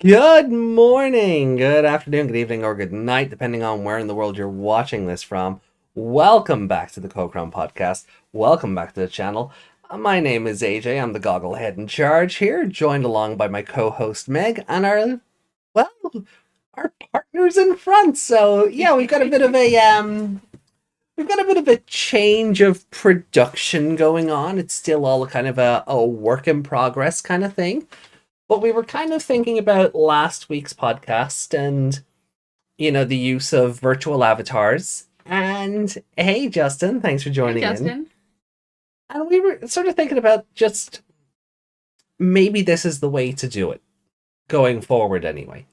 Good morning, good afternoon, good evening, or good night, depending on where in the world you're watching this from. Welcome back to the Cochrane Podcast. Welcome back to the channel. My name is AJ. I'm the gogglehead in charge here, joined along by my co-host Meg and well, our partners in front. So yeah, we've got a bit of a change of production going on. It's still all kind of a work in progress kind of thing. But we were kind of thinking about last week's podcast and, the use of virtual avatars. And hey, Justin, thanks for joining in. And we were sort of thinking about just maybe this is the way to do it going forward anyway.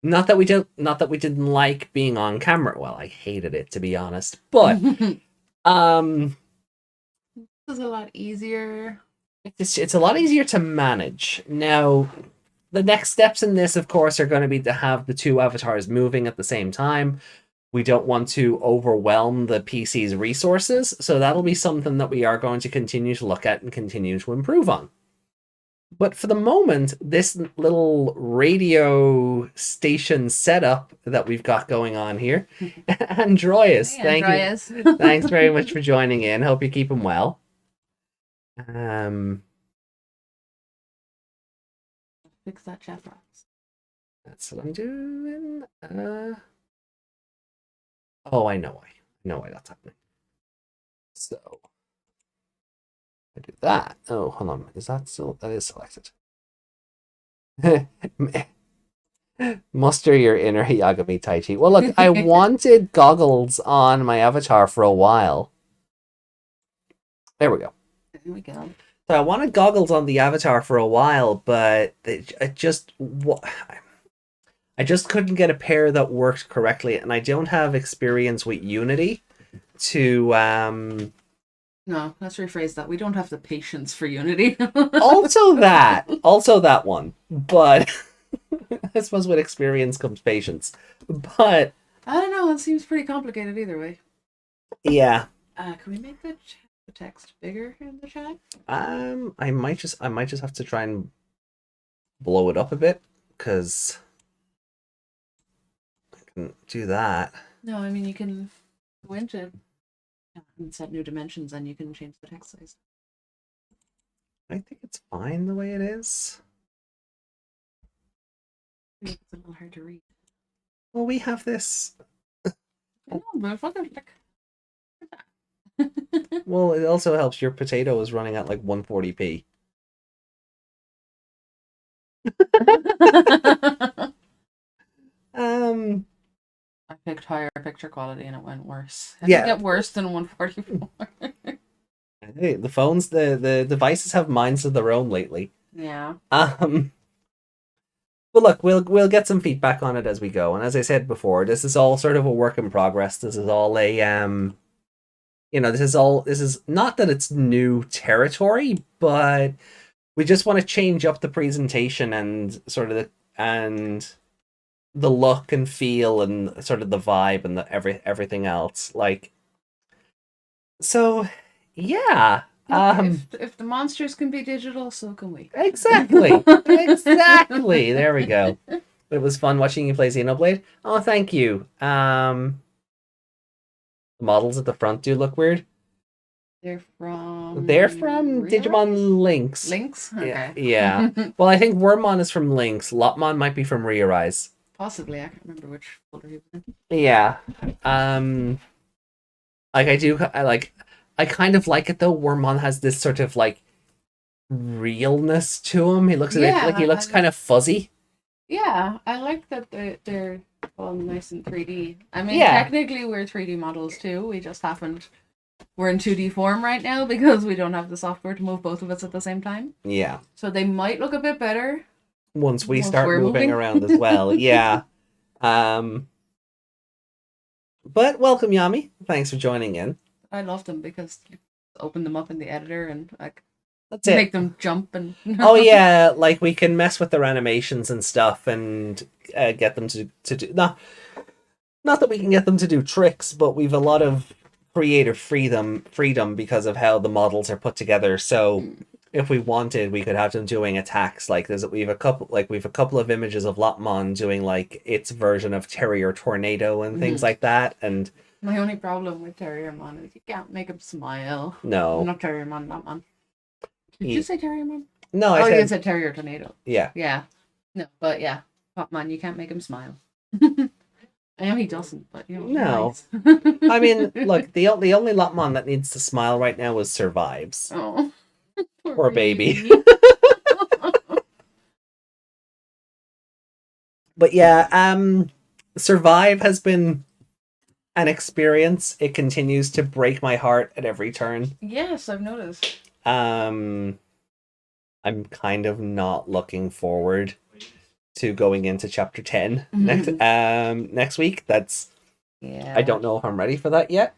Not that we didn't like being on camera. Well, I hated it, to be honest. But This is a lot easier. It's a lot easier to manage. Now, the next steps in this, of course, are going to be to have the two avatars moving at the same time. We don't want to overwhelm the PC's resources, so that'll be something that we are going to continue to look at and continue to improve on. But for the moment, this little radio station setup that we've got going on here, Androius, Hey, thank Andreas. you. Thanks very much for joining in. Hope you're keeping well. Fix that chat box. That's what I'm doing. Oh, I know why that's happening. So I do that. Oh, hold on. Is that still? That is selected. Muster your inner Yagami Tai Chi. Well, look, I wanted goggles on my avatar for a while. There we go. There we go. So I wanted goggles on the avatar for a while, but I just couldn't get a pair that worked correctly, and I don't have experience with Unity to No, let's rephrase that. We don't have the patience for Unity. also that one, but I suppose with experience comes patience. But I don't know. It seems pretty complicated either way. yeah, Can we make the text bigger in the chat? I might just have to try and blow it up a bit because I can do that. No, I mean you can go into and set new dimensions, and you can change the text size. I think it's fine the way it is. I think it's a little hard to read. Well, we have this. I know, but fucking like. Well, it also helps your potato is running at like 140p. I picked higher picture quality and it went worse. It Yeah. get worse than 144. Hey, the phones, the devices have minds of their own lately. Yeah. But look, we'll get some feedback on it as we go. And as I said before, this is all sort of a work in progress. This is all a this is not that it's new territory, but we just want to change up the presentation and sort of the look and feel and sort of the vibe and everything else. Like, so yeah. If the monsters can be digital, so can we. Exactly. There we go. It was fun watching you play Xenoblade. Oh, thank you. The models at the front do look weird. They're from Digimon Lynx. Lynx? Okay. Yeah. Well, I think Wormmon is from Lynx. Lopmon might be from Rearise. Possibly. I can't remember which folder he was in. Yeah. I kind of like it though. Wormmon has this sort of like realness to him. He looks a bit like he looks kind of fuzzy. Yeah, I like that they're all nice in 3D. I mean, Yeah. technically we're 3D models too. We just haven't. We're in 2D form right now because we don't have the software to move both of us at the same time. Yeah. So they might look a bit better Once we start we're moving moving. around as well. Yeah. But welcome, Yami. Thanks for joining in. I love them because you open them up in the editor and like That's it. make them jump and. Oh yeah, like we can mess with their animations and stuff and get them to do not that we can get them to do tricks, but we've a lot of creative freedom because of how the models are put together. So if we wanted, we could have them doing attacks. Like we've a couple of images of Lopmon doing like its version of Terrier Tornado and things like that. And my only problem with Terriermon is you can't make him smile. no, Not Terriermon, Lopmon. Did you say Terriermon? No, you said Terrier Tornado. Yeah. Yeah. No, but yeah, Lopmon, you can't make him smile. I know he doesn't, but you know. No. Nice. I mean, look, the only Lopmon that needs to smile right now is Survives. Oh. Poor baby. But yeah, Survive has been an experience. It continues to break my heart at every turn. Yes, I've noticed. I'm kind of not looking forward to going into chapter 10 next week. I don't know if I'm ready for that yet.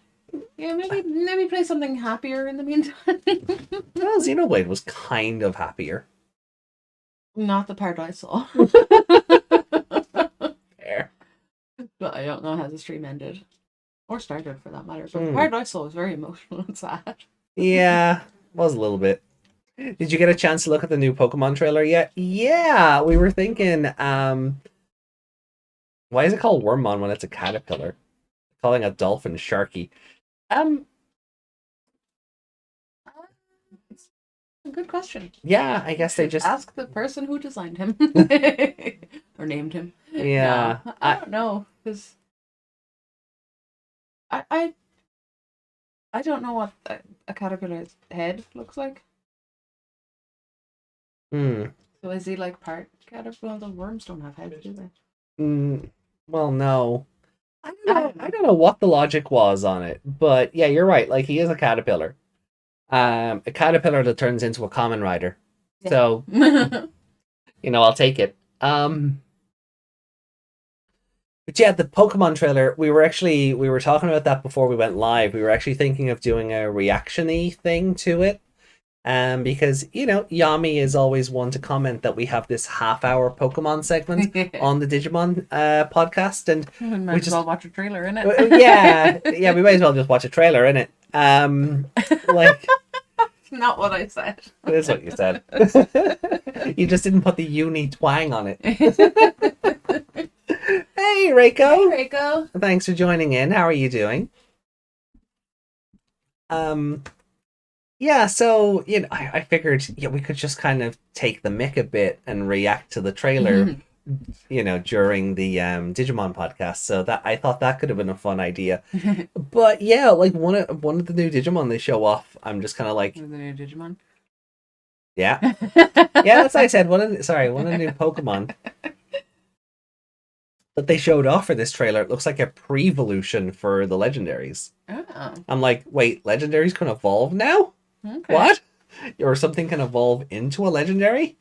Yeah, maybe play something happier in the meantime. Well, Xenoblade was kind of happier. Not the part I saw. Fair. But I don't know how the stream ended. Or started, for that matter. But the part I saw was very emotional and sad. Yeah, was a little bit. Did you get a chance to look at the new Pokemon trailer yet? Yeah, we were thinking, why is it called Wormmon when it's a caterpillar? Calling a dolphin Sharky. It's a good question. Yeah, I guess they just ask the person who designed him. Or named him. Yeah. No, I don't know, because I don't know what a caterpillar's head looks like. So is he like part caterpillar? The worms don't have heads, do they? Well, no. I don't know what the logic was on it, but yeah, you're right. Like, he is a caterpillar. A caterpillar that turns into a common rider. Yeah. So, I'll take it. But yeah, the Pokemon trailer, we were talking about that before we went live. We were actually thinking of doing a reaction-y thing to it. Because, Yami is always one to comment that we have this half-hour Pokemon segment on the Digimon podcast, and we might as well watch a trailer, innit? yeah, we might as well just watch a trailer, innit? Like, not what I said. It is what you said. You just didn't put the uni twang on it. Hey, Reiko. Hey, Reiko. Thanks for joining in. How are you doing? Yeah, so, I figured, we could just kind of take the mick a bit and react to the trailer, during the Digimon podcast. So that I thought that could have been a fun idea. But yeah, like one of the new Digimon they show off, I'm just kind of like, one of the new Digimon. Yeah, yeah, that's what I said. One of the new Pokemon that they showed off for this trailer. It looks like a pre-evolution for the legendaries. Oh. I'm like, wait, legendaries can evolve now? Okay. What? Or something can evolve into a legendary?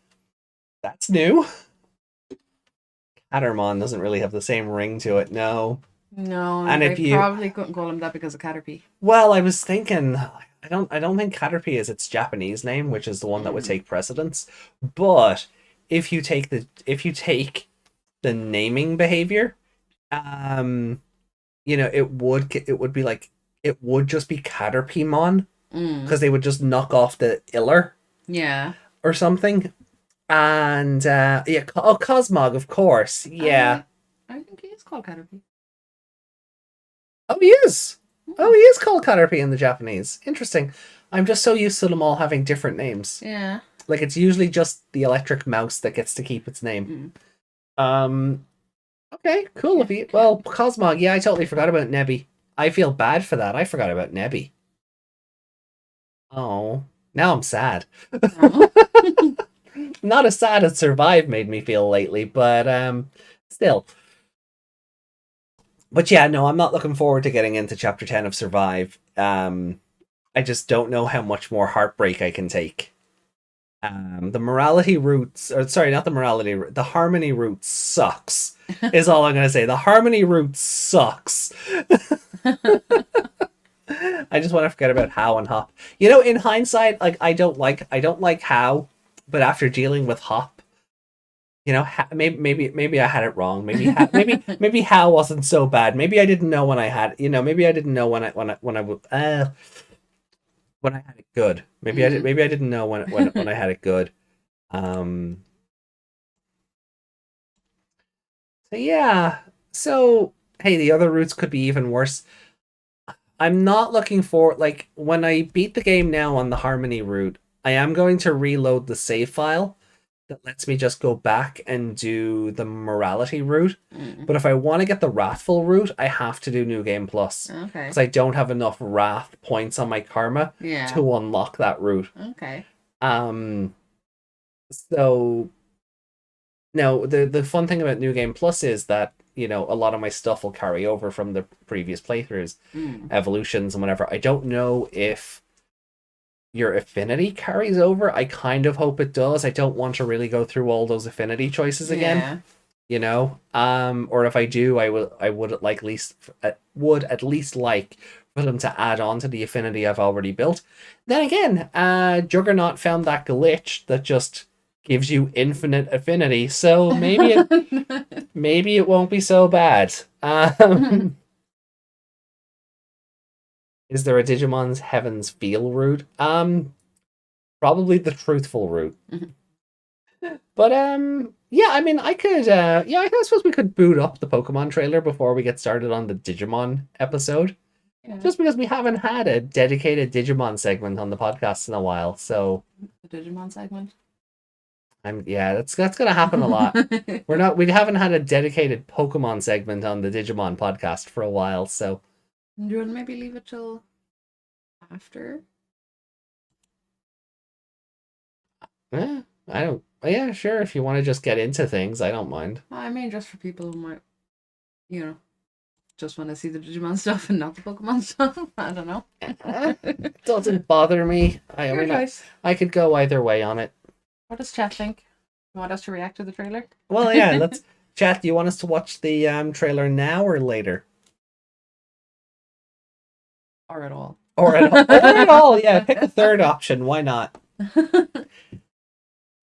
That's new. Catermon doesn't really have the same ring to it, no. No, and if you probably couldn't call him that because of Caterpie. Well, I was thinking, I don't think Caterpie is its Japanese name, which is the one that would take precedence. But if you take the naming behavior, it would be like, it would just be Caterpiemon. Because they would just knock off the iller. Yeah. Or something. And, Cosmog, of course. Yeah. I think he is called Caterpie. Oh, he is. Oh, he is called Caterpie in the Japanese. Interesting. I'm just so used to them all having different names. Yeah. Like, it's usually just the electric mouse that gets to keep its name. Okay, cool. Well, Cosmog, yeah, I totally forgot about Nebby. I feel bad for that. I forgot about Nebby. Oh, now I'm sad. Not as sad as Survive made me feel lately, but still. But yeah, no, I'm not looking forward to getting into Chapter 10 of Survive. I just don't know how much more heartbreak I can take. The morality roots, or sorry, not the morality, the harmony route sucks, is all I'm going to say. The harmony route sucks. I just want to forget about How and Hop. In hindsight, like I don't like How, but after dealing with Hop, maybe I had it wrong. Maybe How wasn't so bad. Maybe I didn't know when I had. Maybe I didn't know when when I had it good. Maybe I did. Maybe I didn't know when I had it good. Um. So yeah. So hey, the other routes could be even worse. I'm not looking for like when I beat the game now on the Harmony route. I am going to reload the save file that lets me just go back and do the morality route. But if I want to get the wrathful route, I have to do New Game Plus Okay. because I don't have enough wrath points on my karma Yeah. to unlock that route. Okay. So now the fun thing about New Game Plus is that a lot of my stuff will carry over from the previous playthroughs, evolutions and whatever. I don't know if your affinity carries over. I kind of hope it does. I don't want to really go through all those affinity choices again. Or if I do, I would at least like for them to add on to the affinity I've already built. Then again, Juggernaut found that glitch that just gives you infinite affinity, so maybe it won't be so bad. Is there a Digimon's Heavens Feel route? Probably the truthful route. But yeah, I mean, I suppose we could boot up the Pokemon trailer before we get started on the Digimon episode. Yeah. Just because we haven't had a dedicated Digimon segment on the podcast in a while, so the Digimon segment. That's gonna happen a lot. We haven't had a dedicated Pokemon segment on the Digimon podcast for a while, so do you want to maybe leave it till after? I don't. Yeah, sure. If you want to just get into things, I don't mind. I mean, just for people who might, just want to see the Digimon stuff and not the Pokemon stuff. I don't know. It doesn't bother me. I could go either way on it. What does chat think? You want us to react to the trailer? Well, yeah. Let's chat. Do you want us to watch the trailer now or later? Or at all? Or at all? Yeah. Pick a third option. Why not?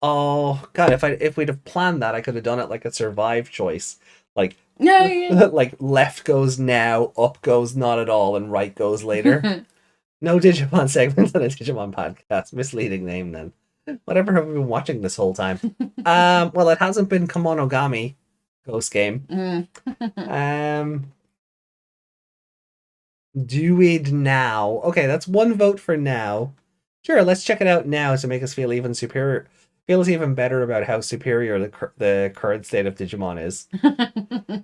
Oh God! If we'd have planned that, I could have done it like a survive choice, like like left goes now, up goes not at all, and right goes later. No Digimon segments on a Digimon podcast. Misleading name then. Whatever have we been watching this whole time? Well, it hasn't been Kemonogami Ghost Game. Deweyed now. Okay, that's one vote for now. Sure, let's check it out now to make us feel even superior. Feels even better about how superior the current state of Digimon is.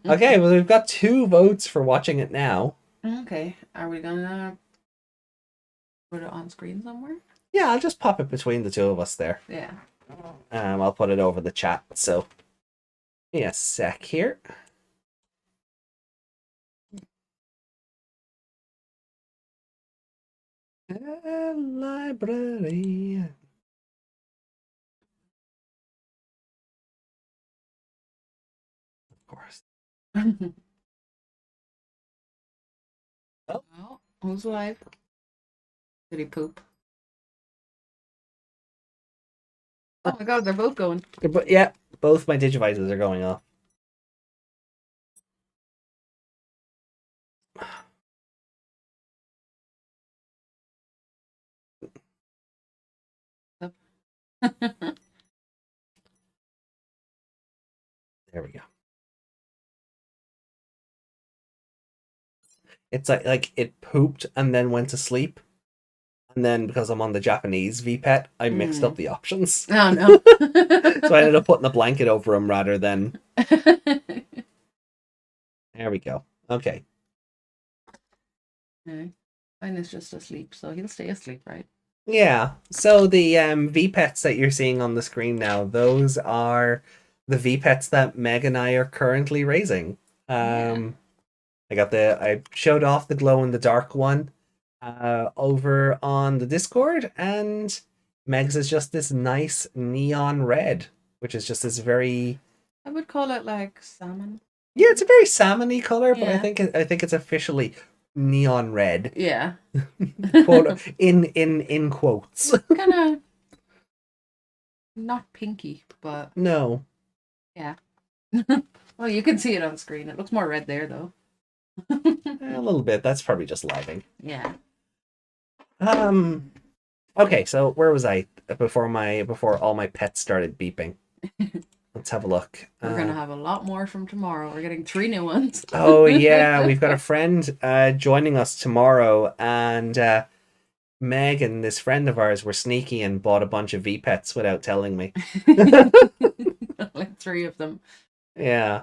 Okay, well, we've got 2 votes for watching it now. Okay, are we gonna put it on screen somewhere? Yeah, I'll just pop it between the 2 of us there. Yeah. I'll put it over the chat. So, yeah, sec here. Library. Of course. Oh, who's alive? Did he poop? Oh my God, they're both going. But yeah, both my Digivices are going off. There we go. It's like it pooped and then went to sleep. And then because I'm on the Japanese VPET, I mixed up the options. Oh no. So I ended up putting a blanket over him rather than... There we go. Okay. Mine is just asleep, so he'll stay asleep, right? Yeah. So the VPETs that you're seeing on the screen now, those are the VPETs that Meg and I are currently raising. I showed off the glow in the dark one over on the Discord, and Meg's is just this nice neon red, which is just this very... I would call it like salmon. Yeah, it's a very salmony color, but I think it's officially neon red. Yeah. Quote, in quotes. Kind of not pinky, but no. Yeah. Well, you can see it on screen. It looks more red there, though. A little bit. That's probably just lighting. Yeah. Okay, so where was I before all my pets started beeping? Let's have a look. We're gonna have a lot more from tomorrow. We're getting 3 new ones. Oh yeah, we've got a friend joining us tomorrow, and Meg and this friend of ours were sneaky and bought a bunch of V-Pets without telling me. Like 3 of them. Yeah.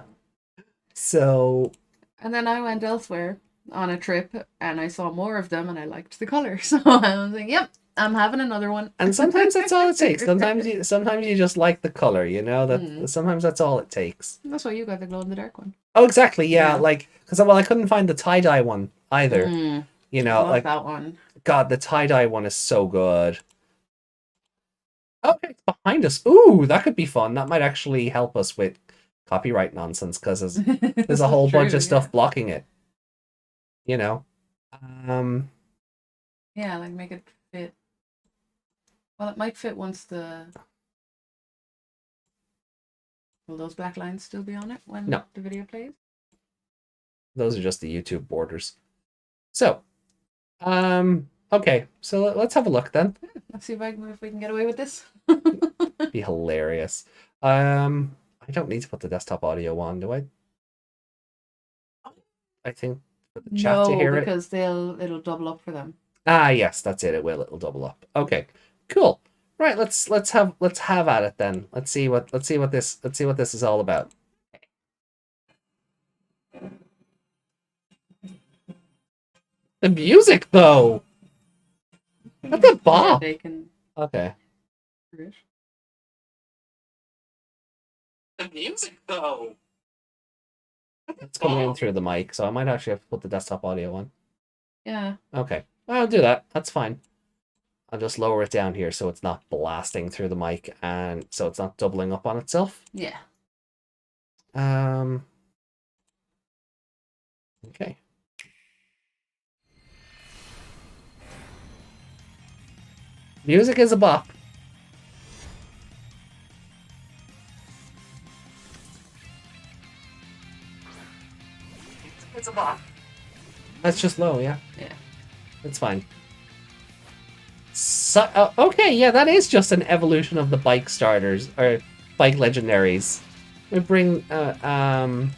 So. And then I went elsewhere on a trip and I saw more of them and I liked the color. So I was like, yep, I'm having another one. And sometimes that's all it takes. Sometimes you just like the color, you know? That sometimes that's all it takes. That's why you got the glow in the dark one. Oh, exactly. Yeah, like because I couldn't find the tie-dye one either. You know, I love like that one. God, the tie-dye one is so good. Okay, it's behind us. Ooh, that could be fun. That might actually help us with copyright nonsense because there's a whole bunch of stuff blocking it. You know. Yeah, like make it fit. Well, it might fit once the. Will those black lines still be on it when the video plays? Those are just the YouTube borders. So, okay, so let's have a look then. Let's see if we can get away with this. Be hilarious. I don't need to put the desktop audio on, do I? I think for the chat to hear because it'll double up for them. Ah, yes, that's it. It'll double up. Okay, cool. Right, let's have at it then. Let's see what this is all about. The music though. That's a bop. They can. Okay. The music though. It's coming in through the mic, so I might actually have to put the desktop audio on. Yeah. Okay. I'll do that. That's fine. I'll just lower it down here so it's not blasting through the mic and so it's not doubling up on itself. Yeah. Okay. Music is a bop. It's a bop. That's just low, yeah. Yeah. It's fine. So, okay, yeah, that is just an evolution of the bike starters or bike legendaries. We bring Yeah.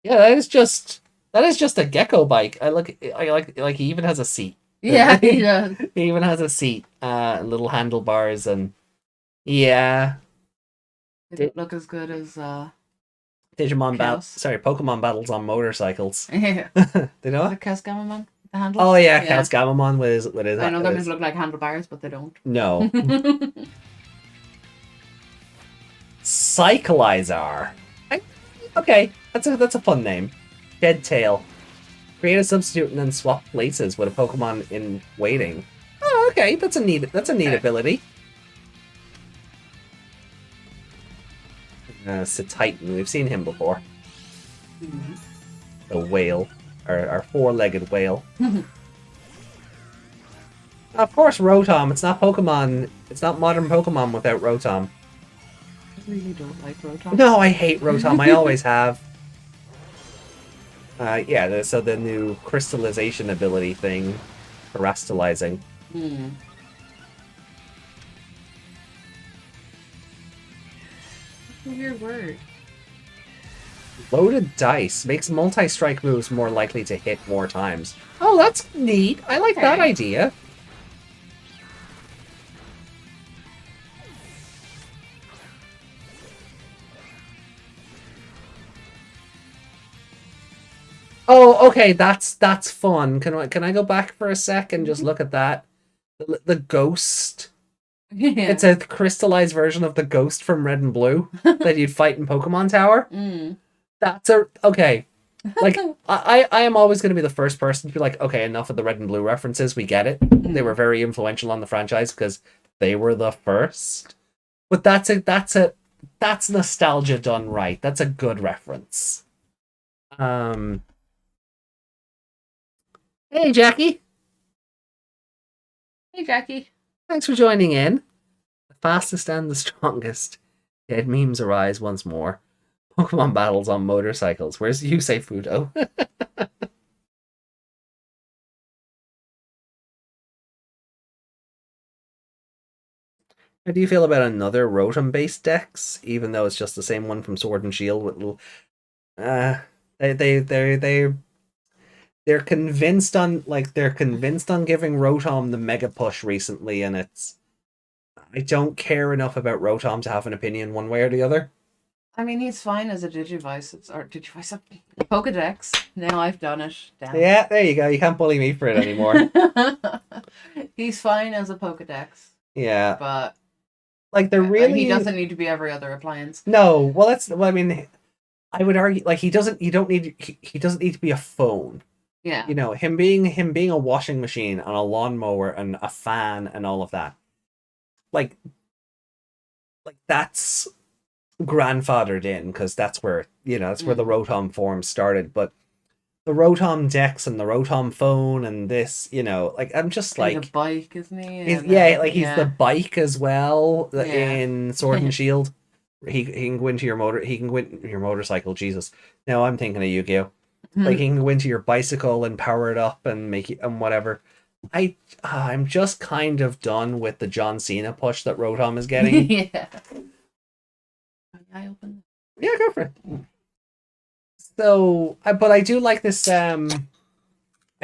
Yeah, that is just a gecko bike. I like he even has a seat. Yeah, he does. He even has a seat, little handlebars, and yeah. They don't look as good as Digimon Pokemon battles on motorcycles. Yeah. They know what? Chaos Gamamon, the handles. Oh yeah, Chaos Gamamon with his. I know them look like handlebars, but they don't. No. Cyclizar. Okay, that's a fun name. Dead Tail. Create a substitute and then swap places with a Pokemon in waiting. Oh, okay, that's a neat ability. Titan, we've seen him before. The whale, our four-legged whale. Of course, Rotom. It's not Pokemon. It's not modern Pokemon without Rotom. I really don't like Rotom. No, I hate Rotom. I always have. Yeah, so the new crystallization ability thing, terastallizing. That's a weird word. Loaded dice makes multi-strike moves more likely to hit more times. Oh, that's neat. I like that idea. Oh, okay, that's fun. Can I go back for a sec and just look at that? The ghost. Yeah. It's a crystallized version of the ghost from Red and Blue that you'd fight in Pokemon Tower. That's okay. Like I am always going to be the first person to be like, okay, enough of the Red and Blue references. We get it. They were very influential on the franchise because they were the first. But that's nostalgia done right. That's a good reference. Hey, Jackie. Hey, Jackie. Thanks for joining in. The fastest and the strongest. Dead memes arise once more. Pokemon battles on motorcycles. Where's Yusei Fudo? How do you feel about another Rotom based decks, even though it's just the same one from Sword and Shield with little uh they're convinced on giving Rotom the mega push recently, and I don't care enough about Rotom to have an opinion one way or the other. I mean, he's fine as a Digivice. Or Digivice, a Pokedex. Now I've done it. Damn. Yeah, there you go. You can't bully me for it anymore. He's fine as a Pokedex. Yeah. But like they're really he doesn't need to be every other appliance. No, well I mean I would argue like he doesn't need to be a phone. Yeah. You know, him being a washing machine and a lawnmower and a fan and all of that. Like that's grandfathered in because that's where that's where the Rotom form started. But the Rotom decks and the Rotom phone and this, like I'm just like the bike, isn't he? He's the bike as well in Sword and Shield. He can go into your motorcycle. Jesus, now I'm thinking of Yu-Gi-Oh. Like he can go into your bicycle and power it up and make it and whatever. I'm just kind of done with the John Cena push that Rotom is getting. Yeah. I open. Yeah, go for it. So, but I do like this. I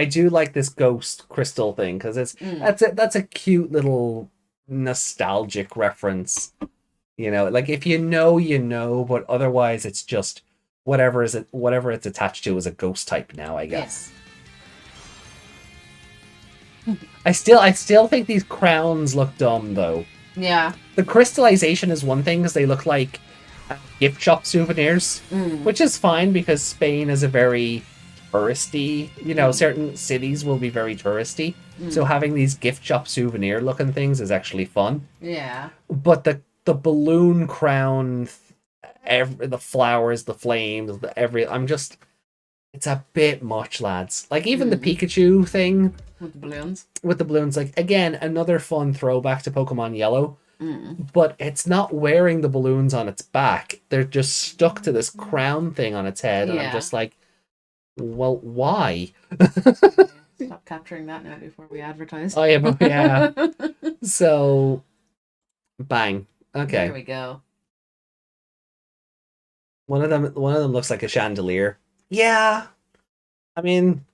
do like this ghost crystal thing because that's a cute little nostalgic reference. Like if you know, but otherwise it's just whatever it's attached to is a ghost type now, I guess. Yeah. I still think these crowns look dumb though. Yeah. The crystallization is one thing because they look like gift shop souvenirs, which is fine because Spain is a very touristy, certain cities will be very touristy. So having these gift shop souvenir looking things is actually fun. Yeah. But the balloon crown, the flowers, the flames, it's a bit much, lads. Like even the Pikachu thing with the balloons, like again, another fun throwback to Pokemon Yellow. But it's not wearing the balloons on its back. They're just stuck to this crown thing on its head. And I'm just like, well, why? Stop capturing that now before we advertise. Oh, yeah. So, bang. Okay. There we go. One of them looks like a chandelier. Yeah. I mean,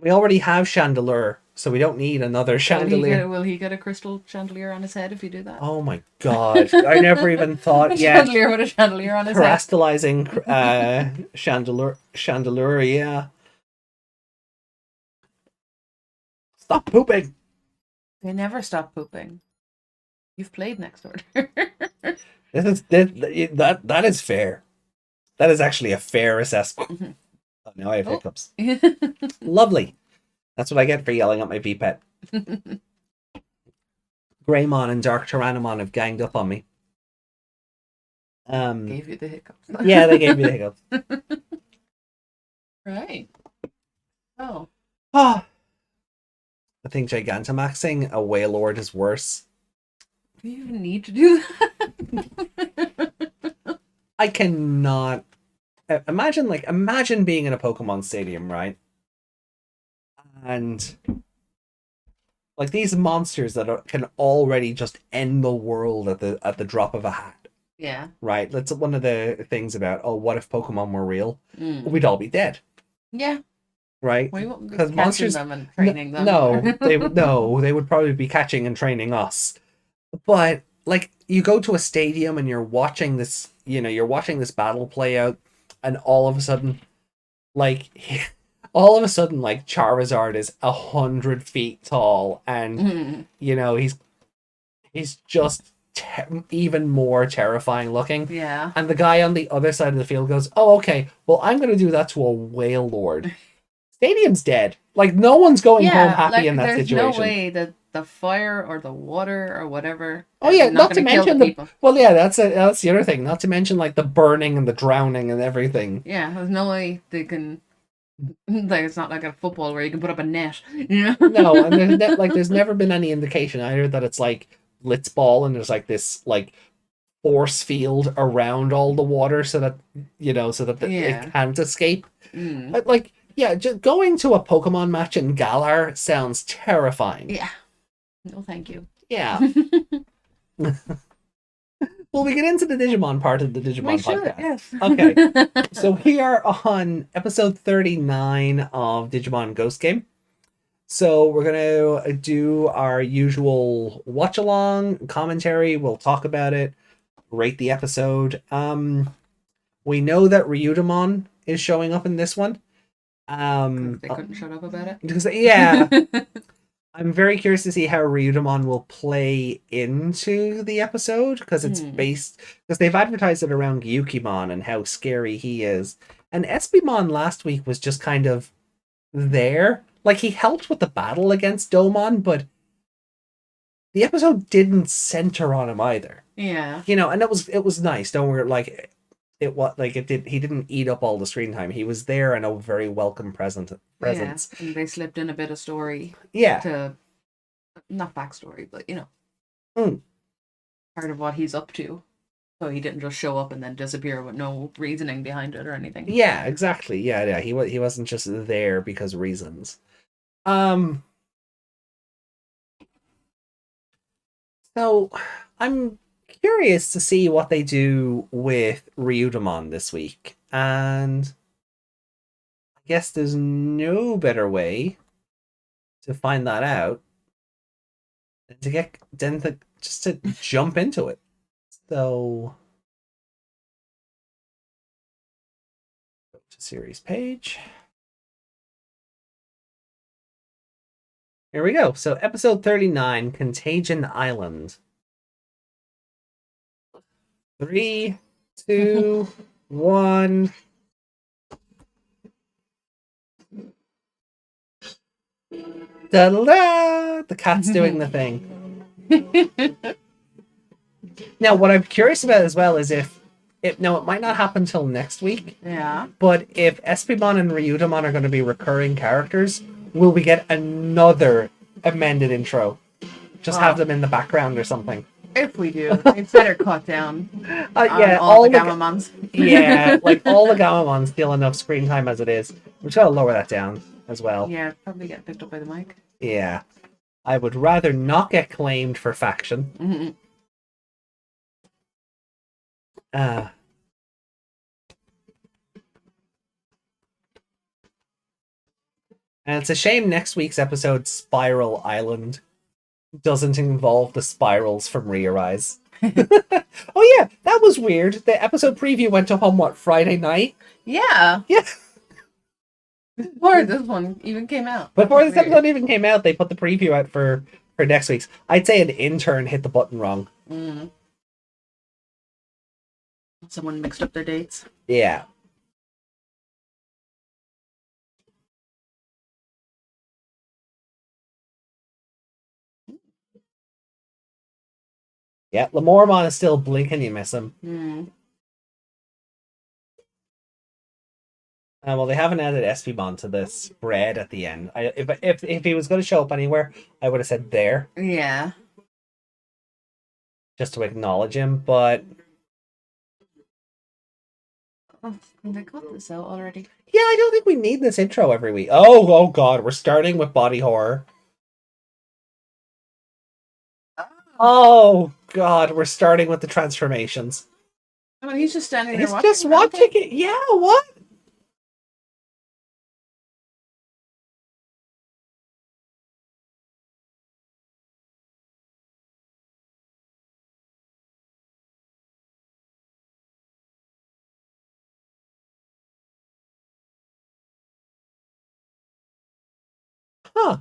we already have Chandelure, so we don't need another chandelier. Will he get a crystal chandelier on his head if you do that? Oh my god. I never even thought chandelier with a chandelier on his head. Crystallizing chandelier, yeah. Stop pooping. They never stop pooping. You've played next order. That is fair. That is actually a fair assessment. Oh, now I have hiccups. Lovely. That's what I get for yelling at my VPET. Greymon and Dark Tyrannomon have ganged up on me. Gave you the hiccups. Yeah, they gave me the hiccups. Right. Oh. I think Gigantamaxing a Wailord is worse. Do you even need to do that? I cannot imagine being in a Pokemon stadium, right? And like these monsters that can already just end the world at the drop of a hat. Yeah. Right. That's one of the things about what if Pokemon were real? We'd all be dead. Yeah. Right. Because monsters them and training them. No, they would probably be catching and training us. But like you go to a stadium and you're watching this, battle play out, and all of a sudden, like Charizard is 100 feet tall, and he's just even more terrifying looking. Yeah. And the guy on the other side of the field goes, "Oh, okay. Well, I'm going to do that to a Wailord." Stadium's dead. Like no one's going home happy in that situation. There's no way that the fire or the water or whatever. Oh yeah, not to mention that's the other thing. Not to mention like the burning and the drowning and everything. Yeah, there's no way they can. Like it's not like a football where you can put up a net. No, and there's never been any indication either that it's like blitzball and there's like this like force field around all the water so that it can't escape. Like, yeah, just going to a Pokemon match in Galar sounds terrifying. Yeah. No, thank you. Yeah. Well, we get into the Digimon part of the Digimon podcast. Yes. Okay. So we are on episode 39 of Digimon Ghost Game. So we're going to do our usual watch along commentary. We'll talk about it, rate the episode. We know that Ryudamon is showing up in this one. They couldn't shut up about it. Because, yeah. I'm very curious to see how Ryudamon will play into the episode, because it's based, because they've advertised it around Yukimon and how scary he is. And Espimon last week was just kind of there. Like, he helped with the battle against Domon, but the episode didn't center on him either. Yeah. And it was nice. Don't worry, like he didn't eat up all the screen time. He was there and a very welcome presence. Yeah. And they slipped in a bit of story. Yeah. To not backstory, but part of what he's up to. So he didn't just show up and then disappear with no reasoning behind it or anything. Yeah, exactly. Yeah. He wasn't just there because of reasons. So I'm curious to see what they do with Ryudamon this week, and I guess there's no better way to find that out than to just to jump into it. So go to series page. Here we go. So episode 39, Contagion Island. 3, 2, 1. Da-da-da! The cat's doing the thing. Now, what I'm curious about as well is if it might not happen till next week. Yeah. But if Espimon and Ryudamon are going to be recurring characters, will we get another amended intro? Just have them in the background or something. If we do, it's better cut down. Yeah, all the Gamamons. Yeah, like all the Gamamons steal enough screen time as it is. We're trying to lower that down as well. Yeah, probably get picked up by the mic. Yeah. I would rather not get claimed for faction. Mm-hmm. And it's a shame next week's episode, Spiral Island, doesn't involve the spirals from Rearise. Oh yeah, that was weird. The episode preview went up on Friday night? Yeah. Yeah. Before this one even came out. Before this episode even came out, they put the preview out for next week's. I'd say an intern hit the button wrong. Someone mixed up their dates. Yeah. Yeah, Lamormon is still blinking, you miss him. Well, they haven't added Espimon to this spread at the end. If he was going to show up anywhere, I would have said there. Yeah. Just to acknowledge him, but... Oh, they cut this out already. Yeah, I don't think we need this intro every week. Oh god, we're starting with body horror. Oh god, we're starting with the transformations. I mean, he's just standing there He's watching. just watching it. Yeah, what? Huh.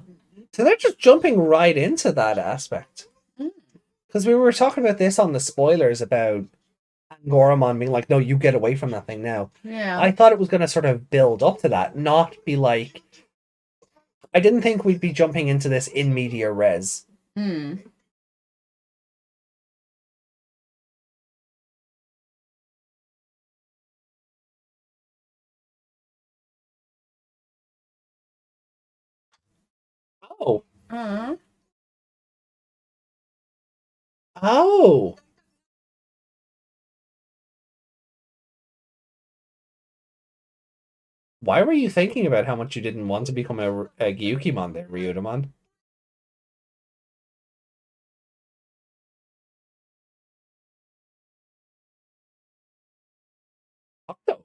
So they're just jumping right into that aspect. Because we were talking about this on the spoilers about Angoramon being like, no, you get away from that thing now. Yeah. I thought it was going to sort of build up to that, not be like... I didn't think we'd be jumping into this in media res. Oh. Oh. Why were you thinking about how much you didn't want to become a Gyukimon there, Ryudomon? Octo.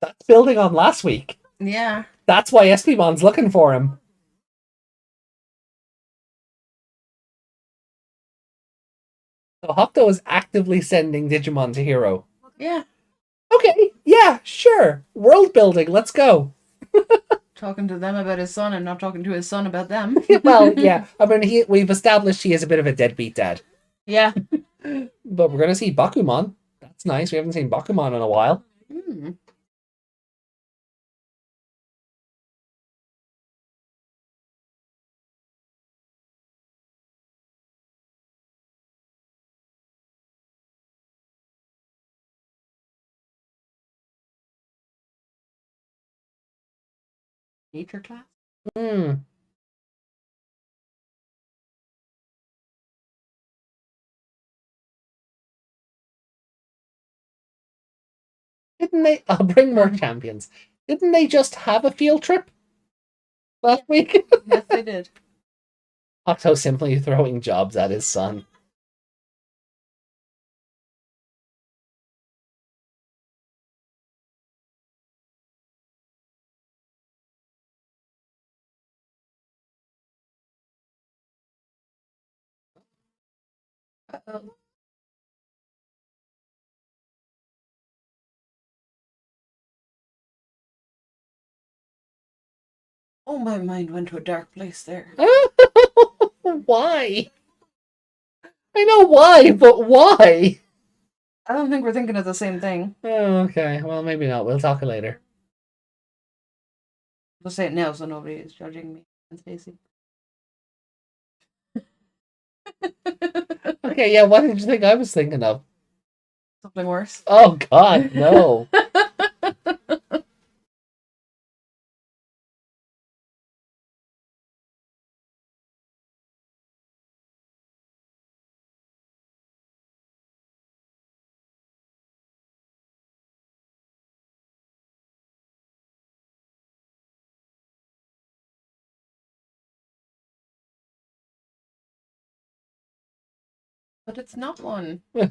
That's building on last week. Yeah. That's why Espimon's looking for him. So Hokuto is actively sending Digimon to Hero. Yeah. Okay, yeah, sure. World building, let's go. Talking to them about his son and not talking to his son about them. Well, yeah. I mean, we've established he is a bit of a deadbeat dad. Yeah. But we're going to see Bakumon. That's nice. We haven't seen Bakumon in a while. Hmm. Nature class? Hmm. Didn't they? I'll bring more champions. Didn't they just have a field trip last week? Yes, they did. Octo simply throwing jobs at his son. Uh-oh. Oh, my mind went to a dark place there. Why? I know why, but why? I don't think we're thinking of the same thing. Oh, okay. Well, maybe not. We'll talk later. We'll say it now so nobody is judging me and Stacy. Okay, yeah, what did you think I was thinking of? Something worse. Oh, God, no. But it's not one. I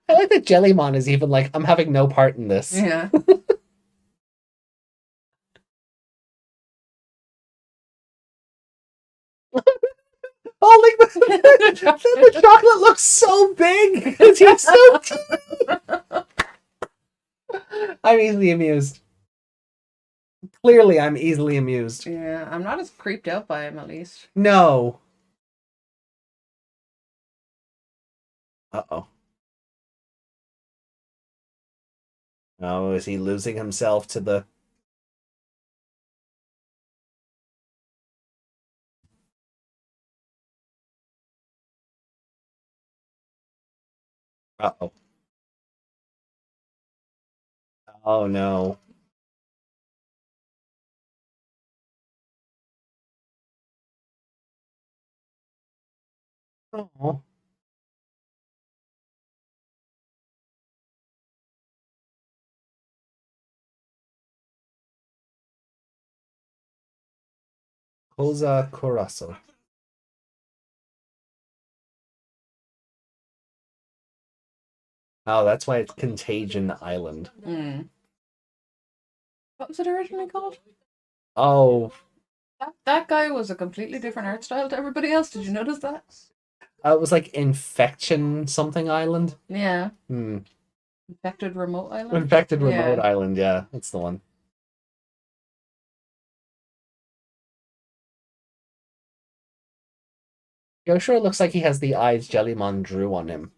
like that Jellymon is even like, I'm having no part in this. Yeah. Oh, like the chocolate looks so big because he's so teeny. I'm easily amused. Clearly, I'm easily amused. Yeah, I'm not as creeped out by him at least. No. Uh-oh. Oh, is he losing himself to the... Uh-oh. Oh, no. Oh. Koza Kuraso. Oh, that's why it's Contagion Island. Mm. What was it originally called? Oh, That guy was a completely different art style to everybody else. Did you notice that? it was like Infection something Island. Yeah. Hmm. Infected Remote Island? Infected Remote Yeah. Island, yeah. That's the one. Yo sure looks like he has the eyes Jellymon drew on him.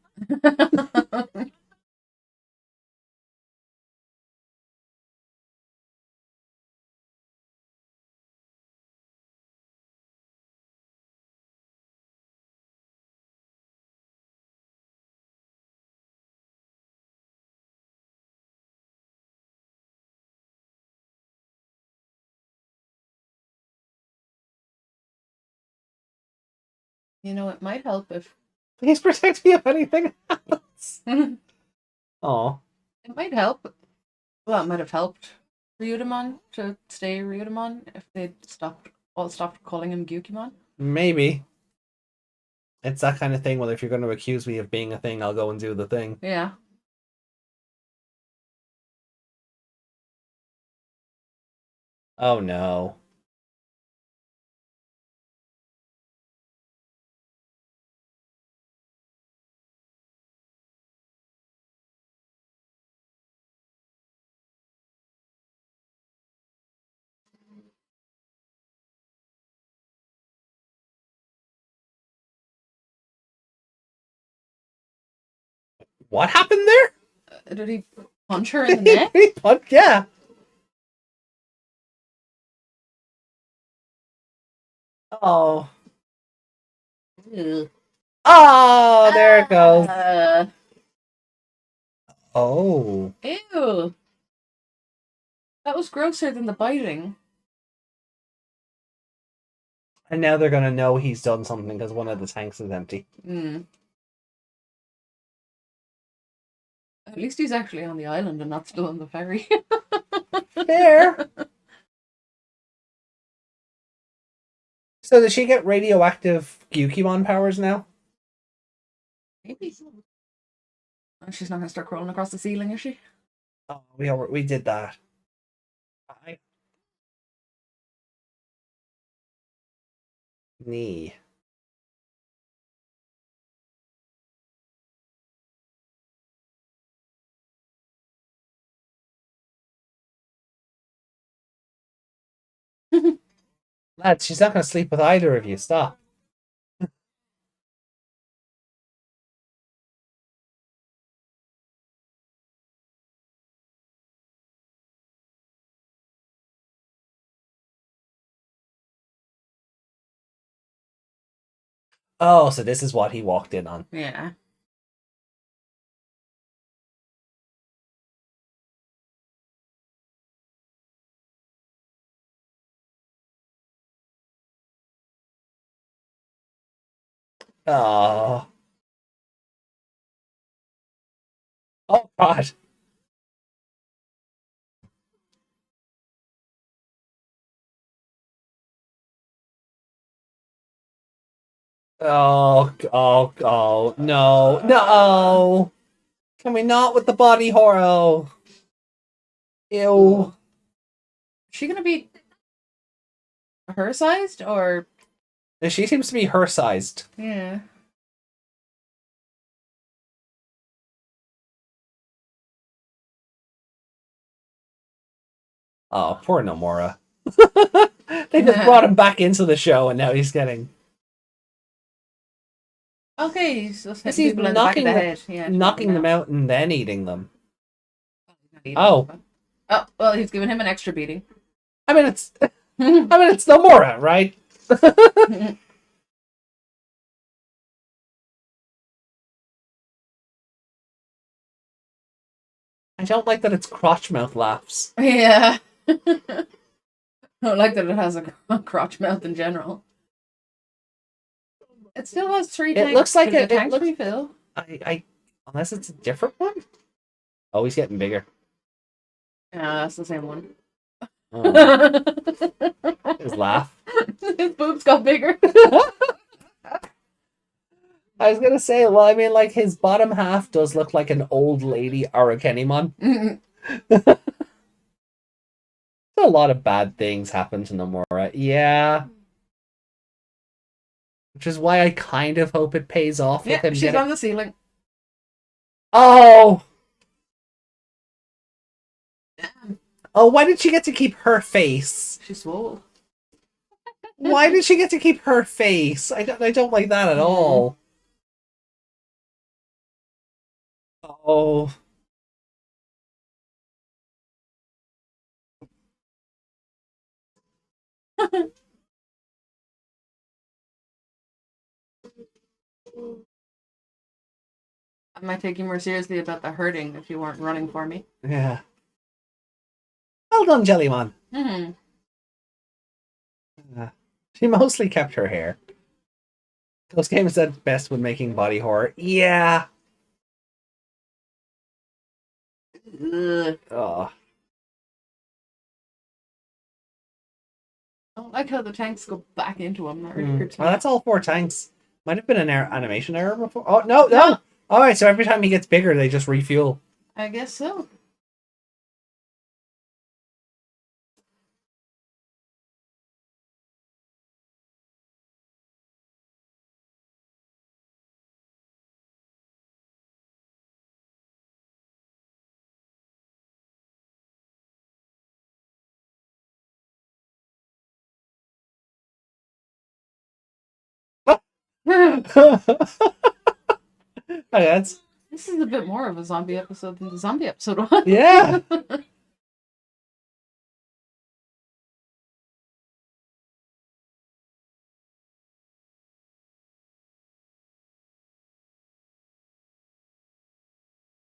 You know, it might help if Please protect me if anything happens. Oh, It might help. Well, it might have helped Ryudamon to stay Ryudamon if they'd stopped calling him Gyukimon. maybe. It's that kind of thing where if you're going to accuse me of being a thing, I'll go and do the thing. Yeah. Oh no. What happened there? Did he punch her in the neck? Yeah. Oh. Ew. Oh, there it goes. Oh. Ew. That was grosser than the biting. And now they're going to know he's done something because one of the tanks is empty. Mm. At least he's actually on the island and not still on the ferry. Fair. So does she get radioactive Gyukimon powers now? Maybe. And she's not going to start crawling across the ceiling, is she? Oh, we did that. Knee. Lads, she's not going to sleep with either of you. Stop. Oh, so this is what he walked in on. Yeah. Oh. Oh, God. Oh, no. No. Can we not with the body horror? Ew. Is she going to be her sized or? She seems to be her sized. Yeah. Oh, poor Nomura. They just brought him back into the show and now he's getting... Okay, he's just He's hitting people in the back of the head. Yeah, knocking them out and then eating them. Oh, well, he's giving him an extra beating. I mean, it's Nomura, right? I don't like that it's crotch mouth laughs. Yeah. I don't like that it has a crotch mouth in general. It still has 3 tanks. It looks like it tanks refill. I unless it's a different one. Oh, he's getting bigger. Yeah, that's the same one. Oh. His laugh. His boobs got bigger. I was gonna say, well, I mean, like his bottom half does look like an old lady Arakenimon. A lot of bad things happen to Nomura. Yeah. Which is why I kind of hope it pays off with him. She's on the ceiling. Oh! Oh, why did she get to keep her face? She's swole. Why did she get to keep her face? I don't like that at all. Oh. I might take you more seriously about the hurting if you weren't running for me. Yeah. Well done, Jellymon. Mm-hmm. She mostly kept her hair. Those games at best when making body horror. Yeah. Ugh. Oh. I don't like how the tanks go back into him. That really creeps me Well, out. that's all 4 tanks. Might have been an animation error before. Oh, no, no! No. Alright, so every time he gets bigger, they just refuel. I guess so. That's This is a bit more of a zombie episode than the zombie episode was. yeah.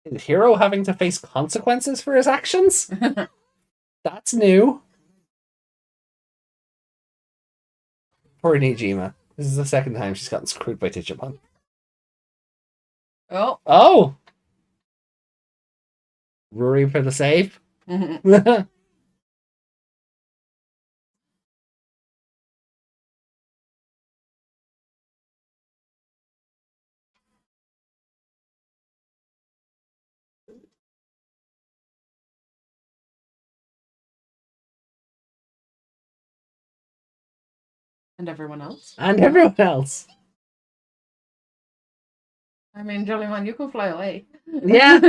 Is Hero having to face consequences for his actions? That's new. Poor Nijima. This is the second time she's gotten screwed by Digimon. Oh. Oh! Rory for the save. And And everyone else. everyone else. I mean, Jollyman, you can fly away. Yeah.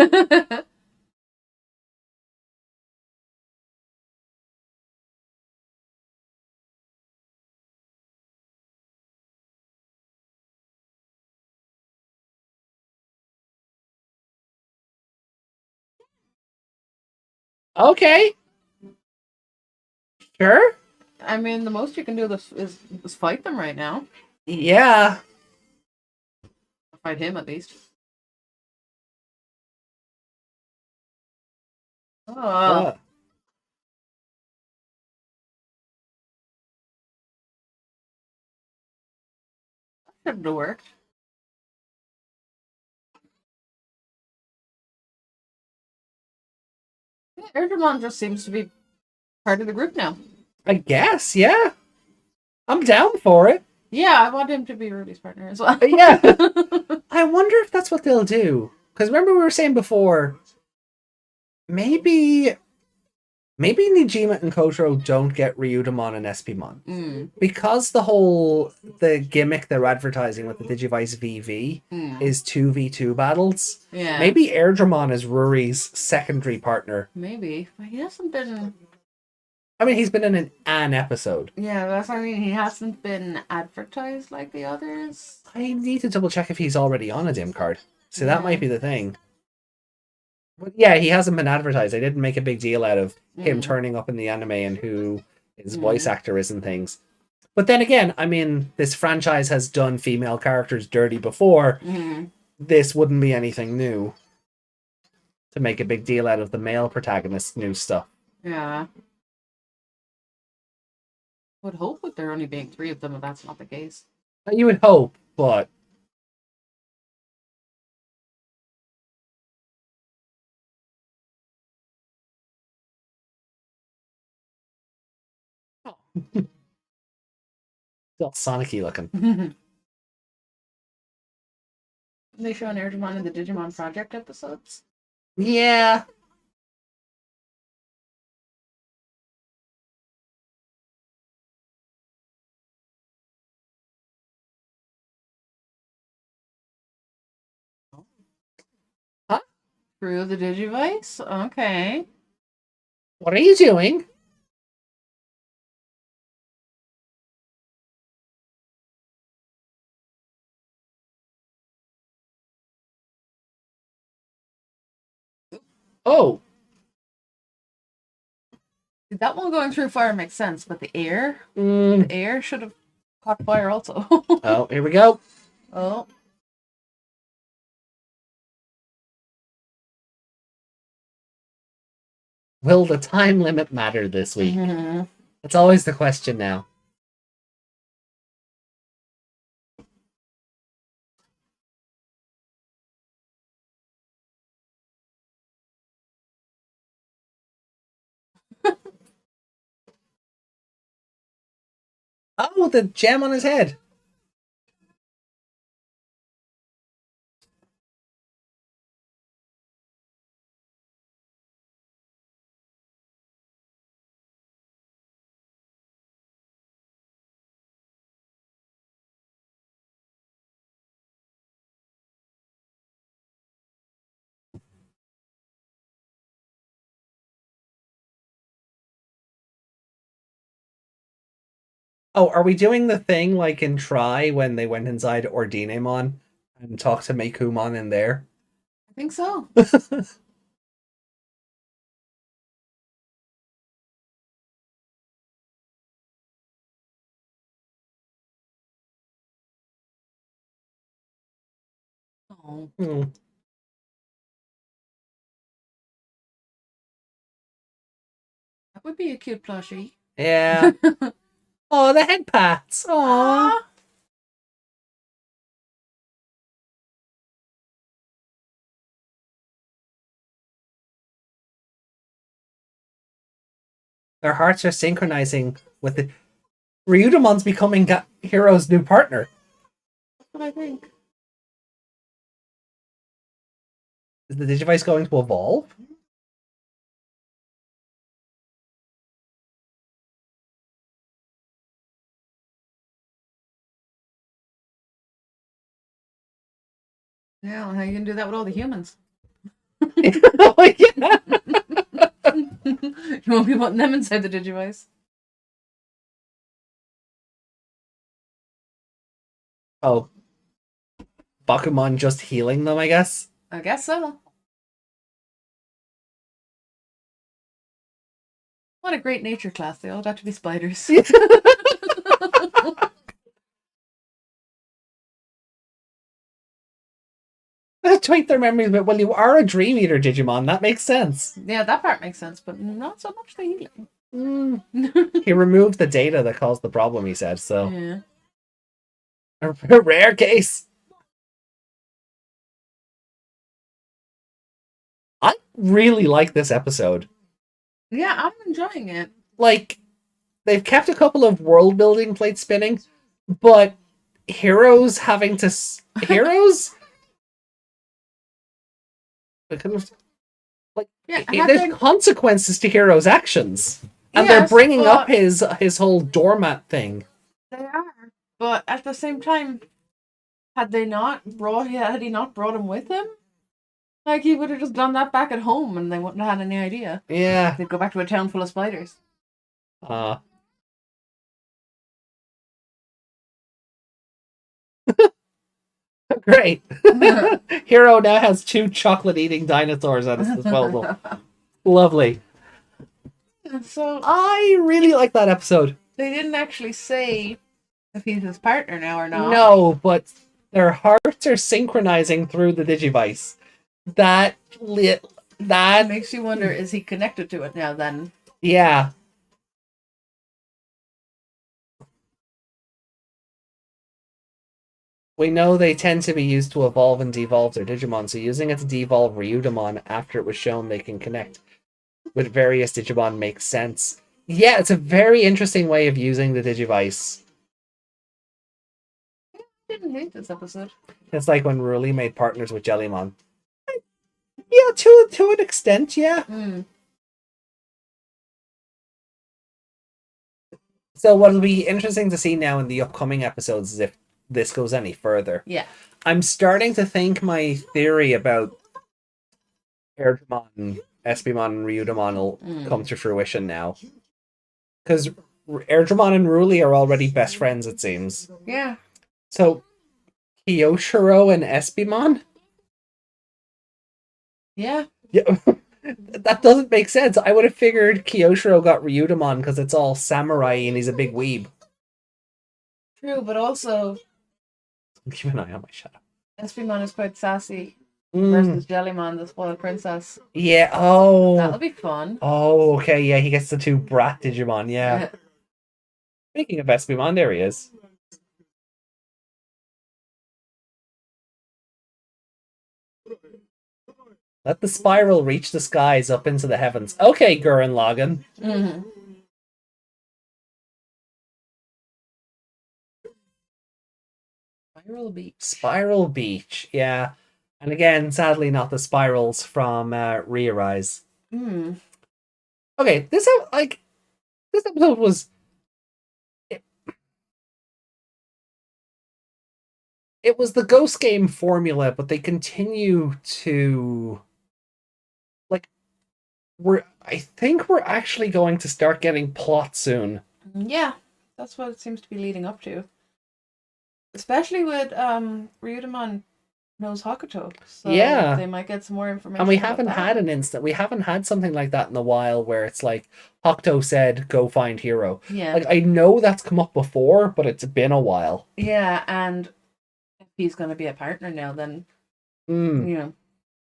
Okay. Sure. I mean, the most you can do is fight them right now. Yeah. Fight him, at least. Oh. Uh, That should have worked. Yeah, Erdemon just seems to be part of the group now. I guess, yeah. I'm down for it. Yeah, I want him to be Rudy's partner as well. Yeah. I wonder if that's what they'll do. Because remember we were saying before, maybe Nijima and Kotaro don't get Ryudamon and SPmon. Because the gimmick they're advertising with the Digivice VV is 2v2 battles. Yeah. Maybe Airdramon is Ruri's secondary partner. Maybe. But he hasn't been... I mean, he's been in an episode. Yeah, that's what I mean. He hasn't been advertised like the others. I need to double check if he's already on a dim card. So that might be the thing. But yeah, he hasn't been advertised. I didn't make a big deal out of him turning up in the anime and who his voice actor is and things. But then again, I mean, this franchise has done female characters dirty before. This wouldn't be anything new to make a big deal out of the male protagonist's new stuff. Yeah. Would hope with there only being 3 of them if that's not the case. You would hope, but still Sonic-y looking. They show an Erdemon in the Digimon Project episodes. Yeah. Huh? Through the Digivice? Okay. What are you doing? Oh. That one going through fire makes sense, but the air? Mm. The air should have caught fire also. Oh, here we go. Oh. Will the time limit matter this week? That's always the question now. Oh, the gem on his head. Oh, are we doing the thing like in Try when they went inside Ordinemon and talked to Meikumon in there? I think so. Oh, Hmm. that would be a cute plushie. Yeah. Oh, the head pats. Aww. Ah, Their hearts are synchronizing with the Ryudamon's becoming Hero's new partner. that's what I think. Is the Digivice going to evolve? Yeah, how you gonna do that with all the humans? Oh, yeah. You won't be putting them inside the Digivice. Oh, Bakumon just healing them, I guess. I guess so. What a great nature class. They all got to be spiders. Tweak their memories, but well, you are a Dream Eater Digimon. That makes sense. Yeah, that part makes sense, but not so much the healing. He removed the data that caused the problem, he said, so. Yeah. A rare case. I really like this episode. Yeah, I'm enjoying it. Like, they've kept a couple of world building plates spinning, but heroes having to. Heroes? Like, Yeah, there's consequences to heroes' actions. And yes, they're bringing but up his whole doormat thing. they are. But at the same time, had he not brought him with him, like he would have just done that back at home, and they wouldn't have had any idea. Yeah. They'd go back to a town full of spiders. Great. Hero now has 2 chocolate-eating dinosaurs at his disposal. Lovely. So I really like that episode. they didn't actually say if he's his partner now or not. No, but their hearts are synchronizing through the Digivice. That Makes you wonder, is he connected to it now then? yeah. We know they tend to be used to evolve and devolve their Digimon, so using it to devolve Ryudamon after it was shown they can connect with various Digimon makes sense. Yeah, it's a very interesting way of using the Digivice. I didn't hate this episode. It's like when Ruli made partners with Jellymon. Yeah, to an extent, yeah. So what'll be interesting to see now in the upcoming episodes is if this goes any further. Yeah. I'm starting to think my theory about Airdramon, Espimon, and Ryudamon will come to fruition now. Because Airdramon and Ruli are already best friends, it seems. Yeah. So, Kyoshiro and Espimon? Yeah. Yeah. That doesn't make sense. I would have figured Kyoshiro got Ryudamon because it's all samurai and he's a big weeb. True, but also Keep an eye on my shadow. Espimon is quite sassy versus Jellymon, the spoiled princess. Yeah, oh. That'll be fun. Oh, okay, yeah, he gets the 2 brat Digimon, yeah. Speaking of Espimon, there he is. Let the spiral reach the skies up into the heavens. Okay, Gurren Lagann. Spiral Beach, yeah. And again, sadly, not the spirals from Rearise. Hmm. Okay, this episode was it, it was the Ghost Game formula, but they continue to like I think we're actually going to start getting plot soon. Yeah, that's what it seems to be leading up to. Especially with Ryudomon knows Hakuto, so Yeah. they might get some more And we information about haven't that. had we haven't had something like that in a while where it's like Hokuto said, go find Hero. Yeah. Like I know that's come up before, but it's been a while. Yeah, and if he's going to be a partner now, then Mm. you know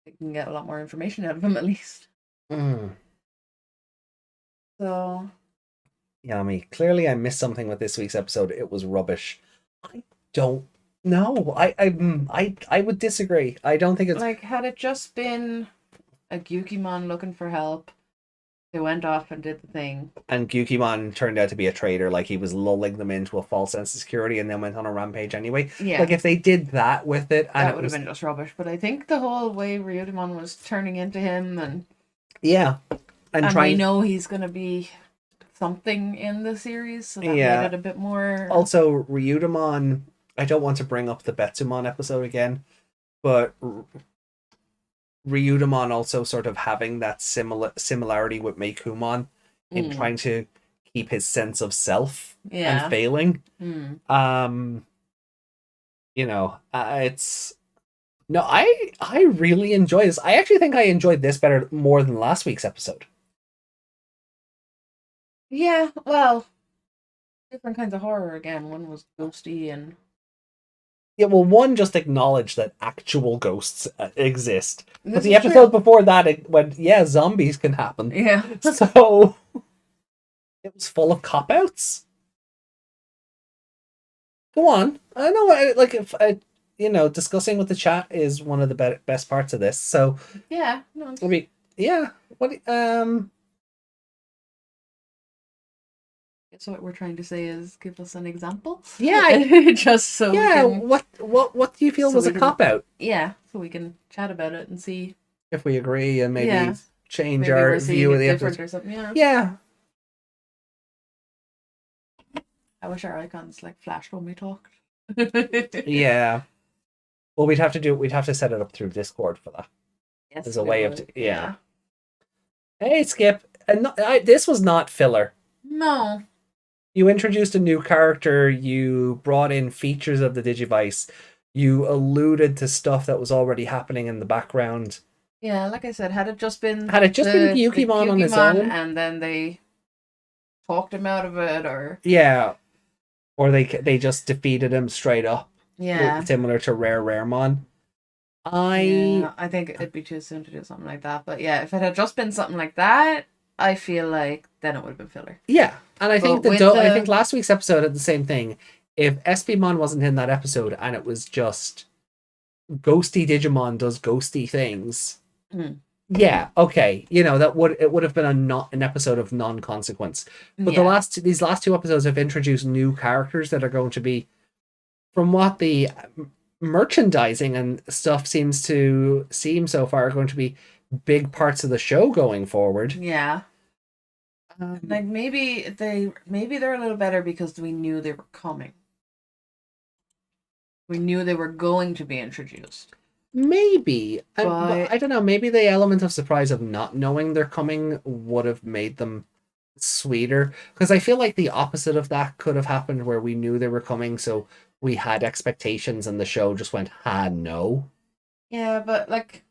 they can get a lot more information out of him at least. Mm. So Yummy. Clearly I missed something with this week's episode. It was rubbish. I don't know. I would disagree. I don't think it's like, had it just been a Gyukimon looking for help, they went off and did the thing. And Gyukimon turned out to be a traitor, like he was lulling them into a false sense of security and then went on a rampage anyway. Yeah. Like if they did that with it and that it would have been just rubbish. But I think the whole way Ryudomon was turning into him and yeah. And we know he's gonna be something in the series, so that made it a bit more. Also, Ryudomon, I don't want to bring up the Betsumon episode again, but Ryudomon also sort of having that similarity with Meikumon in trying to keep his sense of self and failing. It's no, I really enjoy this. I actually think I enjoyed this more than last week's episode. Yeah, well, different kinds of horror again. One was ghosty and yeah, well, one just acknowledged that actual ghosts exist. But the episode before that, it went, yeah, zombies can happen. Yeah. So it was full of cop-outs. Go on. I know, like, if discussing with the chat is one of the best parts of this. So yeah, no. I mean, yeah. So what we're trying to say is give us an example. Yeah. Just so yeah. we can, what do you feel was a cop-out? Yeah, so we can chat about it and see if we agree and maybe change our view of the episode or something. Yeah. I wish our icons like flashed when we talked. Yeah. Well, we'd have to set it up through Discord for that. Yes, there's a way of yeah. Hey, Skip, and this was not filler. No. You introduced a new character. You brought in features of the Digivice. You alluded to stuff that was already happening in the background. Yeah, like I said, had it just been Gyukimon on his own, and then they talked him out of it, or or they just defeated him straight up. Yeah, similar to Raremon. I think it'd be too soon to do something like that. But yeah, if it had just been something like that, I feel like then it would have been filler. Yeah, and I think I think last week's episode had the same thing. If SPmon wasn't in that episode and it was just ghosty Digimon does ghosty things, yeah, okay, it would have been an episode of non-consequence. But these last two episodes have introduced new characters that are going to be, from what the merchandising and stuff seem so far, are going to be big parts of the show going forward. Yeah. Like maybe they're a little better because we knew they were coming. We knew they were going to be introduced. Maybe. But I don't know, maybe the element of surprise of not knowing they're coming would have made them sweeter. Because I feel like the opposite of that could have happened, where we knew they were coming, so we had expectations and the show just went, no. Yeah, but like,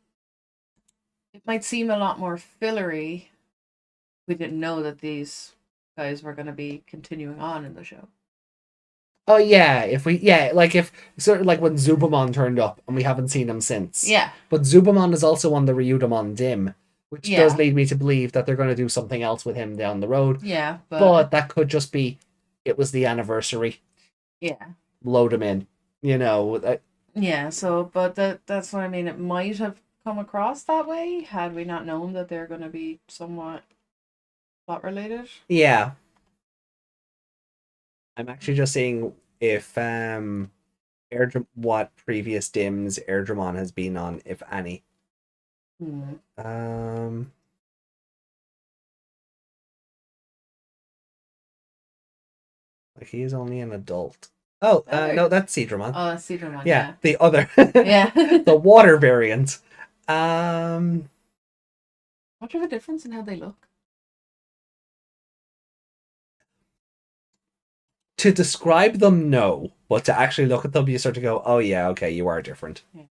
it might seem a lot more fillery. We didn't know that these guys were going to be continuing on in the show. Oh yeah, if sort of like when Zubamon turned up and we haven't seen him since. Yeah. But Zubamon is also on the Ryudomon Dim, which does lead me to believe that they're going to do something else with him down the road. Yeah, but that could just be, it was the anniversary. Yeah. Load him in, Yeah, so, but that's what I mean. It might have come across that way had we not known that they're going to be somewhat plot related. Yeah. I'm actually just seeing if what previous Dims Airdramon has been on, if any. Hmm. Like he is only an adult. Oh, no, that's Seadramon. Oh, that's Digimon, Yeah, yeah. the other, Yeah. the water variant. Much of a difference in how they look. To describe them, no, but to actually look at them, you start to go, "Oh yeah, okay, you are different." Yeah.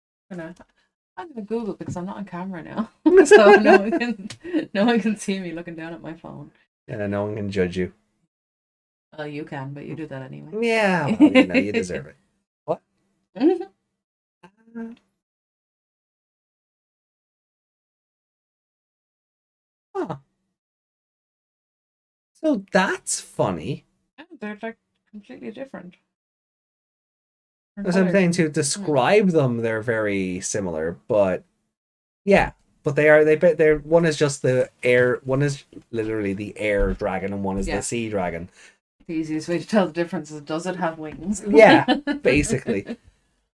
I'm gonna Google because I'm not on camera now, so no one can see me looking down at my phone. Yeah, no one can judge you. You can, but you do that anyway. Yeah, well, you deserve it. What? Huh. So that's funny. Yeah, they're like completely different. As I'm saying, to describe them, they're very similar, but yeah, but they're one is just the air, one is literally the air dragon, and one is the sea dragon. The easiest way to tell the difference is, does it have wings? Yeah, basically.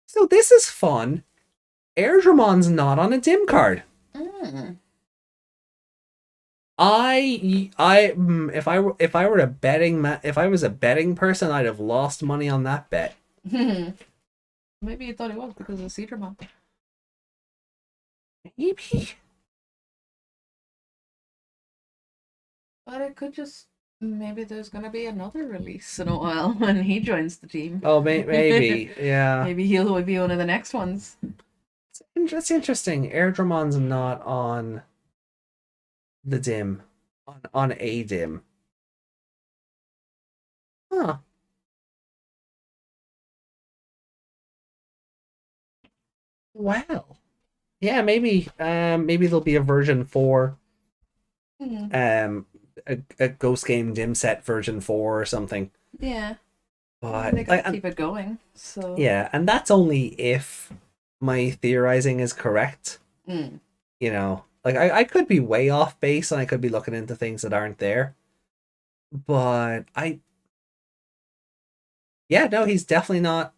So this is fun. Airdramon's not on a dim card. If I were if I was a betting person, I'd have lost money on that bet. Maybe you thought it was because of Seadramon. Maybe. But it could just, maybe there's gonna be another release in a while when he joins the team. Oh, maybe, yeah. Maybe he'll be one of the next ones. It's interesting. Airdramon's not on the dim, on a dim. Huh. Well, yeah, maybe. Maybe there'll be a version 4. A Ghost Game dim set version 4 or something. Yeah. But they could keep it going. So yeah, and that's only if my theorizing is correct. Mm. You know, like I could be way off base and I could be looking into things that aren't there. But yeah, no, he's definitely not.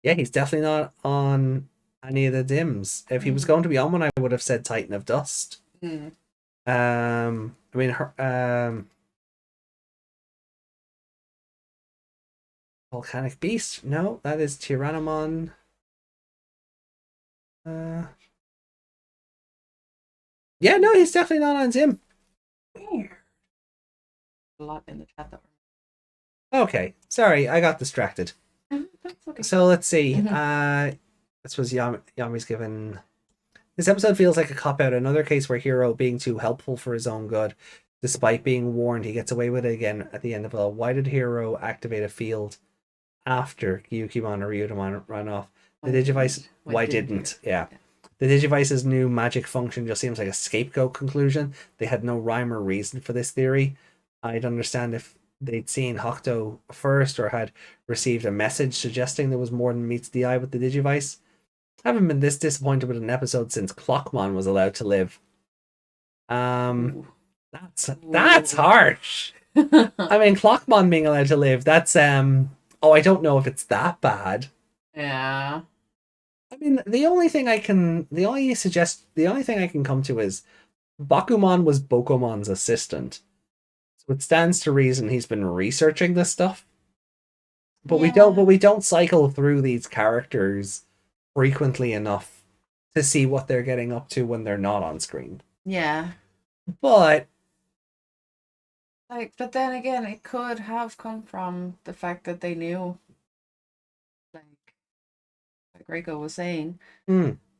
Yeah, he's definitely not on any of the dims. If he was going to be on one, I would have said Titan of Dust. I mean, Volcanic Beast. No, that is Tyrannomon. Yeah, no, he's definitely not on Dim. Weird. A lot in the chat that Okay, sorry, I got distracted. That's okay. So let's see. This was Yami's given. This episode feels like a cop-out. Another case where Hero being too helpful for his own good. Despite being warned, he gets away with it again at the end of it all. Why did Hero activate a field after Yukimon or Ryutamon ran off? The Digivice... Why didn't? Yeah. The Digivice's new magic function just seems like a scapegoat conclusion. They had no rhyme or reason for this theory. I'd understand if they'd seen Hokuto first or had received a message suggesting there was more than meets the eye with the Digivice. I haven't been this disappointed with an episode since Clockmon was allowed to live. That's harsh. I mean, Clockmon being allowed to live, that's I don't know if it's that bad. Yeah. I mean, the only thing I can come to is Bakumon was Bokomon's assistant. So it stands to reason he's been researching this stuff. But we don't cycle through these characters frequently enough to see what they're getting up to when they're not on screen. Yeah. But but then again, it could have come from the fact that they knew, like Reiko was saying,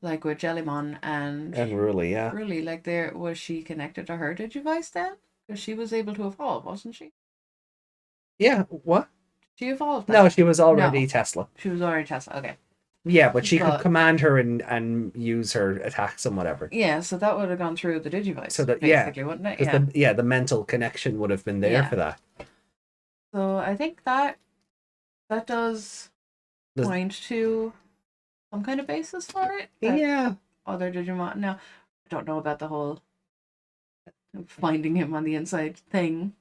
like with Jellymon and Ruli, yeah. Ruli, like was she connected to her Digivice then? Because she was able to evolve, wasn't she? Yeah, what? She evolved. No, she was already Tesla. She was already Tesla, okay. Yeah, but she could command her and use her attacks and whatever. Yeah, so that would have gone through the Digivice. So that basically, wouldn't it? Yeah. The mental connection would have been there for that. So I think that does point to some kind of basis for it. Yeah. Other Digimon. Now, I don't know about the whole finding him on the inside thing.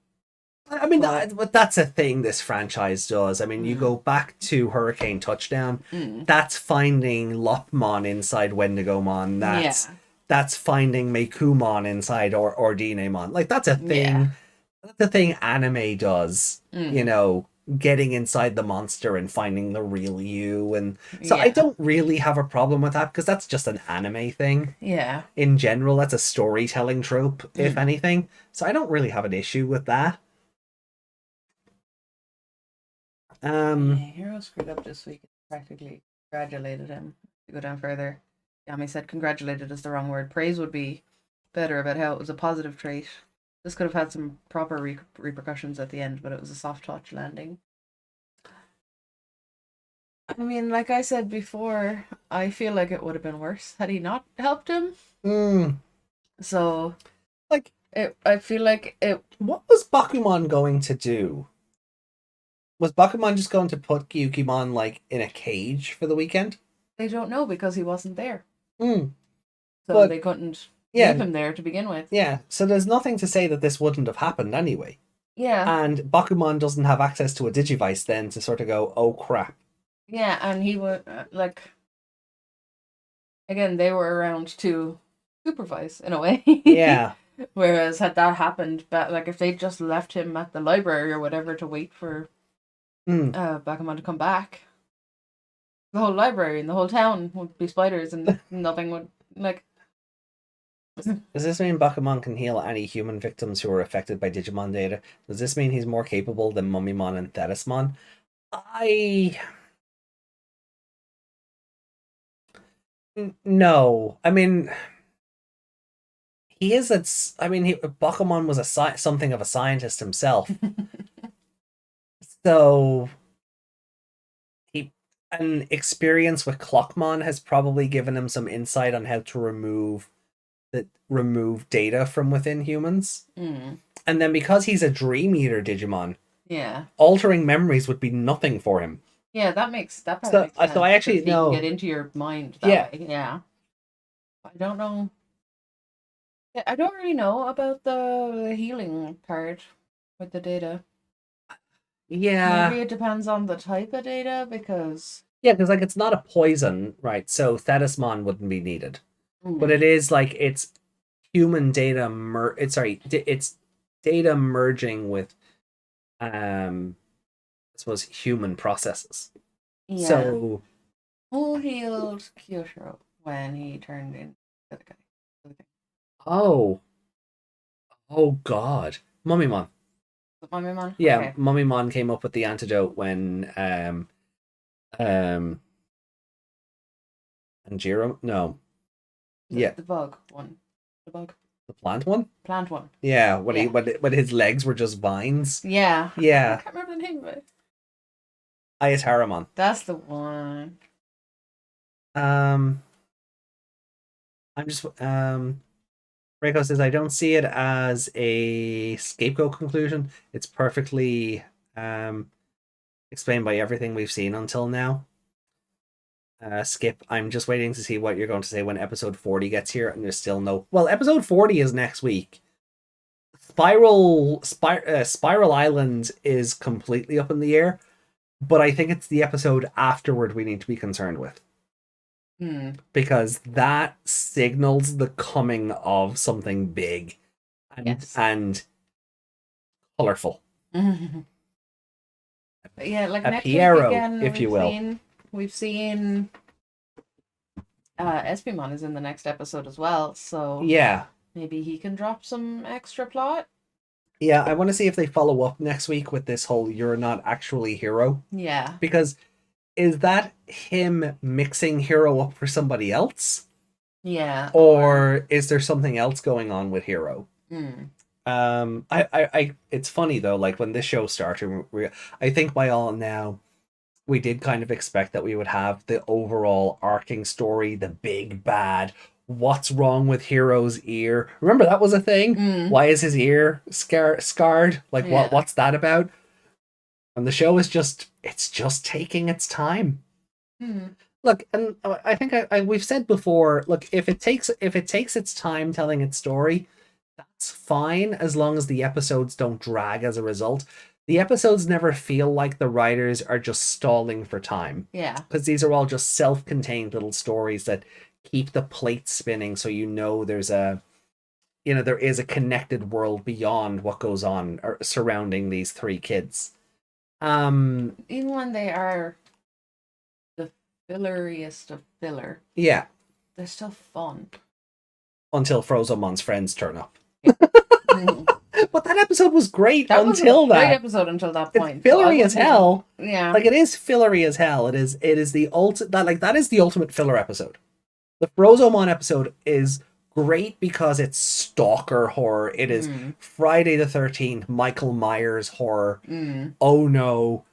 I mean, But but that's a thing this franchise does. I mean, you go back to Hurricane Touchdown, that's finding Lopmon inside Wendigomon. yeah, That's finding Meikumon inside or Dinemon. Like that's a yeah, thing. That's a thing anime does. You know, getting inside the monster and finding the real you. And so I yeah, don't really have a problem with that because that's just an anime thing yeah. in general. That's a storytelling trope, if anything. So I don't really have an issue with that. Yeah, Um, Hero screwed up this week. Practically congratulated him. To go down further, Yami said congratulated is the wrong word. Praise would be better about how it was a positive trait. This could have had some proper repercussions at the end, but it was a soft touch landing. I mean, like I said before, I feel like it would have been worse had he not helped him. mm, So like, I feel like it. what was Bakumon going to do? Was Bakumon just going to put Gyukimon like in a cage for the weekend? They don't know because he wasn't there, Mm, so but they couldn't leave yeah, him there to begin with. yeah. So there's nothing to say that this wouldn't have happened anyway. Yeah, And Bakumon doesn't have access to a Digivice then to sort of go, oh crap. yeah, and he would like again. They were around to supervise in a way. Yeah. Whereas had that happened, but like if they just left him at the library or whatever to wait for Mm. Bakuman to come back, the whole library and the whole town would be spiders and nothing would like. Does this mean Bakumon can heal any human victims who are affected by Digimon data? Does this mean he's more capable than Mummymon and Thetismon? I no. I mean, he is. I mean, Bakumon was something of a scientist himself, so he an experience with Clockmon has probably given him some insight on how to remove data from within humans. And then because he's a Dream Eater Digimon, Yeah. altering memories would be nothing for him. Yeah, that makes that part So, makes sense. so I actually He can know. get into your mind that Yeah. way. Yeah. I don't know. Yeah, I don't really know about the healing part with the data. Yeah. Maybe it depends on the type of data because Yeah, because like it's not a poison, right? So Thetismon wouldn't be needed, but it is like it's human data. It's data merging with, I suppose, human processes. yeah. So Who healed Kyoshiro when he turned into the guy? oh, oh God, Mummymon. Mummymon? Yeah, Okay. Mummymon came up with the antidote when um and Jiro no, yeah, The bug one. The bug. the plant one. Plant one. Yeah, when Yeah. when his legs were just vines. Yeah. Yeah, I can't remember the name of it. Ayataramon. That's the one. Um, I'm just Reiko says I don't see it as a scapegoat conclusion. It's perfectly explained by everything we've seen until now. Skip, I'm just waiting to see what you're going to say when episode 40 gets here, and there's still no. Well, episode 40 is next week. Spiral Island is completely up in the air, but I think it's the episode afterward we need to be concerned with. Because that signals the coming of something big and colorful. Yeah, like a next Piero, week again, if you will. We've seen Espimon is in the next episode as well, so yeah, maybe he can drop some extra plot. Yeah, I want to see if they follow up next week with this whole "you're not actually Hero." Yeah, Because is that him mixing Hero up for somebody else? Yeah. Or is there something else going on with Hero? I it's funny though, like when this show started, I think by all now we did kind of expect that we would have the overall arcing story, the big bad. What's wrong with Hero's ear? Remember that was a thing? Why is his ear scarred? Like what's that about? And the show is it's just taking its time. Look, and I think we've said before, look, if it takes its time telling its story, that's fine as long as the episodes don't drag as a result. The episodes never feel like the writers are just stalling for time. Yeah. Because these are all just self-contained little stories that keep the plate spinning, so there is a connected world beyond what goes on or surrounding these three kids. Even when they are the filleriest of filler, Yeah, they're still fun. until Frozomon's friends turn up. Mhm. But that episode was great That was until a great that. episode until that It's point. fillery as hell. Yeah. Like, it is fillery as hell. It is the that is the ultimate filler episode. The Frozomon episode is great because it's stalker horror. It is Friday the 13th, Michael Myers horror. Oh no.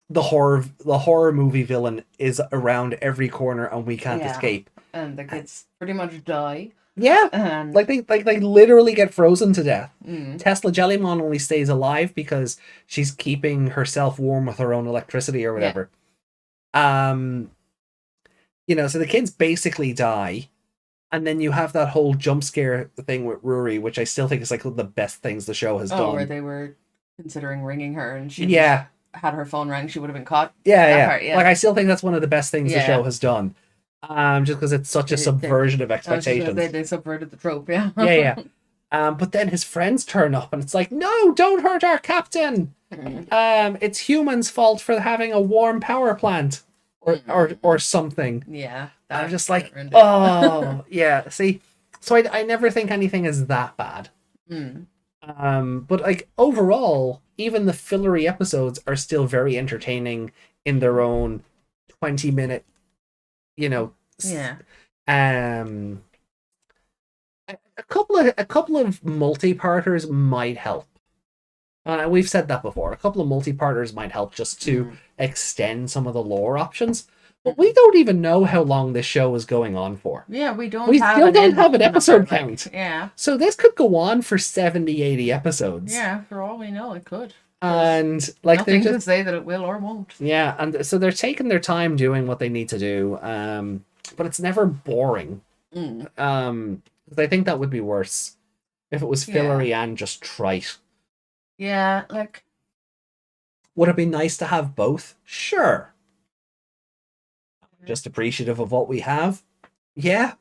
The horror movie villain is around every corner and we can't escape. And the kids pretty much die. Yeah. And they literally get frozen to death. Mm. Tesla Jellymon only stays alive because she's keeping herself warm with her own electricity or whatever. So the kids basically die. And then you have that whole jump scare thing with Rory, which I still think is like one of the best things the show has done. Where they were considering ringing her and she had her phone rang, she would have been caught. Yeah. Part, Like, I still think that's one of the best things the show has done. Just because it's such a subversion of expectations. They subverted the trope, yeah. Yeah. But then his friends turn up and it's like, no, don't hurt our captain. It's humans' fault for having a warm power plant. Or something. Yeah. I'm just like, oh, yeah. See, so I never think anything is that bad. But like overall, even the fillery episodes are still very entertaining in their own 20-minute, Yeah. A couple of multi-parters might help. We've said that before. A couple of multi-parters might help just to extend some of the lore options. But we don't even know how long this show is going on for. Yeah, we still don't have an episode count. Yeah. So this could go on for 70, 80 episodes. Yeah, for all we know, it could. And like nothing to say that it will or won't. Yeah, and so they're taking their time doing what they need to do. But it's never boring. I think that would be worse if it was fillery and just trite. Yeah, like, would it be nice to have both? Sure. Just appreciative of what we have? Yeah.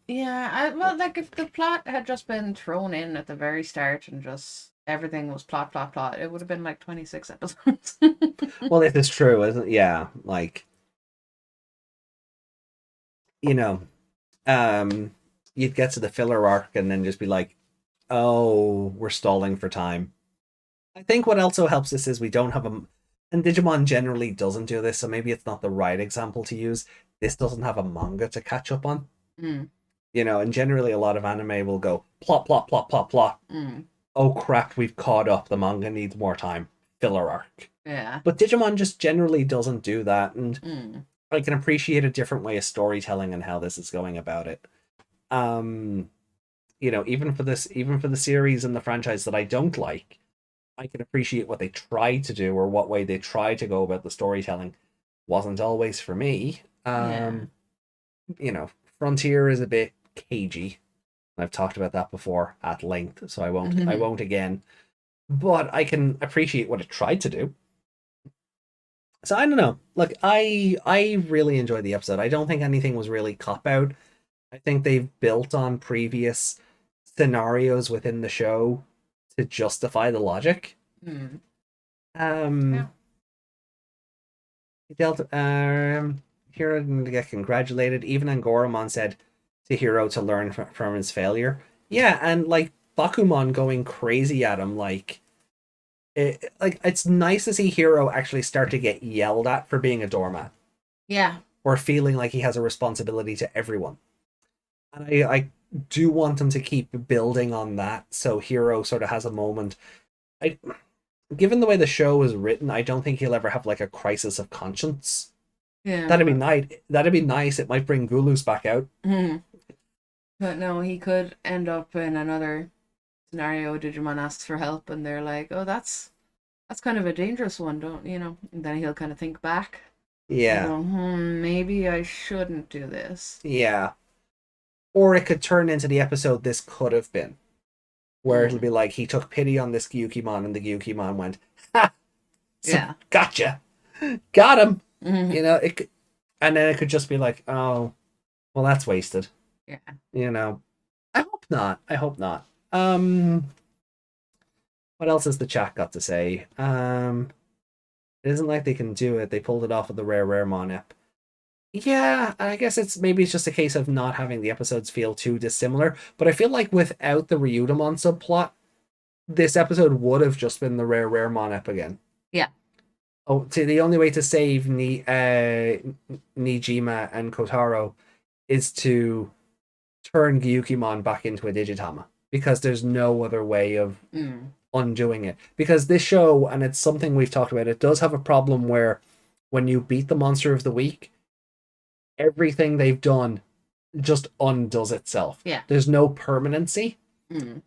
Yeah, if the plot had just been thrown in at the very start and just everything was plot, it would have been like 26 episodes. Well, if it's true, isn't it? Yeah, like, you'd get to the filler arc and then just be like, oh, we're stalling for time. I think what also helps this is we don't have and Digimon generally doesn't do this, so maybe it's not the right example to use. This doesn't have a manga to catch up on. And generally a lot of anime will go plot, plot, plot, plot, plot. Oh crap, we've caught up. The manga needs more time. Filler arc. Yeah. But Digimon just generally doesn't do that, and I can appreciate a different way of storytelling and how this is going about it. Even for the series and the franchise that I don't like, I can appreciate what they tried to do or what way they tried to go about the storytelling. Wasn't always for me. Frontier is a bit cagey. I've talked about that before at length, so I won't again. But I can appreciate what it tried to do. So I don't know. Look, I really enjoyed the episode. I don't think anything was really cop out. I think they've built on previous scenarios within the show to justify the logic. He dealt Hero didn't get congratulated. Even Angoramon said to Hero to learn from his failure. Yeah, and like Bakumon going crazy at him, it's nice to see Hero actually start to get yelled at for being a doormat. Yeah. Or feeling like he has a responsibility to everyone. And I do want him to keep building on that, so Hero sort of has a moment. Given the way the show is written, I don't think he'll ever have like a crisis of conscience. Yeah. That'd be nice. It might bring Gulus back out. But no, he could end up in another scenario. Digimon asks for help, and they're like, "Oh, that's kind of a dangerous one, don't you know?" And then he'll kind of think back. Yeah. Go, maybe I shouldn't do this. Yeah. Or it could turn into the episode this could have been. where it'll be like he took pity on this Gyukimon, and the Gyukimon went, "Ha, Yeah. gotcha, got him." Mhm. You know, and then it could just be like, "Oh, well, that's wasted." Yeah. You know, I hope not. I hope not. What else has the chat got to say? It isn't like they can do it. They pulled it off of the Rare Mon ep. Yeah, I guess it's just a case of not having the episodes feel too dissimilar. But I feel like without the Ryudomon subplot, this episode would have just been the Rare Mon ep again. Yeah. Oh, see, the only way to save Nijima and Kotaro is to turn Gyukimon back into a Digitama, because there's no other way of undoing it. Because this show, and it's something we've talked about, it does have a problem where when you beat the monster of the week, everything they've done just undoes itself. Yeah. There's no permanency. So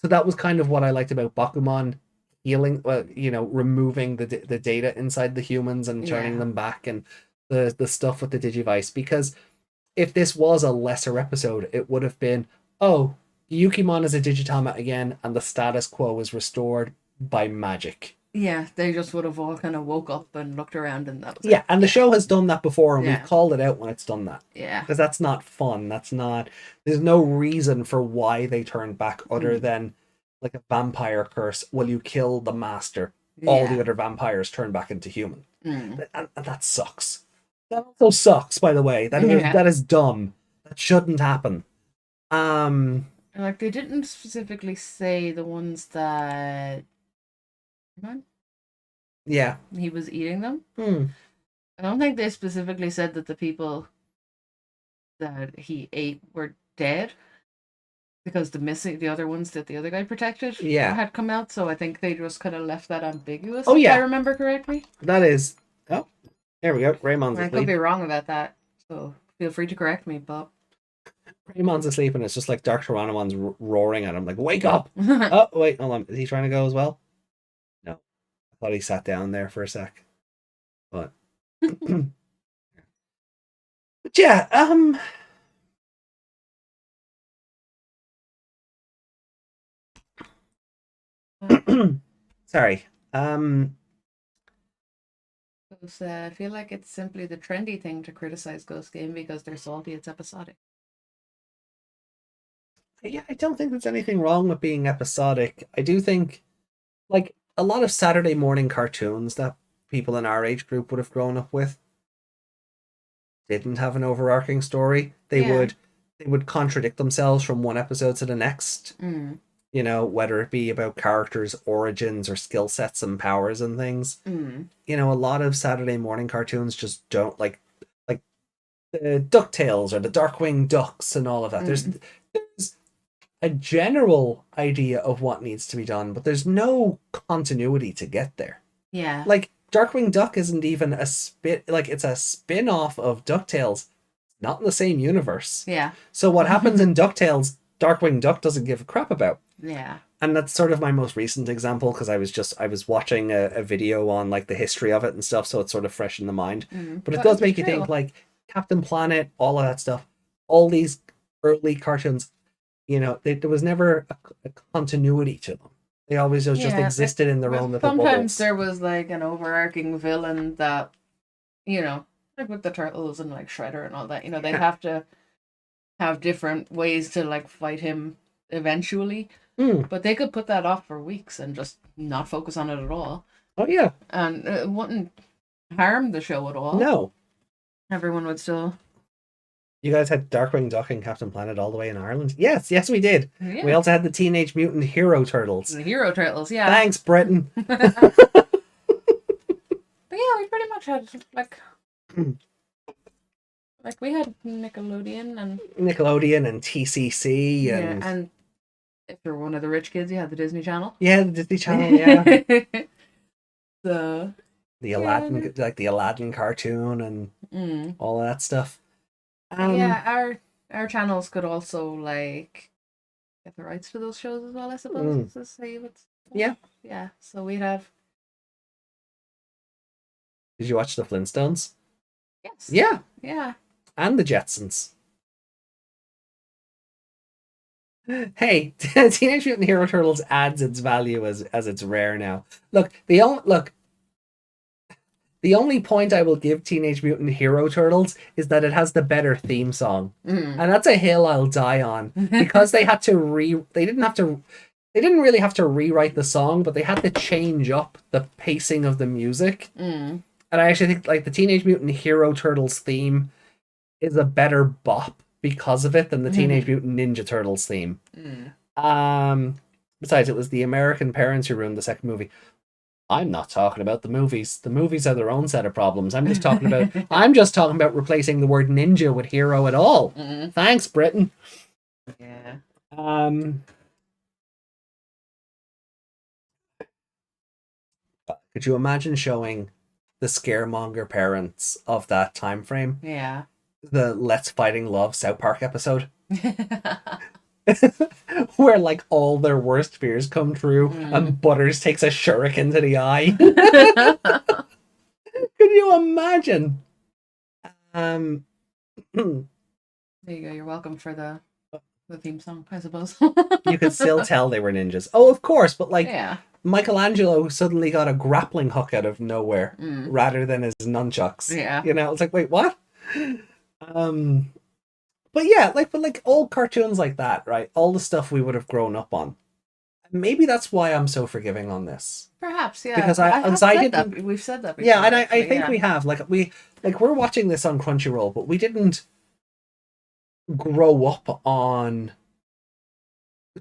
that was kind of what I liked about Bakumon healing, removing the data inside the humans and turning them back, and the stuff with the Digivice. Because if this was a lesser episode, it would have been, oh, Yukimon is a Digitama again, and the status quo is restored by magic. Yeah, they just would have all kind of woke up and looked around, and that was it. And the show has done that before, and we've called it out when it's done that. Yeah. Because that's not fun. There's no reason for why they turned back other than like a vampire curse. Will you kill the master? All the other vampires turn back into human. And that sucks. That also sucks, by the way. That is dumb. That shouldn't happen. Like, they didn't specifically say the ones that... Yeah. He was eating them. I don't think they specifically said that the people that he ate were dead, because the other ones that the other guy protected had come out. So I think they just kind of left that ambiguous. If I remember correctly. That is. Oh, there we go. Raymon's asleep. I could be wrong about that, so feel free to correct me, Bob. Raymon's asleep, and it's just like Dark Tyrannomon's roaring at him, like, "Wake up!" Oh, wait, hold on. Is he trying to go as well? No. I thought he sat down there for a sec. But yeah, sorry. I feel like it's simply the trendy thing to criticize Ghost Game because they're salty. It's episodic. Yeah, I don't think there's anything wrong with being episodic. I do think, like, a lot of Saturday morning cartoons that people in our age group would have grown up with didn't have an overarching story. They would contradict themselves from one episode to the next. You know, whether it be about characters' origins or skill sets and powers and things. You know, a lot of Saturday morning cartoons just don't, like the DuckTales or the Darkwing Ducks and all of that. There's a general idea of what needs to be done, but there's no continuity to get there. Yeah. Like, Darkwing Duck isn't even it's a spin-off of DuckTales, not in the same universe. Yeah. So what happens in DuckTales, Darkwing Duck doesn't give a crap about. Yeah. And that's sort of my most recent example, because I was watching a video on like the history of it and stuff, so it's sort of fresh in the mind. But it does make you think, like, Captain Planet, all of that stuff, all these early cartoons, you know, there was never a continuity to them. They always just existed in their own little bubbles. Sometimes there was like an overarching villain that, you know, like with the Turtles and like Shredder and all that, you know, they'd have to have different ways to like fight him eventually. But they could put that off for weeks and just not focus on it at all. Oh, yeah. And it wouldn't harm the show at all. No. Everyone would still... You guys had Darkwing Duck and Captain Planet all the way in Ireland? Yes, we did. Yeah. We also had the Teenage Mutant Hero Turtles. The Hero Turtles, yeah. Thanks, Britain. But yeah, we pretty much had like we had Nickelodeon and TCC and if you're one of the rich kids, you had the Disney Channel. Yeah, the Disney Channel, yeah. So the Aladdin, like the Aladdin cartoon and all of that stuff. Yeah, our channels could also like get the rights to those shows as well, I suppose. To say what's yeah. So we'd have. Did you watch the Flintstones? Yes. Yeah. Yeah. And the Jetsons. Hey, Teenage Mutant Hero Turtles adds its value as it's rare now. The only point I will give Teenage Mutant Hero Turtles is that it has the better theme song. Mm. And that's a hill I'll die on because they didn't really have to rewrite the song, but they had to change up the pacing of the music. Mm. And I actually think like the Teenage Mutant Hero Turtles theme is a better bop because of it than the Teenage Mutant Ninja Turtles theme. Besides, it was the American parents who ruined the second movie. I'm not talking about the movies. The movies are their own set of problems. I'm just talking about replacing the word ninja with hero at all. Thanks, Britain. Yeah. Could you imagine showing the scaremonger parents of that time frame Yeah. the Let's Fighting Love South Park episode? Where like all their worst fears come true and Butters takes a shuriken to the eye. Could you imagine? There you go. You're welcome for the theme song, I suppose. You could still tell they were ninjas. Oh, of course, but like Yeah. Michelangelo suddenly got a grappling hook out of nowhere rather than his nunchucks. Yeah. You know, it's like, wait, what? But yeah, like old cartoons like that, right? All the stuff we would have grown up on. Maybe that's why I'm so forgiving on this. Perhaps, yeah. Because we've said that before. Yeah, and I think we have. We're watching this on Crunchyroll, but we didn't grow up on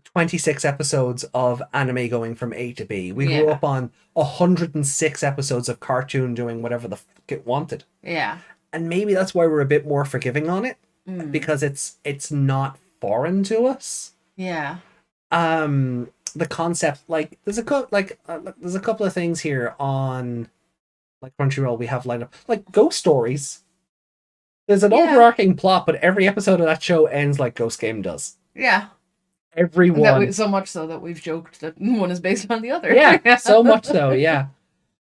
26 episodes of anime going from A to B. We grew up on 106 episodes of cartoon doing whatever the fuck it wanted. Yeah. And maybe that's why we're a bit more forgiving on it. Because it's not foreign to us. Yeah. The concept, like there's a couple of things here on like Crunchyroll we have lined up, like ghost stories. There's an overarching plot, but every episode of that show ends like Ghost Game does. Yeah. Everyone. So much so that we've joked that one is based on the other. Yeah, so much so, yeah.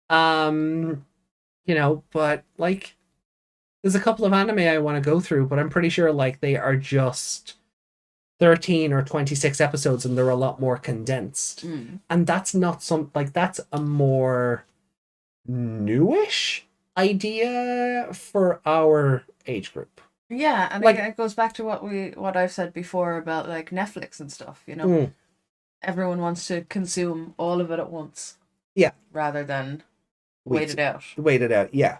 But like there's a couple of anime I want to go through, but I'm pretty sure like they are just 13 or 26 episodes and they're a lot more condensed. And that's not that's a more newish idea for our age group. Yeah, and like it goes back to what I've said before about like Netflix and stuff, you know. Everyone wants to consume all of it at once. Yeah. Rather than wait it out. Wait it out, yeah.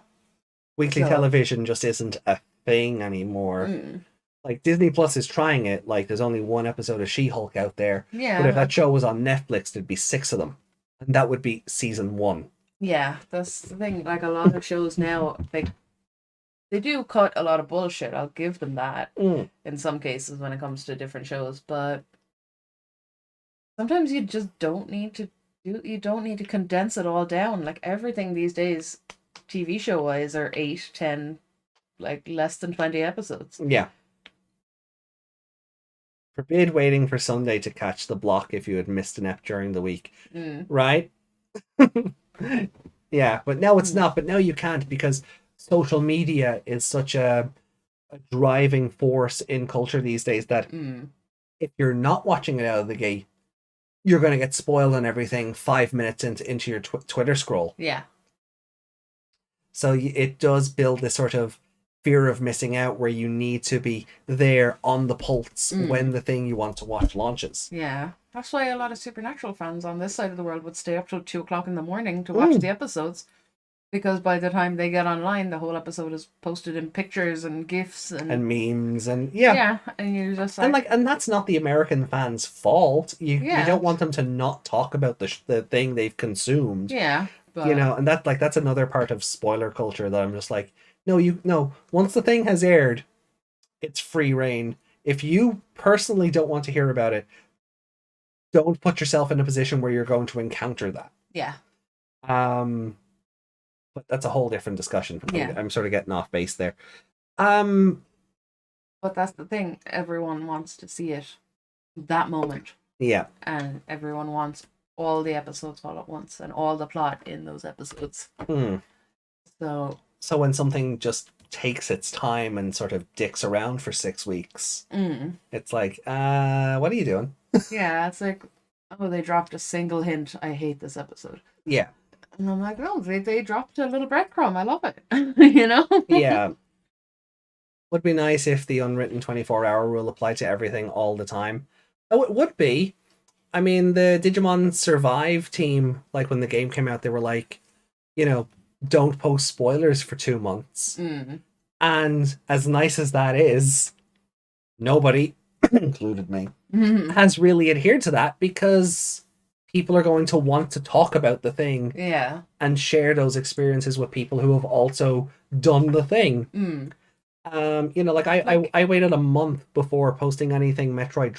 Weekly television just isn't a thing anymore. Like Disney Plus is trying it. Like there's only one episode of She-Hulk out there. Yeah. But if that show was on Netflix, there'd be 6 of them. And that would be season 1. Yeah, that's the thing. Like a lot of shows now, they do cut a lot of bullshit. I'll give them that in some cases when it comes to different shows. But sometimes you just don't need to condense it all down. Like everything these days, TV show wise, are 8, 10, like less than 20 episodes. Yeah. Forbid waiting for Sunday to catch the block if you had missed an ep during the week. Right? Yeah, but now it's not. But now you can't because social media is such a driving force in culture these days that if you're not watching it out of the gate, you're going to get spoiled on everything 5 minutes into your Twitter scroll. Yeah. So it does build this sort of fear of missing out where you need to be there on the pulse when the thing you want to watch launches. Yeah. That's why a lot of Supernatural fans on this side of the world would stay up till 2 o'clock in the morning to watch the episodes. Because by the time they get online, the whole episode is posted in pictures and GIFs and memes and yeah, and you're just like, and that's not the American fans' fault. You don't want them to not talk about the thing they've consumed. Yeah, but... and that's another part of spoiler culture that I'm just like, no. Once the thing has aired, it's free reign. If you personally don't want to hear about it, don't put yourself in a position where you're going to encounter that. Yeah. But that's a whole different discussion. Yeah. I'm sort of getting off base there. But that's the thing. Everyone wants to see it that moment. Yeah. And everyone wants all the episodes all at once and all the plot in those episodes. So So when something just takes its time and sort of dicks around for 6 weeks, it's like, what are you doing? Yeah, it's like, oh, they dropped a single hint. I hate this episode. Yeah. And I'm like, no, they dropped a little breadcrumb. I love it. You know? Yeah. Would be nice if the unwritten 24-hour rule applied to everything all the time. Oh, it would be. I mean, the Digimon Survive team, like when the game came out, they were like, don't post spoilers for 2 months. And as nice as that is, nobody, included me, has really adhered to that because people are going to want to talk about the thing and share those experiences with people who have also done the thing. I waited a month before posting anything Metroid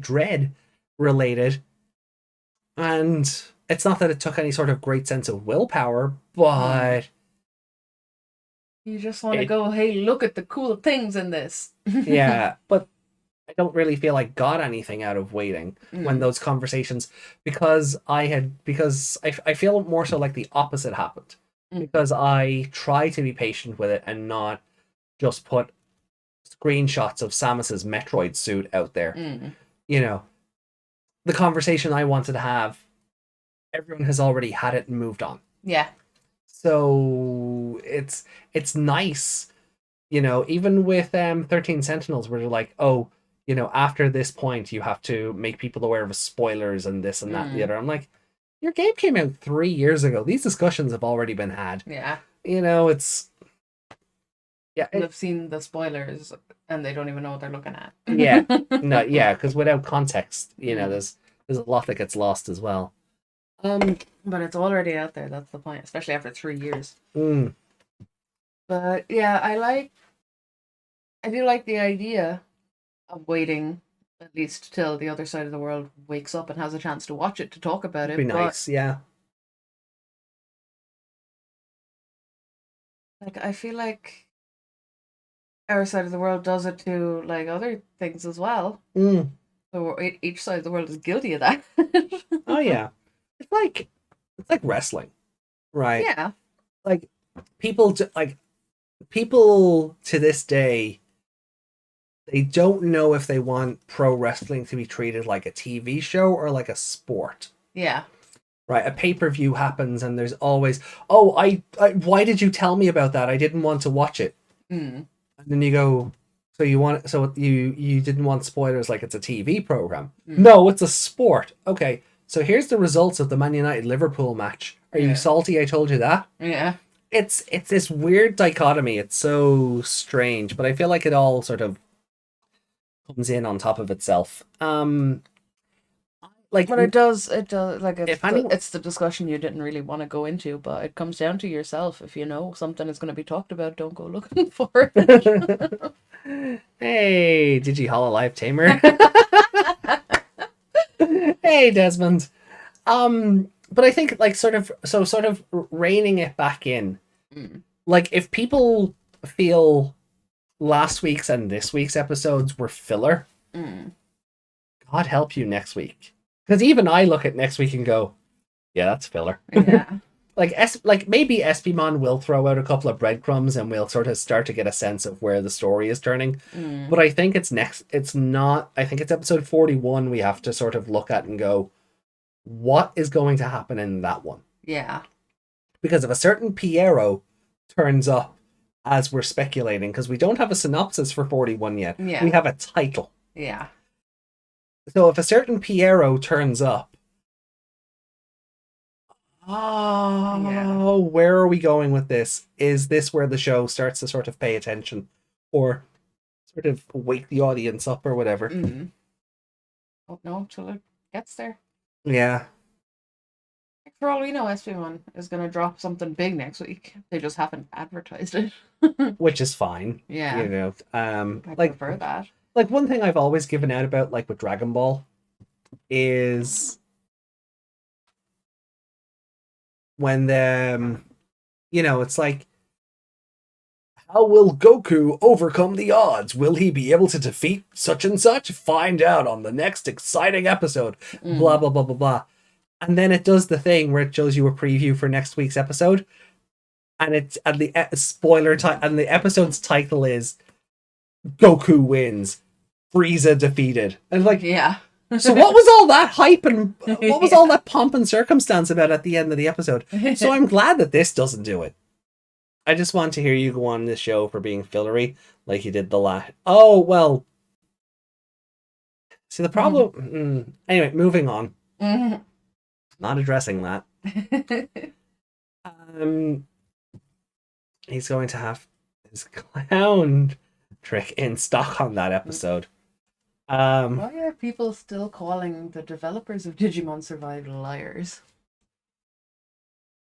Dread related, and it's not that it took any sort of great sense of willpower, but you just want to go, hey, look at the cool things in this. Yeah, but I don't really feel I got anything out of waiting when those conversations, because I feel more so like the opposite happened. Because I try to be patient with it and not just put screenshots of Samus's Metroid suit out there. The conversation I wanted to have, everyone has already had it and moved on. Yeah. So it's nice, even with 13 Sentinels, where they're like, oh, after this point you have to make people aware of spoilers and this and that and the other. I'm like, your game came out 3 years ago. These discussions have already been had. Yeah. It's... Yeah. They've seen the spoilers and they don't even know what they're looking at. Yeah. No, yeah, because without context, there's a lot that gets lost as well. But it's already out there, that's the point, especially after 3 years. But yeah, I do like the idea of waiting at least till the other side of the world wakes up and has a chance to watch it, to talk about it. Be nice, yeah. Like, I feel like our side of the world does it to, like, other things as well. So each side of the world is guilty of that. Oh yeah, it's like wrestling, right? Yeah. Like people to this day, they don't know if they want pro wrestling to be treated like a TV show or like a sport. Yeah. Right, a pay-per-view happens and there's always, oh, I why did you tell me about that? I didn't want to watch it. And then you go, so you didn't want spoilers like it's a TV program. No, it's a sport. Okay, so here's the results of the Man United Liverpool match. Are you salty I told you that? Yeah. It's this weird dichotomy. It's so strange, but I feel like it all sort of comes in on top of itself. But it does like it's the discussion you didn't really want to go into, but it comes down to yourself. If you know something is going to be talked about, don't go looking for it. Hey, Digi-Hololive Tamer. Hey, Desmond. But I think sort of reining it back in. Like, if people feel last week's and this week's episodes were filler, God help you next week. Because even I look at next week and go, yeah, that's filler. Yeah. Maybe Espimon will throw out a couple of breadcrumbs and we'll sort of start to get a sense of where the story is turning. But I think I think it's episode 41 we have to sort of look at and go, what is going to happen in that one? Yeah. Because if a certain Piero turns up as we're speculating, because we don't have a synopsis for 41 yet. Yeah. We have a title. Yeah. So if a certain Piero turns up, where are we going with this? Is this where the show starts to sort of pay attention or sort of wake the audience up or whatever? Don't know until it gets there. Yeah. For all we know, SP1 is going to drop something big next week. They just haven't advertised it. Which is fine. Yeah. I prefer that. Like, one thing I've always given out about, like, with Dragon Ball is when it's like, how will Goku overcome the odds? Will he be able to defeat such and such? Find out on the next exciting episode. Blah, blah, blah, blah, blah. And then it does the thing where it shows you a preview for next week's episode. and the spoiler and the episode's title is Goku wins, Frieza defeated, and like, Yeah. so what was all that hype and what was all that pomp and circumstance about at the end of the episode? So I'm glad that this doesn't do it. I just want to hear you go on this show for being fillery like you did the last. Oh, well. See, the problem... Anyway, moving on. Not addressing that. He's going to have his clown trick in stock on that episode. Why are people still calling the developers of Digimon Survival liars?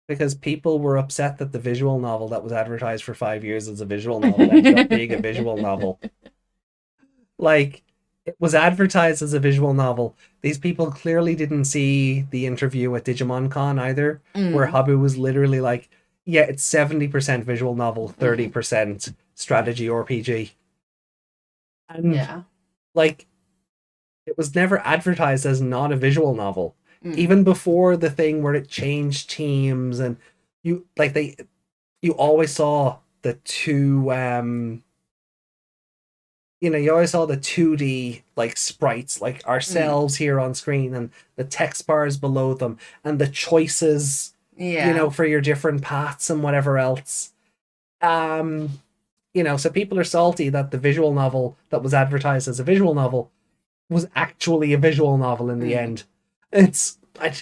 Because people were upset that the visual novel that was advertised for 5 years as a visual novel ended up being a visual novel. Like, it was advertised as a visual novel. These people clearly didn't see the interview at Digimon Con either, where Habu was literally like, yeah, it's 70% visual novel, 30% strategy RPG. And, like, it was never advertised as not a visual novel. Even before the thing where it changed teams, and you always saw the two you always saw the 2D like sprites, like ourselves here on screen, and the text bars below them, and the choices for your different paths and whatever else. So people are salty that the visual novel that was advertised as a visual novel was actually a visual novel in the end. I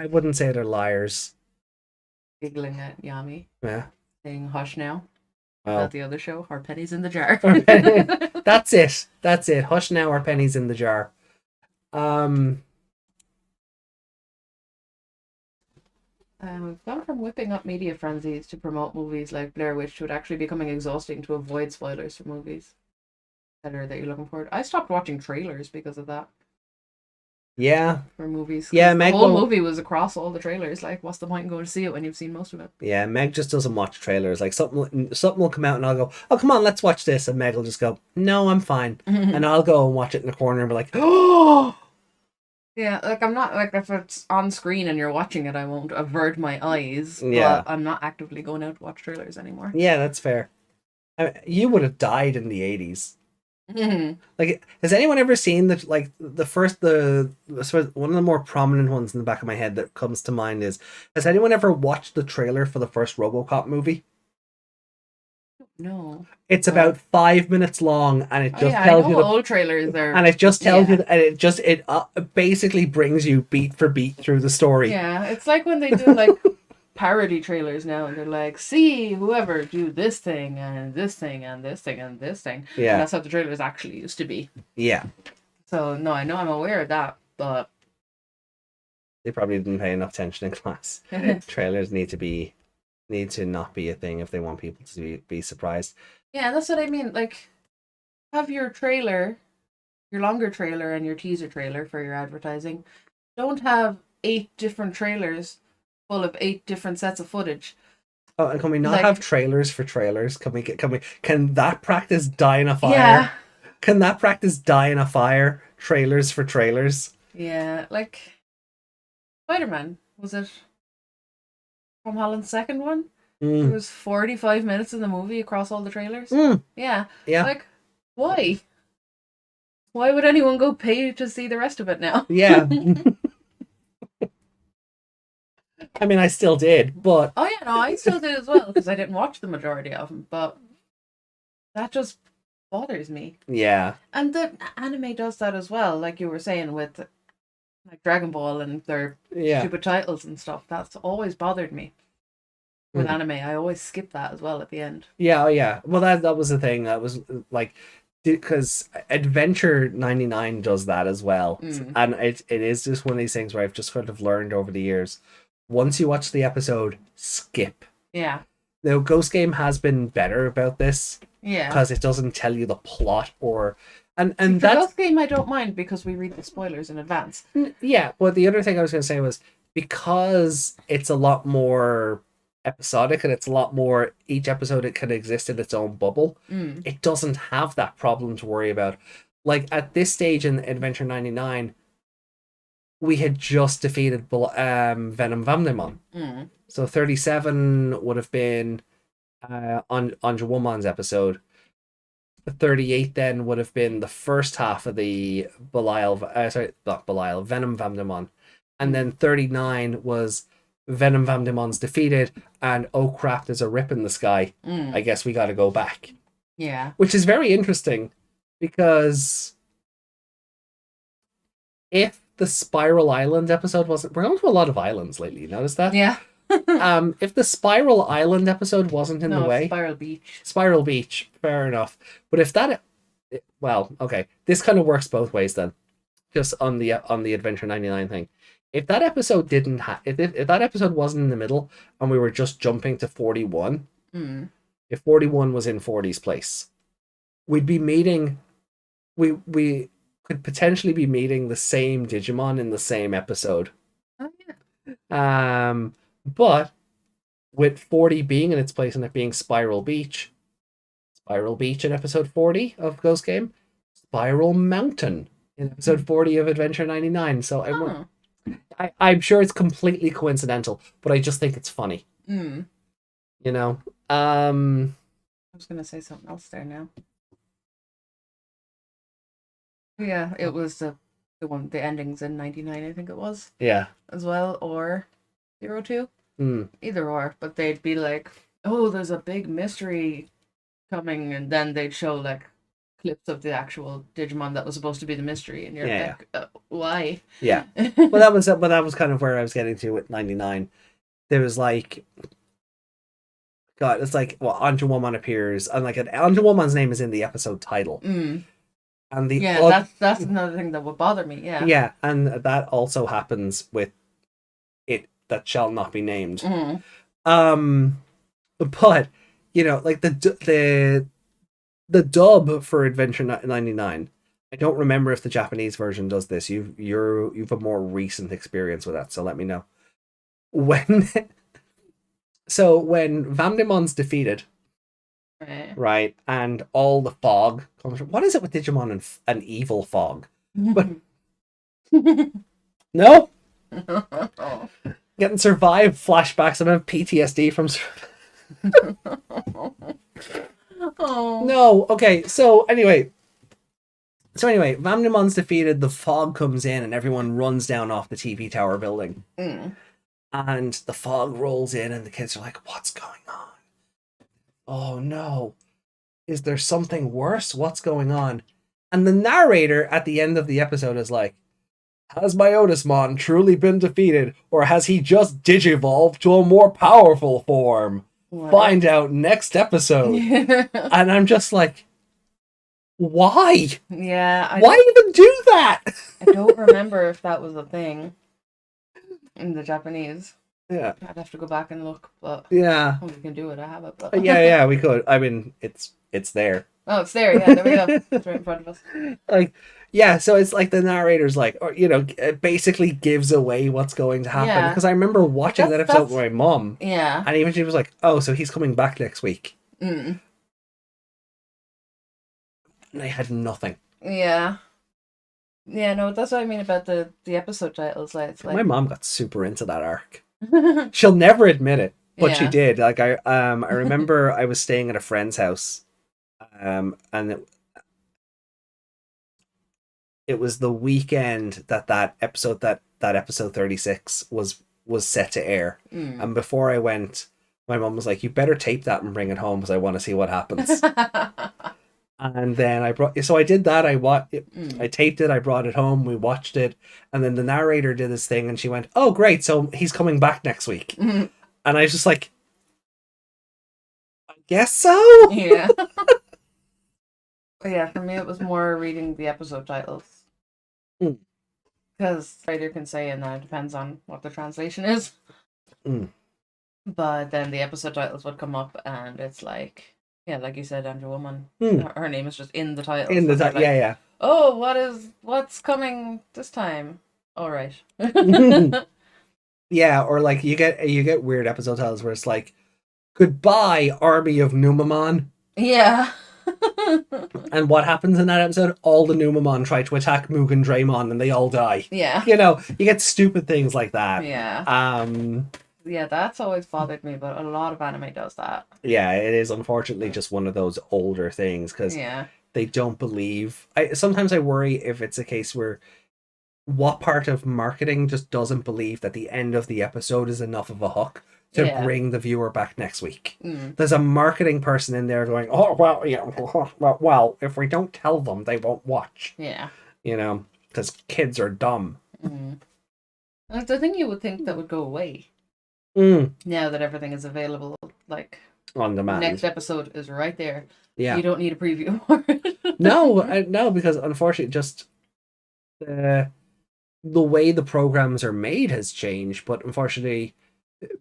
wouldn't say they're liars. Giggling at Yami. Yeah. Saying hush now. Well, About the other show, our pennies in the jar. That's it. Hush now, our pennies in the jar. We've gone from whipping up media frenzies to promote movies like Blair Witch to it actually becoming exhausting to avoid spoilers for movies that you're looking forward. I stopped watching trailers because of that. Yeah. For movies. Yeah, Meg. The whole movie was across all the trailers. Like, what's the point in going to see it when you've seen most of it? Yeah, Meg just doesn't watch trailers. Like, something will come out and I'll go, oh, come on, let's watch this. And Meg will just go, no, I'm fine. And I'll go and watch it in the corner and be like, oh! Yeah, like, I'm not, like, if it's on screen and you're watching it, I won't avert my eyes. Yeah. But I'm not actively going out to watch trailers anymore. Yeah, that's fair. I mean, you would have died in the 80s. Like, has anyone ever seen one of the more prominent ones in the back of my head that comes to mind is, has anyone ever watched the trailer for the first RoboCop movie? No. It's about 5 minutes long, and it just tells you the old trailers there, and it just tells you, and it basically brings you beat for beat through the story. Yeah, it's like when they do like parody trailers now, and they're like, see whoever do this thing and this thing and this thing and this thing. Yeah. And that's how the trailers actually used to be. Yeah. So no, I know I'm aware of that, but they probably didn't pay enough attention in class. Trailers need to not be a thing if they want people to be surprised. Yeah, that's what I mean. Like, have your trailer, your longer trailer and your teaser trailer for your advertising. Don't have 8 different trailers full of 8 different sets of footage. Oh, and can we not have trailers for trailers? Can that practice die in a fire? Yeah. Can that practice die in a fire? Trailers for trailers? Yeah, like Spider-Man, was it Tom Holland's second one? It was 45 minutes in the movie across all the trailers. Yeah. Like, why? Why would anyone go pay to see the rest of it now? Yeah. I mean, I still did, but... Oh, yeah, no, I still did as well, because I didn't watch the majority of them, but that just bothers me. Yeah. And the anime does that as well, like you were saying, with like Dragon Ball and their stupid titles and stuff. That's always bothered me. With anime, I always skip that as well at the end. Yeah, oh yeah. Well, that was the thing. That was like, because Adventure 99 does that as well. And it is just one of these things where I've just kind of learned over the years. Once you watch the episode, skip. Yeah. Now, Ghost Game has been better about this. Yeah. Because it doesn't tell you the plot or... And See, that's... Ghost Game I don't mind because we read the spoilers in advance. Yeah, but the other thing I was going to say was, because it's a lot more episodic and it's a lot more, each episode it can exist in its own bubble, it doesn't have that problem to worry about. Like, at this stage in Adventure 99, we had just defeated Venom Vamdemon. So 37 would have been on Woman's episode. 38 then would have been the first half of the not Belial, Venom Vamdemon. And then 39 was Venom Vamdemon's defeated, and oh crap, there's a rip in the sky. I guess we got to go back. Yeah. Which is very interesting, because if the Spiral Island episode wasn't... We're going to a lot of islands lately, you notice that? Yeah. If the Spiral Island episode wasn't in the way... Spiral Beach. Spiral Beach, fair enough. But if that... Well, okay. This kind of works both ways then. Just on the Adventure 99 thing. If that episode didn't have... If that episode wasn't in the middle, and we were just jumping to 41... If 41 was in 40's place, we'd be meeting... We could potentially be meeting the same Digimon in the same episode. Oh, yeah. But with 40 being in its place and it being Spiral Beach in episode 40 of Ghost Game, Spiral Mountain in episode 40 of Adventure 99. So I'm sure it's completely coincidental, but I just think it's funny. You know? I was going to say something else there now. Yeah, it was the endings in 99, I think it was. Yeah. As well, or 02. Either or, but they'd be like, oh, there's a big mystery coming, and then they'd show like clips of the actual Digimon that was supposed to be the mystery, and you're like, why? Yeah. Well, that was kind of where I was getting to with 99. There was like, God, it's like, well, Anja Woman appears, and like Anja Woman's name is in the episode title. And that's another thing that would bother me. Yeah. Yeah, and that also happens with it that shall not be named. But you know, like the dub for Adventure 99. I don't remember if the Japanese version does this. You've a more recent experience with that, so let me know. When Vamdemon's defeated, right, and all the fog comes from... What is it with Digimon and an evil fog? But no, getting survived flashbacks and have PTSD from. No, okay. So anyway, Vamdemon's defeated. The fog comes in, and everyone runs down off the TV tower building. And the fog rolls in, and the kids are like, "What's going on? Oh no. Is there something worse? What's going on?" And the narrator at the end of the episode is like, "Has Myotismon truly been defeated, or has he just digivolved to a more powerful form? What? Find out next episode." And I'm just like, why? Yeah. Why even do that? I don't remember if that was a thing in the Japanese. Yeah. I'd have to go back and look, but yeah. We can do it. I have it. But... yeah, we could. I mean, it's there. Oh, it's there. Yeah, there we go. It's right in front of us. Like, yeah, so it's like the narrator's like, or you know, it basically gives away what's going to happen. Because I remember watching that episode with my mom. Yeah. And even she was like, "Oh, so he's coming back next week." And I had nothing. Yeah. Yeah, no, that's what I mean about the episode titles. Like, it's like... My mom got super into that arc. She'll never admit it, but she did. Like I remember I was staying at a friend's house, and it was the weekend that episode 36 was set to air. And before I went, my mom was like, "You better tape that and bring it home because I want to see what happens." And then I did that. I taped it. I brought it home. We watched it, and then the narrator did his thing, and she went, "Oh, great! So he's coming back next week." And I was just like, "I guess so." Yeah. But yeah, for me, it was more reading the episode titles because the writer can say, and that depends on what the translation is. But then the episode titles would come up, and it's like. Yeah, like you said, Anja Woman. Her name is just in the title. In the title, yeah. Oh, what's coming this time? All right. Yeah, or like you get weird episode titles where it's like, "Goodbye, Army of Numamon." Yeah. And what happens in that episode? All the Numamon try to attack Mugen Draymon, and they all die. Yeah. You know, you get stupid things like that. Yeah. Yeah, that's always bothered me, but a lot of anime does that. Yeah, it is unfortunately just one of those older things because Yeah. they don't believe. Sometimes I worry if it's a case where what part of marketing just doesn't believe that the end of the episode is enough of a hook to Yeah. bring the viewer back next week. Mm. There's a marketing person in there going, "Oh well, yeah, well, if we don't tell them, they won't watch." Yeah. Because kids are dumb. Mm. That's the thing you would think that would go away Mm, now that everything is available. Like, on next demand. episode is right there. Yeah. You don't need a preview for it. No, because unfortunately, just the way the programs are made has changed. But unfortunately,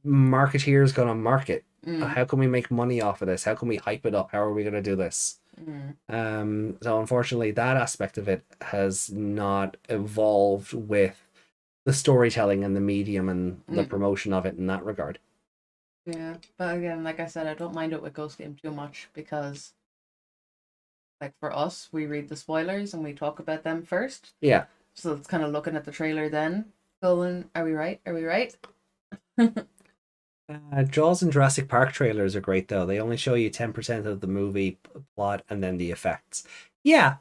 marketeers gonna market. Mm. How can we make money off of this? How can we hype it up? How are we gonna do this? So unfortunately, that aspect of it has not evolved with the storytelling and the medium and the promotion of it in that regard. Yeah, but again, like I said, I don't mind it with Ghost Game too much because, like, for us, we read the spoilers and we talk about them first. Yeah. So it's kind of looking at the trailer then, going, "Are we right? Are we right?" Jaws and Jurassic Park trailers are great though. They only show you 10% of the movie plot and then the effects. Yeah,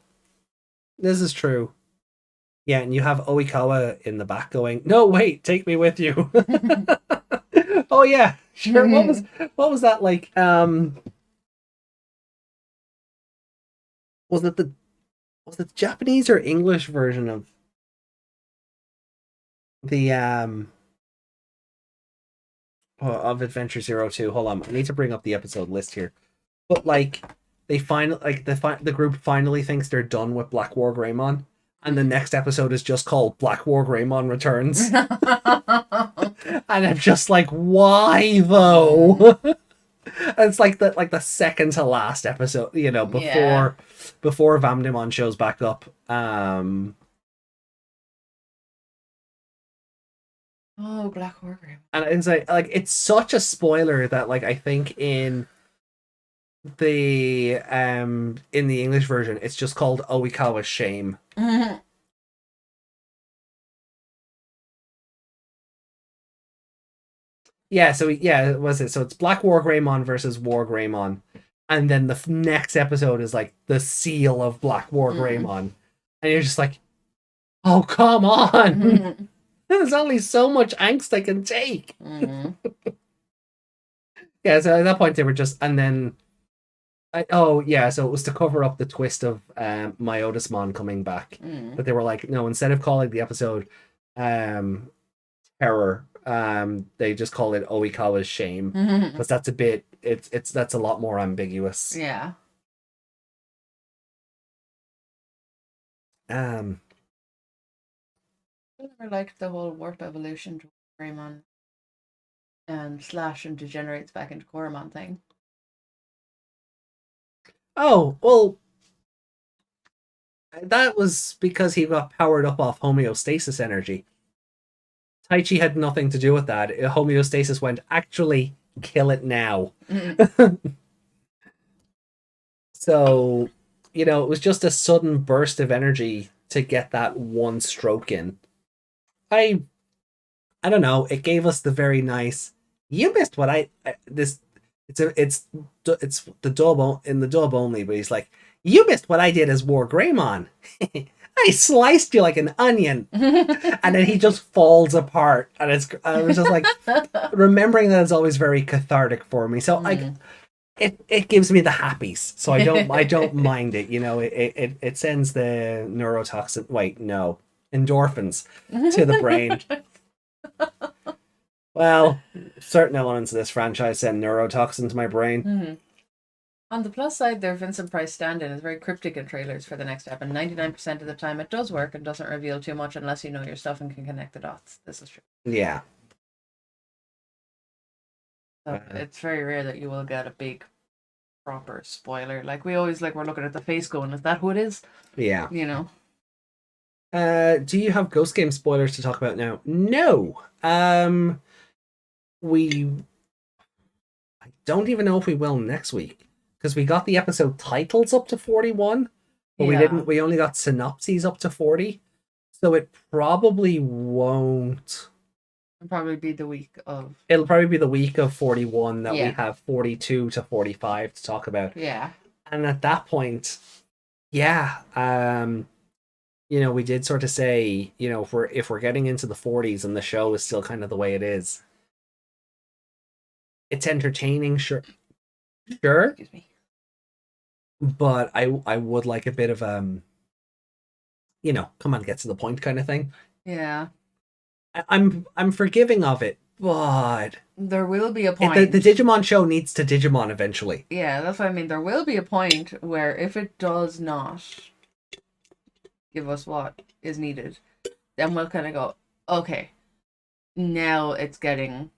this is true. Yeah, and you have Oikawa in the back going, "No, wait, take me with you." Oh yeah, sure. What was that like? Was it the Japanese or English version the of Adventure Zero 2? Hold on, I need to bring up the episode list here. But like they finally like the group finally thinks they're done with Black War Greymon, and the next episode is just called Black War Greymon Returns. And I'm just like, why though? It's like the second to last episode, before Vamdemon shows back up. Oh, Black Order. And it's like it's such a spoiler that like I think in the English version it's just called Oikawa's Shame. Yeah, so was it? So it's Black War Greymon versus War Greymon, and then the next episode is like the Seal of Black War Greymon, and you're just like, oh come on! There's only so much angst I can take. Yeah, so at that point they were just, and then, so it was to cover up the twist of Myotismon coming back, but they were like, no, instead of calling the episode Terror, they just call it Oikawa's Shame because that's a bit, that's a lot more ambiguous. Yeah. I never liked the whole warp evolution to Greymon and Slash and degenerates back into Koromon thing. Oh, well, that was because he got powered up off homeostasis energy. Taichi had nothing to do with that. Homeostasis went, actually, kill it now. So, it was just a sudden burst of energy to get that one stroke in. I don't know. It gave us the very nice. You missed what it's the dub in the dub only, but he's like, you missed what I did as War Greymon. I sliced you like an onion, and then he just falls apart, and I was just like, remembering that is always very cathartic for me. So it gives me the happies, so I don't mind it. It sends the neurotoxin. Wait, no, endorphins to the brain. Well, certain elements of this franchise send neurotoxin to my brain. On the plus side, their Vincent Price stand-in is very cryptic in trailers for the next step, and 99% of the time it does work and doesn't reveal too much unless you know your stuff and can connect the dots. This is true. Yeah. So it's very rare that you will get a big, proper spoiler. Like, we always, we're looking at the face going, is that who it is? Yeah. Do you have Ghost Game spoilers to talk about now? No. I don't even know if we will next week because we got the episode titles up to 41, but we only got synopses up to 40, so it probably won't It'll probably be the week of. It'll probably be the week of 41 that we Yeah. have 42 to 45 to talk about. Yeah. And at that point, yeah, we did sort of say, if we're getting into the 40s and the show is still kind of the way it is, it's entertaining, sure, Excuse me. but I would like a bit of come on, get to the point kind of thing. Yeah. I'm forgiving of it, but there will be a point. The Digimon show needs to Digimon eventually. Yeah, that's what I mean. There will be a point where if it does not give us what is needed, then we'll kind of go, okay, now it's getting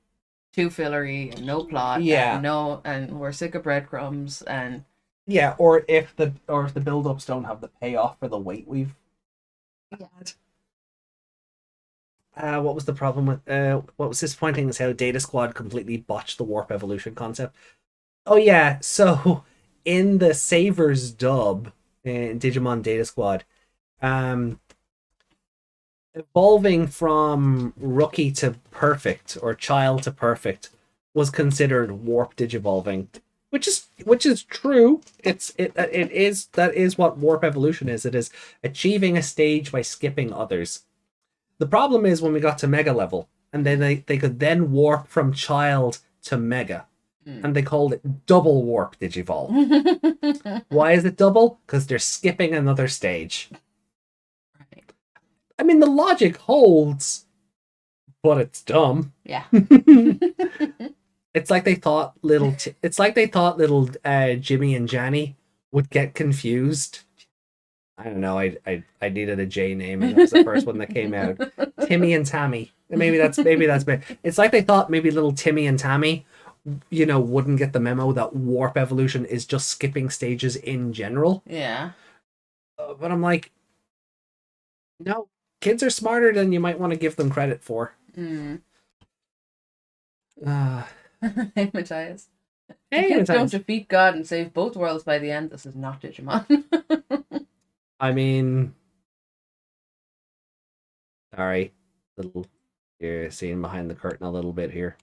too fillery and no plot. Yeah. And we're sick of breadcrumbs and. Yeah, or if the build-ups don't have the payoff for the wait we've had. What was the problem with what was disappointing is how Data Squad completely botched the warp evolution concept. Oh yeah, so in the Savers dub in Digimon Data Squad, evolving from rookie to perfect or child to perfect was considered warp digivolving, which is true. That is what warp evolution is. It is achieving a stage by skipping others. The problem is when we got to mega level, and then they could then warp from child to mega, and they called it double warp digivolve. Why is it double? Because they're skipping another stage. Right. I mean, the logic holds, but it's dumb. Yeah. It's like they thought little Jimmy and Janny would get confused. I don't know. I needed a J name, and that was the first one that came out. Timmy and Tammy. Maybe that's bad. It's like they thought maybe little Timmy and Tammy, wouldn't get the memo that warp evolution is just skipping stages in general. Yeah. But I'm like, no, kids are smarter than you might want to give them credit for. Hey, Matthias. Hey, Kids don't defeat God and save both worlds by the end. This is not Digimon. I mean, sorry, you're seeing behind the curtain a little bit here.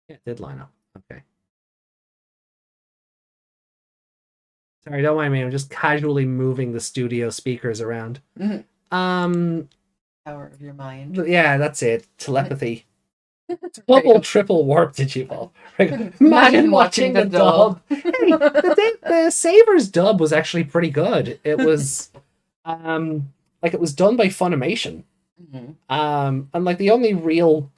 Yeah, it did line up. Okay. Sorry, don't mind me. I'm just casually moving the studio speakers around. Power of your mind. Yeah, that's it. Telepathy. Double, triple warp Digivolve. Imagine watching the dub. Hey, the Savers dub was actually pretty good. It was, it was done by Funimation. And the only real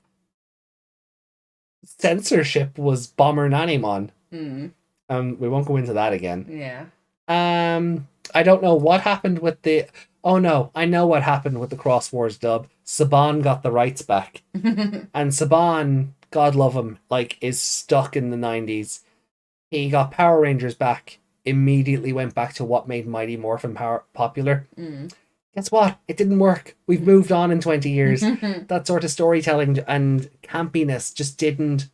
censorship was Bomber Nanimon. We won't go into that again. Yeah. I don't know what happened with the. Oh no, I know what happened with the Cross Wars dub. Saban got the rights back. And Saban, God love him, is stuck in the 90s. He got Power Rangers back, immediately went back to what made Mighty Morphin popular. Guess what? It didn't work. We've moved on in 20 years. That sort of storytelling and campiness just didn't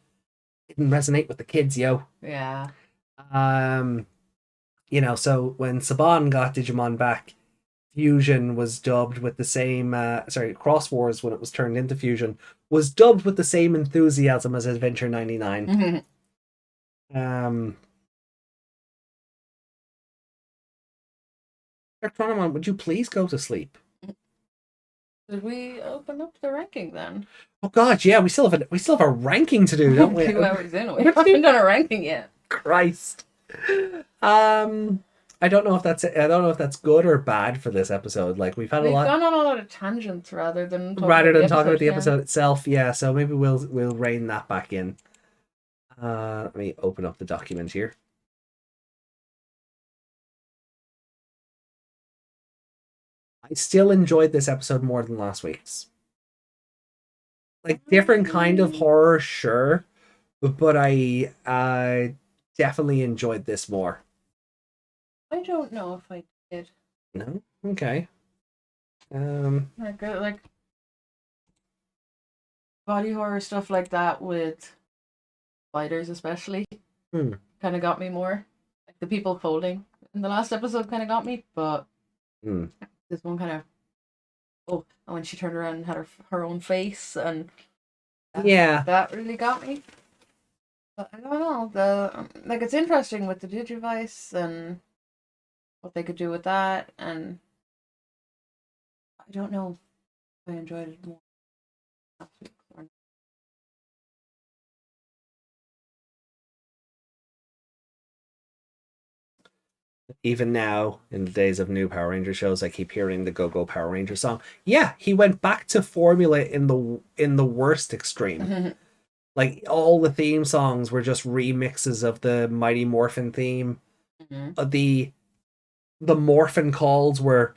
resonate with the kids, yo. Yeah. So when Saban got Digimon back, Fusion was dubbed with the same Cross Wars, when it was turned into Fusion, was dubbed with the same enthusiasm as Adventure 99. Electronomon, would you please go to sleep? Did we open up the ranking then? Oh god, yeah, we still have a ranking to do, don't we? 2 hours in, we haven't done a ranking yet. Christ. I don't know if that's good or bad for this episode. We've gone on a lot of tangents rather than talking about the episode itself. Yeah, so maybe we'll rein that back in. Let me open up the document here. I still enjoyed this episode more than last week's. Different kind of horror, sure, but I definitely enjoyed this more. I don't know if I did. No? Okay. Body horror stuff like that with spiders especially kind of got me more. The people folding in the last episode kind of got me, but this one kind of and when she turned around and had her own face, and Yeah. that really got me. But I don't know, like it's interesting with the Digivice and what they could do with that, and I don't know if I enjoyed it more last week or Even now, in the days of new Power Ranger shows, I keep hearing the Go Go Power Ranger song. Yeah, he went back to formula in the worst extreme. not. Like all the theme songs were just remixes of the Mighty Morphin theme. The Morphin calls were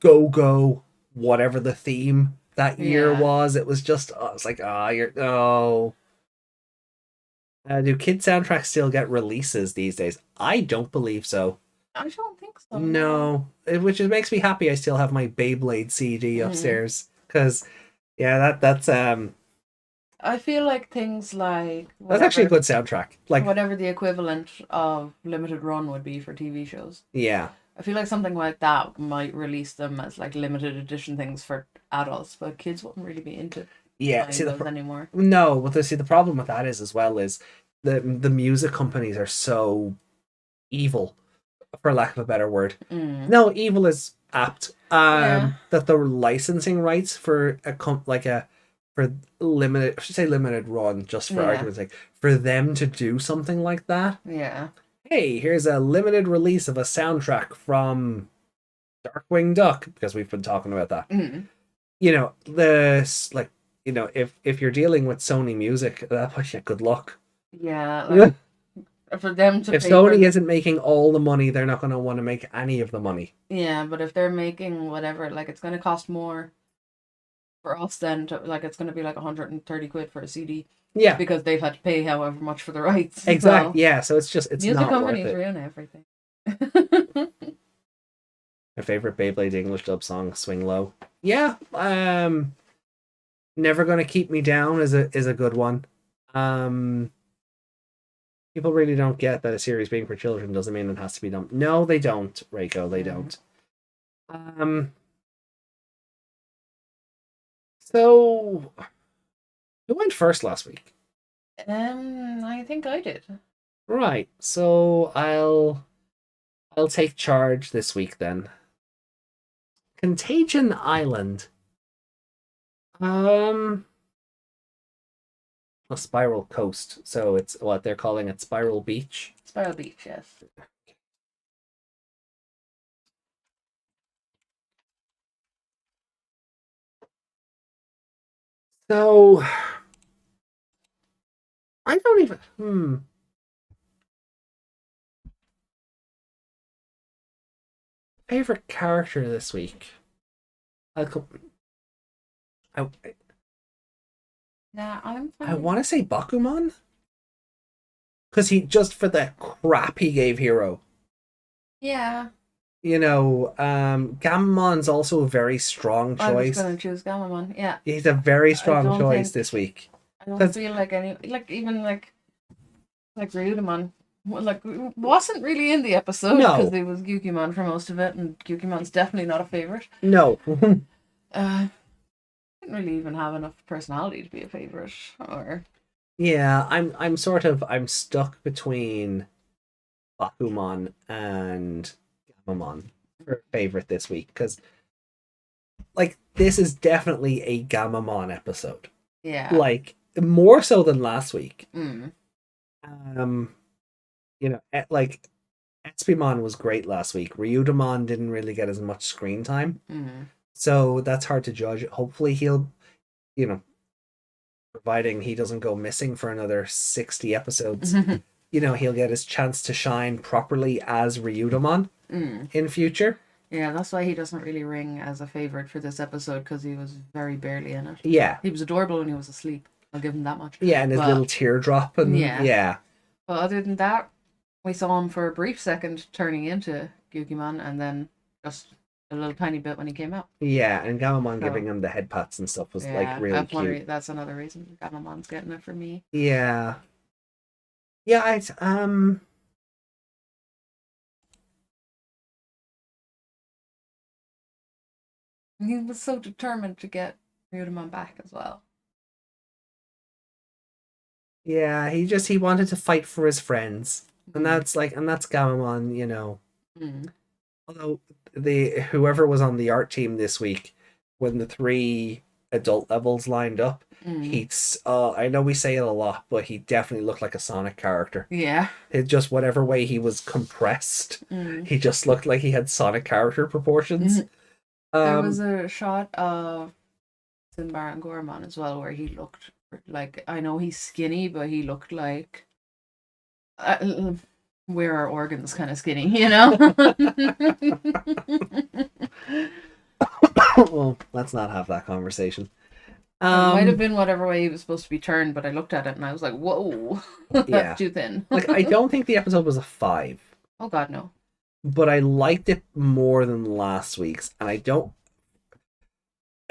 Go Go, whatever the theme that year Yeah. was. It was just, I was like, you're oh. Do kid soundtracks still get releases these days? I don't believe so. I don't think so. No, which makes me happy. I still have my Beyblade CD upstairs because, yeah, that's I feel like things like that's actually a good soundtrack. Like whatever the equivalent of limited run would be for TV shows. Yeah, I feel like something like that might release them as like limited edition things for adults, but kids wouldn't really be into buying those anymore. No, but the problem with that is as well is the music companies are so evil, for lack of a better word. No, evil is apt. That the licensing rights for for limited, I should say limited run, just for argument's sake, for them to do something like that. Yeah. Hey, here's a limited release of a soundtrack from Darkwing Duck, because we've been talking about that. You know, if you're dealing with Sony Music, good luck. Yeah. Like, for them to if Sony isn't making all the money, they're not going to want to make any of the money. Yeah, but if they're making whatever, like it's going to cost more for us then to, like it's going to be like 130 quid for a CD. Yeah, because they've had to pay however much for the rights. Exactly. So, yeah, so it's music not companies worth it. ruin everything. My favorite Beyblade English dub song, "Swing Low." Yeah, "Never Gonna Keep Me Down" is a good one. People really don't get that a series being for children doesn't mean it has to be done. No, they don't, Reiko. They don't. So, who went first last week? I think I did. Right. So I'll take charge this week then. Contagion Island. A Spiral Coast. So it's what they're calling it, Spiral Beach. Spiral Beach, yes. So I don't even favorite character this week. I want to say Bakuman, because he just for the crap he gave Hero. Yeah. You know, Gamamon's also a very strong choice. I was going to choose Gamamon. Yeah. He's a very strong choice this week. I don't feel like even like Ryudamon, wasn't really in the episode because it was Gyukimon for most of it, and Gyukimon's definitely not a favorite. No. Didn't really even have enough personality to be a favorite, or. Yeah, I'm stuck between Bakumon and Gamamon for favorite this week, because this is definitely a Gamamon episode. Yeah. More so than last week. Espimon was great last week. Ryudamon didn't really get as much screen time. So that's hard to judge. Hopefully he'll, providing he doesn't go missing for another 60 episodes, he'll get his chance to shine properly as Ryudamon in future. Yeah, that's why he doesn't really ring as a favorite for this episode, because he was very barely in it. Yeah. He was adorable when he was asleep. I'll give him that much. Yeah, and his little teardrop. And yeah. But other than that, we saw him for a brief second turning into Gyukimon, and then just a little tiny bit when he came out. Yeah, and Gamamon giving him the head pats and stuff was really cute. That's another reason Gamamon's getting it for me. Yeah. Yeah, He was so determined to get Ryudomon back as well. Yeah, he wanted to fight for his friends. And Mm. that's Gamamon, Mm. Although whoever was on the art team this week, when the three adult levels lined up, Mm. he's I know we say it a lot, but he definitely looked like a Sonic character. Yeah. It just whatever way he was compressed, Mm. he just looked like he had Sonic character proportions. Mm. There was Um, a shot of Sinbar and Gormon as well where he looked like, I know he's skinny, but he looked like where are organs kind of skinny, you know? well, let's not have that conversation. It might have Um, been whatever way he was supposed to be turned, but I looked at it and I was like, whoa, that's yeah, too thin. like I don't think the episode was a 5, Oh, God, no. but I liked it more than last week's, and I don't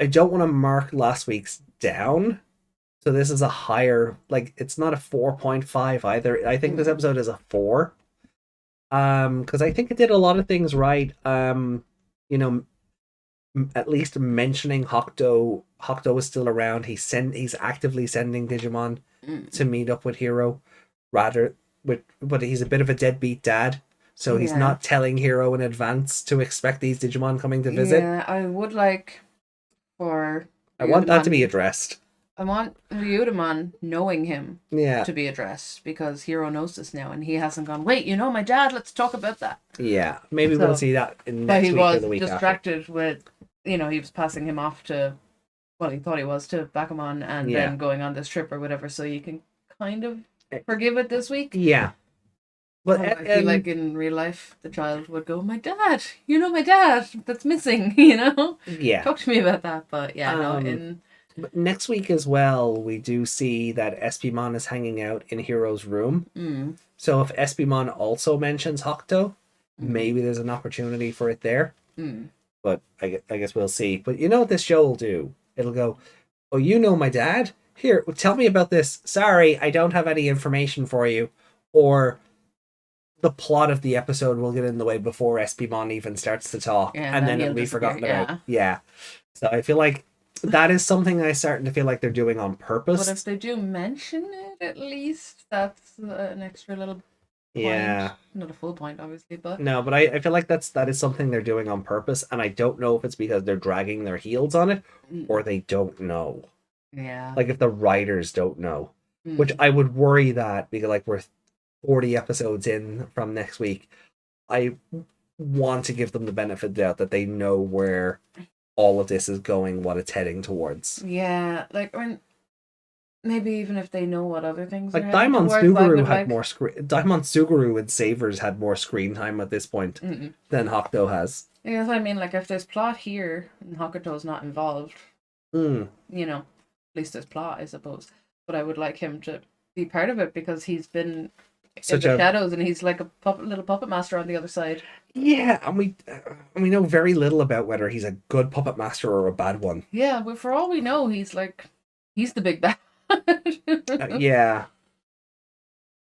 want to mark last week's down. So this is a higher, like it's not a 4.5 either. I think this episode is a 4. Because I think it did a lot of things right. You know, at least mentioning Hokuto. Hokuto is still around. He's actively sending Digimon to meet up with Hero, but he's a bit of a deadbeat dad. So he's Yeah. not telling Hero in advance to expect these Digimon coming to visit. Yeah, I would like for I want that to Ryudomon- be addressed. I want Ryudomon knowing him Yeah, to be addressed because Hero knows this now and he hasn't gone, wait, you know my dad, let's talk about that. yeah. Maybe So- we'll see that in But next he week or was the week after. distracted with, he was passing him off to, well, he thought he was to Bakumon and Yeah. then going on this trip or whatever, so you can kind of forgive it this week. Yeah, but I feel like in real life, the child would go, my dad, you know my dad, that's missing, yeah. Talk to me about that, but yeah, But next week as well, we do see that Espimon is hanging out in Hero's room. So if Espimon also mentions Hokuto, maybe there's an opportunity for it there. But I guess we'll see. But you know what this show will do? It'll go, oh, you know my dad? Here, tell me about this. Sorry, I don't have any information for you. Or the plot of the episode will get in the way before Espimon even starts to talk. Yeah, and then he'll it'll be disappear, forgotten about. Yeah. So I feel like that is something I'm starting to feel like they're doing on purpose. But if they do mention it, at least that's an extra little point. Yeah. Not a full point, obviously, but No, but I feel like that is something they're doing on purpose, and I don't know if it's because they're dragging their heels on it or they don't know. Yeah. Like if the writers don't know, which I would worry that because like we're 40 episodes in from next week. I want to give them the benefit of the doubt that they know where all of this is going, what it's heading towards. Yeah, like maybe even if they know what other things like are Daimon towards, Suguru had more screen. Daimon Suguru and Savers had more screen time at this point than Hokuto has. Yeah, I mean, like if there's plot here and Hokuto's not involved, at least there's plot, I suppose. But I would like him to be part of it because he's been in the shadows and he's like a little puppet master on the other side. Yeah, and we know very little about whether he's a good puppet master or a bad one. Yeah, but for all we know, he's the big bad. Yeah,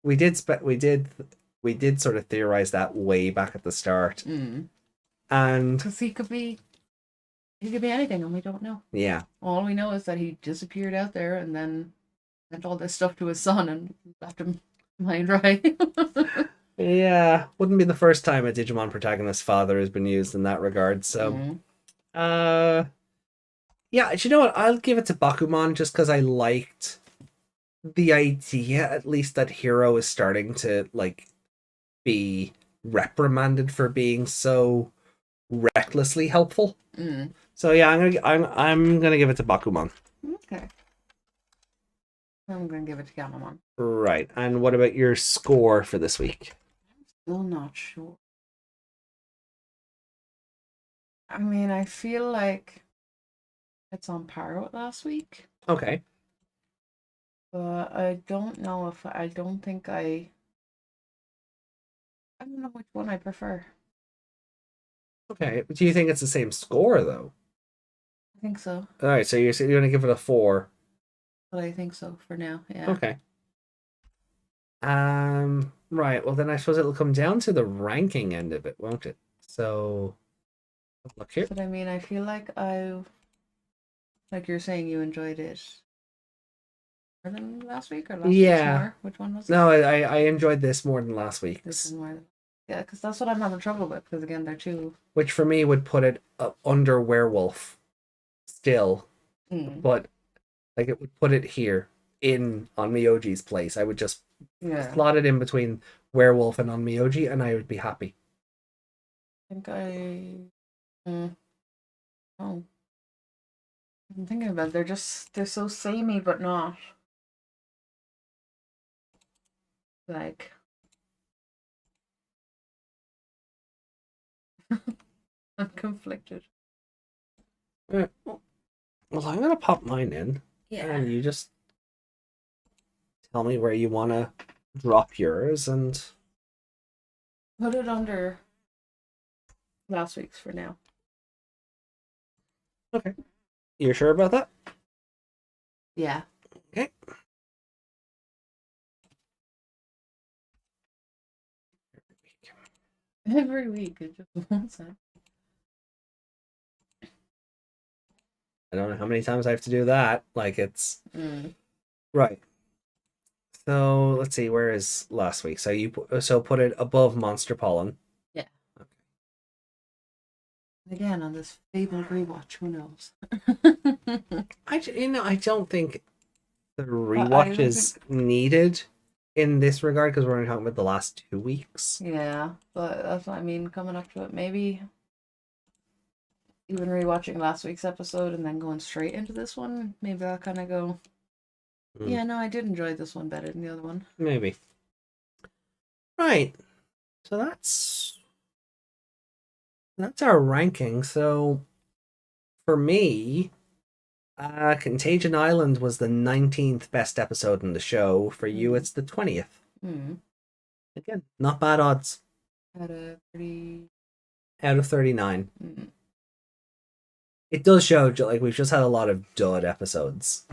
we did sort of theorize that way back at the start, and because he could be anything, and we don't know. Yeah, all we know is that he disappeared out there and then sent all this stuff to his son and left him high and dry. Yeah, wouldn't be the first time a Digimon protagonist's father has been used in that regard. So, yeah, you know what? I'll give it to Bakumon just because I liked the idea, at least, that Hero is starting to like be reprimanded for being so recklessly helpful. So yeah, I'm gonna give it to Bakumon. Okay. I'm gonna give it to Gamamon. Right, and what about your score for this week? Still not sure. I mean, I feel like it's on par with last week. Okay. But I don't know if I don't know which one I prefer. Okay. Do you think it's the same score though? I think so. All right, so you're going to give it a 4. But I think so for now. Yeah. Okay. Right. Well, then I suppose it'll come down to the ranking end of it, won't it? So Look here. But I mean, I feel like like you're saying you enjoyed it more than last week or last week's Yeah. more. Which one was it? No, I enjoyed this more than last This week's. is more. Yeah, because that's what I'm having trouble with. Because again, they're too. Which for me would put it under werewolf still, but like it would put it here in on Miyoji's place. I would just slot it in between werewolf and on Miyoji, and I would be happy. I think oh, I'm thinking about it. They're so samey, but not like. I'm conflicted. Well, I'm gonna pop mine in, Yeah. and you just tell me where you want to drop yours, and Put it under last week's for now. okay. You're sure about that? Yeah. Okay. Every week it just won't happen. I don't know how many times I have to do that. Like it's right. So let's see. Where is last week? So put it above Monster Pollen. Yeah. Okay. Again on this fabled rewatch. Who knows? I don't think the rewatch is needed in this regard because we're only talking about the last 2 weeks. Yeah, but that's what I mean. Coming up to it, maybe even rewatching last week's episode and then going straight into this one, maybe I'll kind of go. Yeah, no, I did enjoy this one better than the other one. Maybe. Right. So that's our ranking. So for me, Contagion Island was the 19th best episode in the show. For you, it's the 20th. Again, not bad odds. Out of 30. Out of 39. It does show, like, we've just had a lot of dud episodes.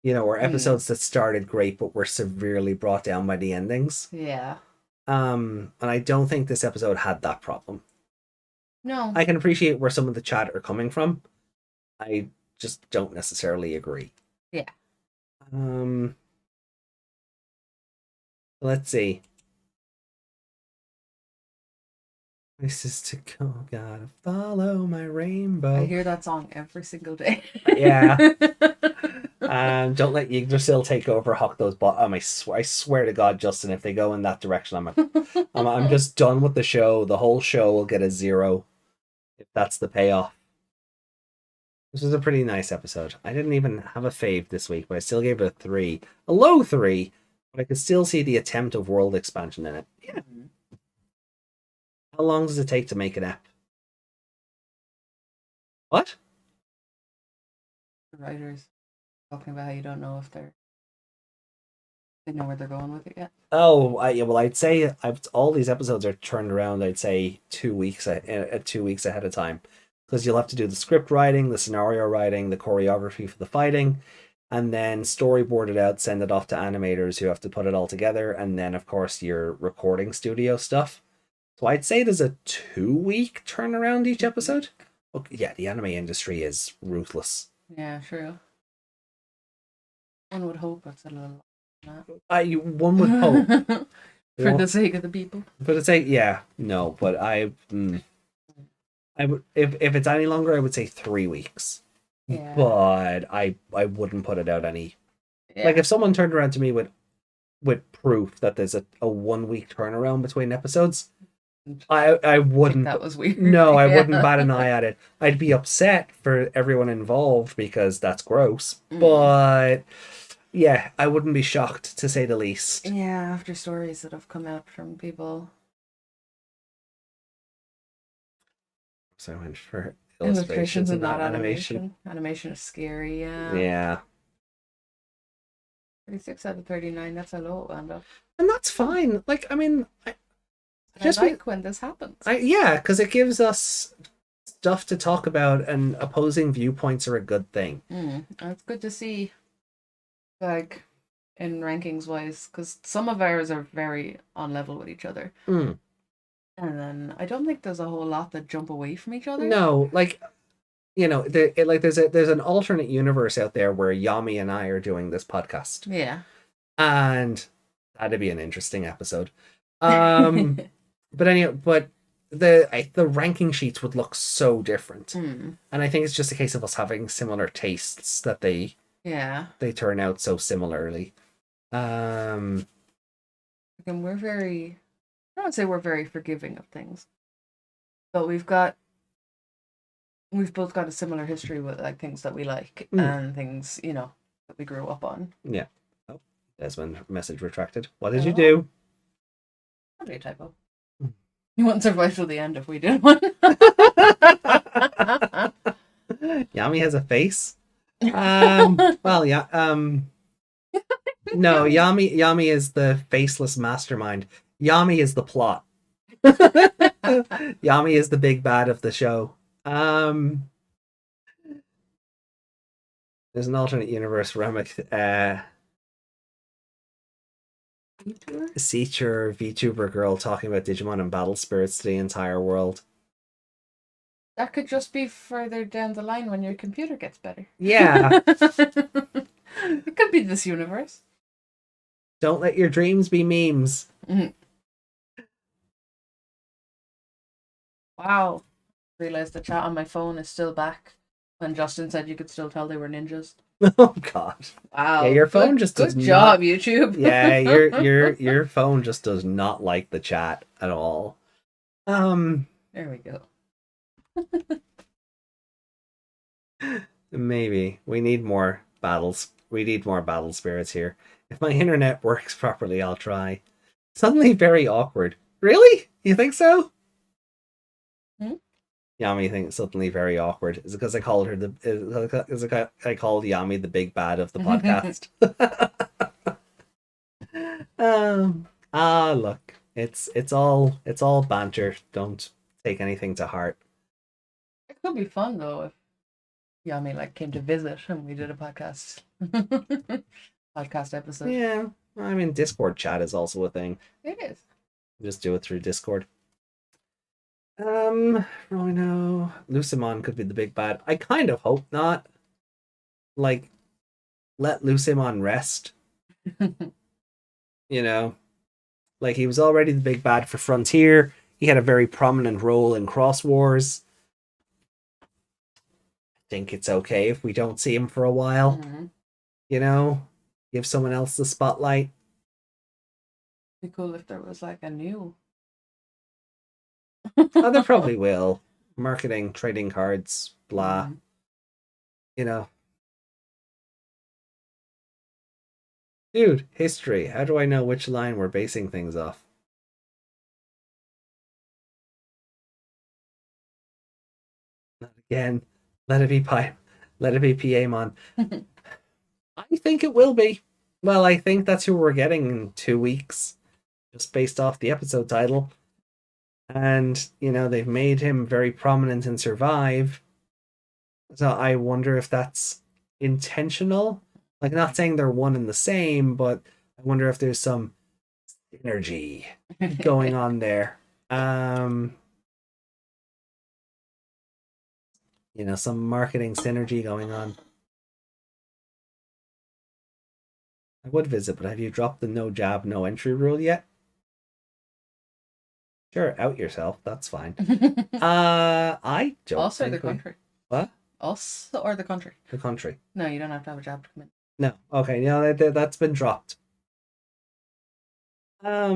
Or episodes that started great but were severely brought down by the endings. Yeah. And I don't think this episode had that problem. No. I can appreciate where some of the chat are coming from. I just don't necessarily agree. Yeah. Let's see. Places to go, gotta follow my rainbow. I hear that song every single day. Yeah. Don't let Yggdrasil take over Hokuto's bottom. I swear to God, Justin, if they go in that direction, I'm just done with the show. The whole show will get a 0 if that's the payoff. This was a pretty nice episode. I didn't even have a fave this week, but I still gave it a 3. A low 3, but I could still see the attempt of world expansion in it. Yeah. How long does it take to make an ep? What? The writers talking about how you don't know if they know where they're going with it yet. Oh, I'd say all these episodes are turned around. I'd say 2 weeks 2 weeks ahead of time, because you'll have to do the script writing, the scenario writing, the choreography for the fighting, and then storyboard it out, send it off to animators who have to put it all together, and then of course your recording studio stuff. So I'd say there's a 2-week turnaround each episode. Okay, yeah, the anime industry is ruthless. Yeah, true. One would hope it's a little. One would hope. For the sake of the people. For the sake, yeah, no, but I would, if it's any longer, I would say 3 weeks. Yeah. But I wouldn't put it out any. Yeah. Like if someone turned around to me with proof that there's a 1-week turnaround between episodes, I wouldn't. That was weird. No, I wouldn't bat an eye at it. I'd be upset for everyone involved because that's gross. But yeah, I wouldn't be shocked, to say the least. Yeah, after stories that have come out from people. So I went for illustrations and not animation. Animation is scary, yeah. Yeah. 36 out of 39, that's a low end up. And that's fine. Like, I mean, I like when this happens. Yeah, because it gives us stuff to talk about, and opposing viewpoints are a good thing. It's good to see, like, in rankings wise, because some of ours are very on level with each other. And then I don't think there's a whole lot that jump away from each other. No, like there's an alternate universe out there where Yami and I are doing this podcast, Yeah. and that'd be an interesting episode. But anyway, but the ranking sheets would look so different, Hmm. and I think it's just a case of us having similar tastes that Yeah. they turn out so similarly. And we're very, I don't say we're very forgiving of things, but we've both got a similar history with like things that we like and things, that we grew up on. Yeah. Oh, Desmond message retracted. What did Oh. you do? Probably a typo. You wouldn't survive till the end if we did one. Yami has a face. Well, yeah. No, Yami is the faceless mastermind. Yami is the plot. Yami is the big bad of the show. There's an alternate universe where I'm Seacher VTuber girl talking about Digimon and battle spirits to the entire world. That could just be further down the line when your computer gets better. Yeah. It could be this universe. Don't let your dreams be memes. Mm-hmm. Wow. Realized the chat on my phone is still back when Justin said you could still tell they were ninjas. Oh god. Wow. Yeah, your phone just does good job, YouTube. Yeah, your phone just does not like the chat at all. There we go. Maybe we need more battles. We need more battle spirits here. If my internet works properly, I'll try. Suddenly very awkward. Really? You think so? Yami thinks suddenly very awkward. Is it because I called her is it I called Yami the big bad of the podcast? Look. It's all banter. Don't take anything to heart. It could be fun though if Yami came to visit and we did a podcast episode. Yeah. I mean, Discord chat is also a thing. It is. Just do it through Discord. Rhino. Lucimon could be the big bad. I kind of hope not. Let Lucimon rest. He was already the big bad for Frontier. He had a very prominent role in Cross Wars. I think it's okay if we don't see him for a while. Mm-hmm. Give someone else the spotlight. It'd be cool if there was a new. Oh, there probably will. Marketing, trading cards, blah. Dude, history. How do I know which line we're basing things off? Not again. Let it be Paimon. I think it will be. Well, I think that's who we're getting in 2 weeks, just based off the episode title. And, they've made him very prominent in Survive. So I wonder if that's intentional. Not saying they're one and the same, but I wonder if there's some synergy going on there. Some marketing synergy going on. I would visit, but have you dropped the no jab, no entry rule yet? Sure, out yourself. That's fine. I don't. Us or the country? What? Us or the country? The country. No, you don't have to have a jab to come in. No. Okay. No, that's been dropped. A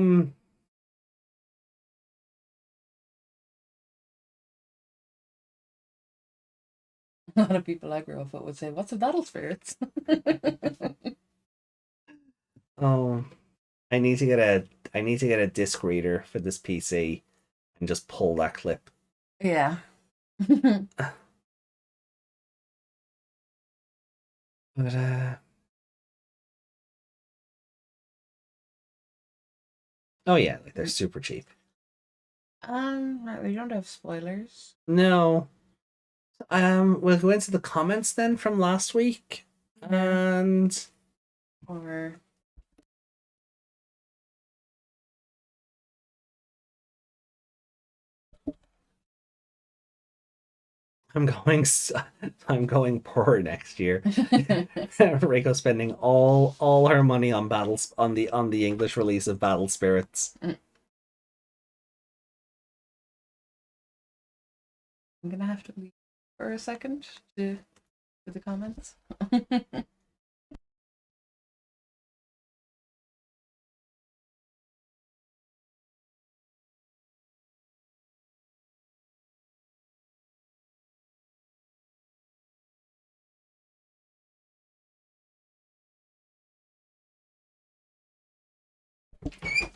lot of people I grew up with would say, "What's a battle spirits?" Oh, I need to get a disc reader for this PC and just pull that clip. Yeah. But oh yeah, they're super cheap. Right, we don't have spoilers. No. We'll go into the comments then from last week, and or I'm going poor next year. Reiko spending all her money on battles on the English release of Battle Spirits. I'm gonna have to leave for a second to the comments.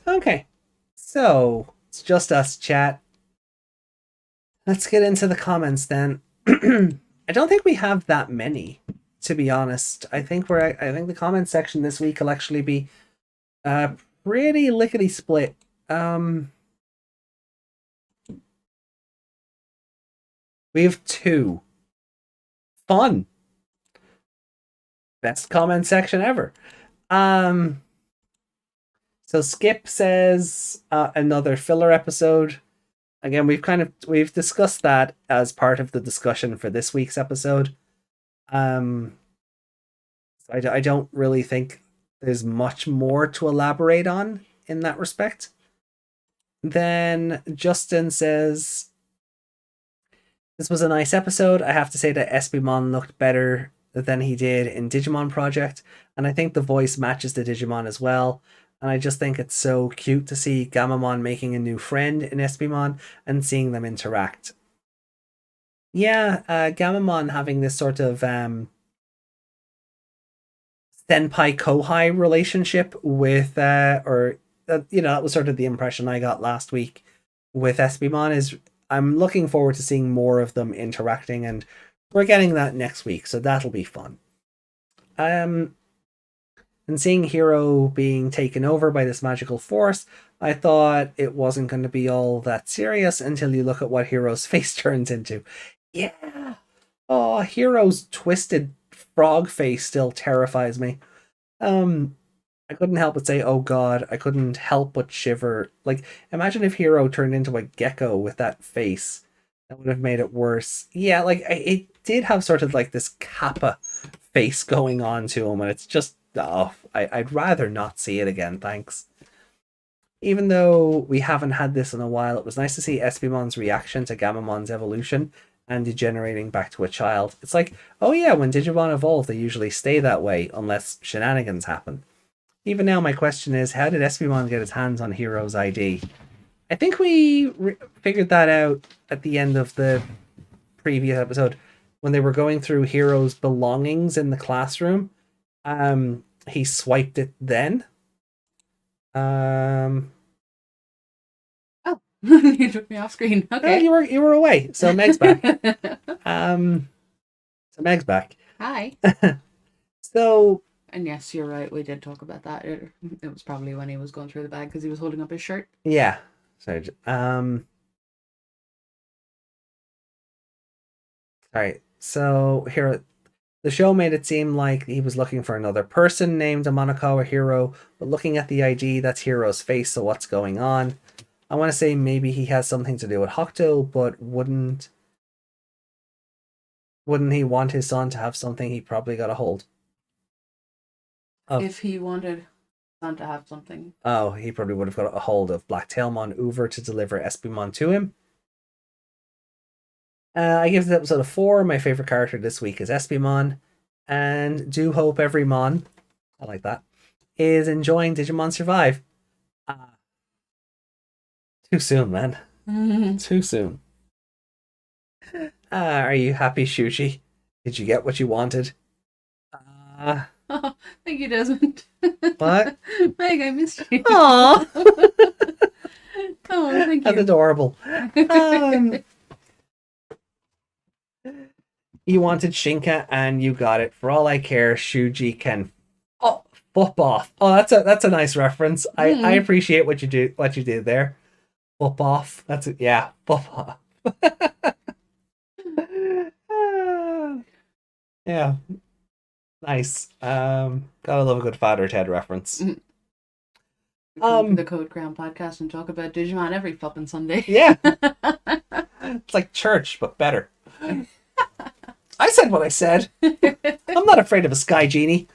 Okay, so it's just us, chat. Let's get into the comments then. I don't think we have that many, to be honest. I think the comment section this week will actually be pretty lickety split. We have 2. Fun. Best comment section ever. So Skip says another filler episode. Again, we've discussed that as part of the discussion for this week's episode. I don't really think there's much more to elaborate on in that respect. Then Justin says, this was a nice episode. I have to say that Espimon looked better than he did in Digimon Project, and I think the voice matches the Digimon as well. And I just think it's so cute to see Gamamon making a new friend in Espimon and seeing them interact. Yeah, Gamamon having this sort of senpai kohai relationship with that was sort of the impression I got last week with Espimon. Is I'm looking forward to seeing more of them interacting, and we're getting that next week, so that'll be fun. And seeing Hero being taken over by this magical force, I thought it wasn't going to be all that serious until you look at what Hero's face turns into. Yeah. Oh, Hero's twisted frog face still terrifies me. I couldn't help but say, oh god, I couldn't help but shiver. Like, imagine if Hero turned into a gecko with that face. That would have made it worse. Yeah, like, it did have sort of like this kappa face going on to him, and it's just, I'd rather not see it again, thanks. Even though we haven't had this in a while, it was nice to see Espimon's reaction to Gamamon's evolution and degenerating back to a child. It's like, oh yeah, when Digimon evolve, they usually stay that way, unless shenanigans happen. Even now, my question is, how did Espimon get his hands on Hero's ID? I think we figured that out at the end of the previous episode when they were going through Hero's belongings in the classroom. He swiped it then. Oh, you took me off screen. Okay, you were away. So Meg's back. So Meg's back. Hi. So. And yes, you're right. We did talk about that. It was probably when he was going through the bag because he was holding up his shirt. Yeah. So, Alright. So here, the show made it seem like he was looking for another person named a Monokawa Hero, but looking at the ID, that's Hero's face. So what's going on? I want to say maybe he has something to do with Hokuto, but wouldn't he want his son to have something he probably got a hold? If he wanted son to have something. Oh, he probably would have got a hold of Blacktailmon Uber to deliver Espimon to him. I give this episode a 4. My favorite character this week is Espimon, and do hope every Mon, I like that, is enjoying Digimon Survive. Too soon, man. Too soon. Are you happy, Shuchi? Did you get what you wanted? Oh, thank you, Desmond. What? Meg, I missed you. Aww. Oh, thank you. That's adorable. You wanted Shinka and you got it. For all I care, Shuji can flip off. Oh, that's a nice reference. I appreciate what you did there. Flip off. That's it. Yeah, flip off. Yeah. Nice. Gotta love a good Father Ted reference. The Code Crown podcast and talk about Digimon every flipping Sunday. Yeah. It's like church, but better. I said what I said. I'm not afraid of a sky genie.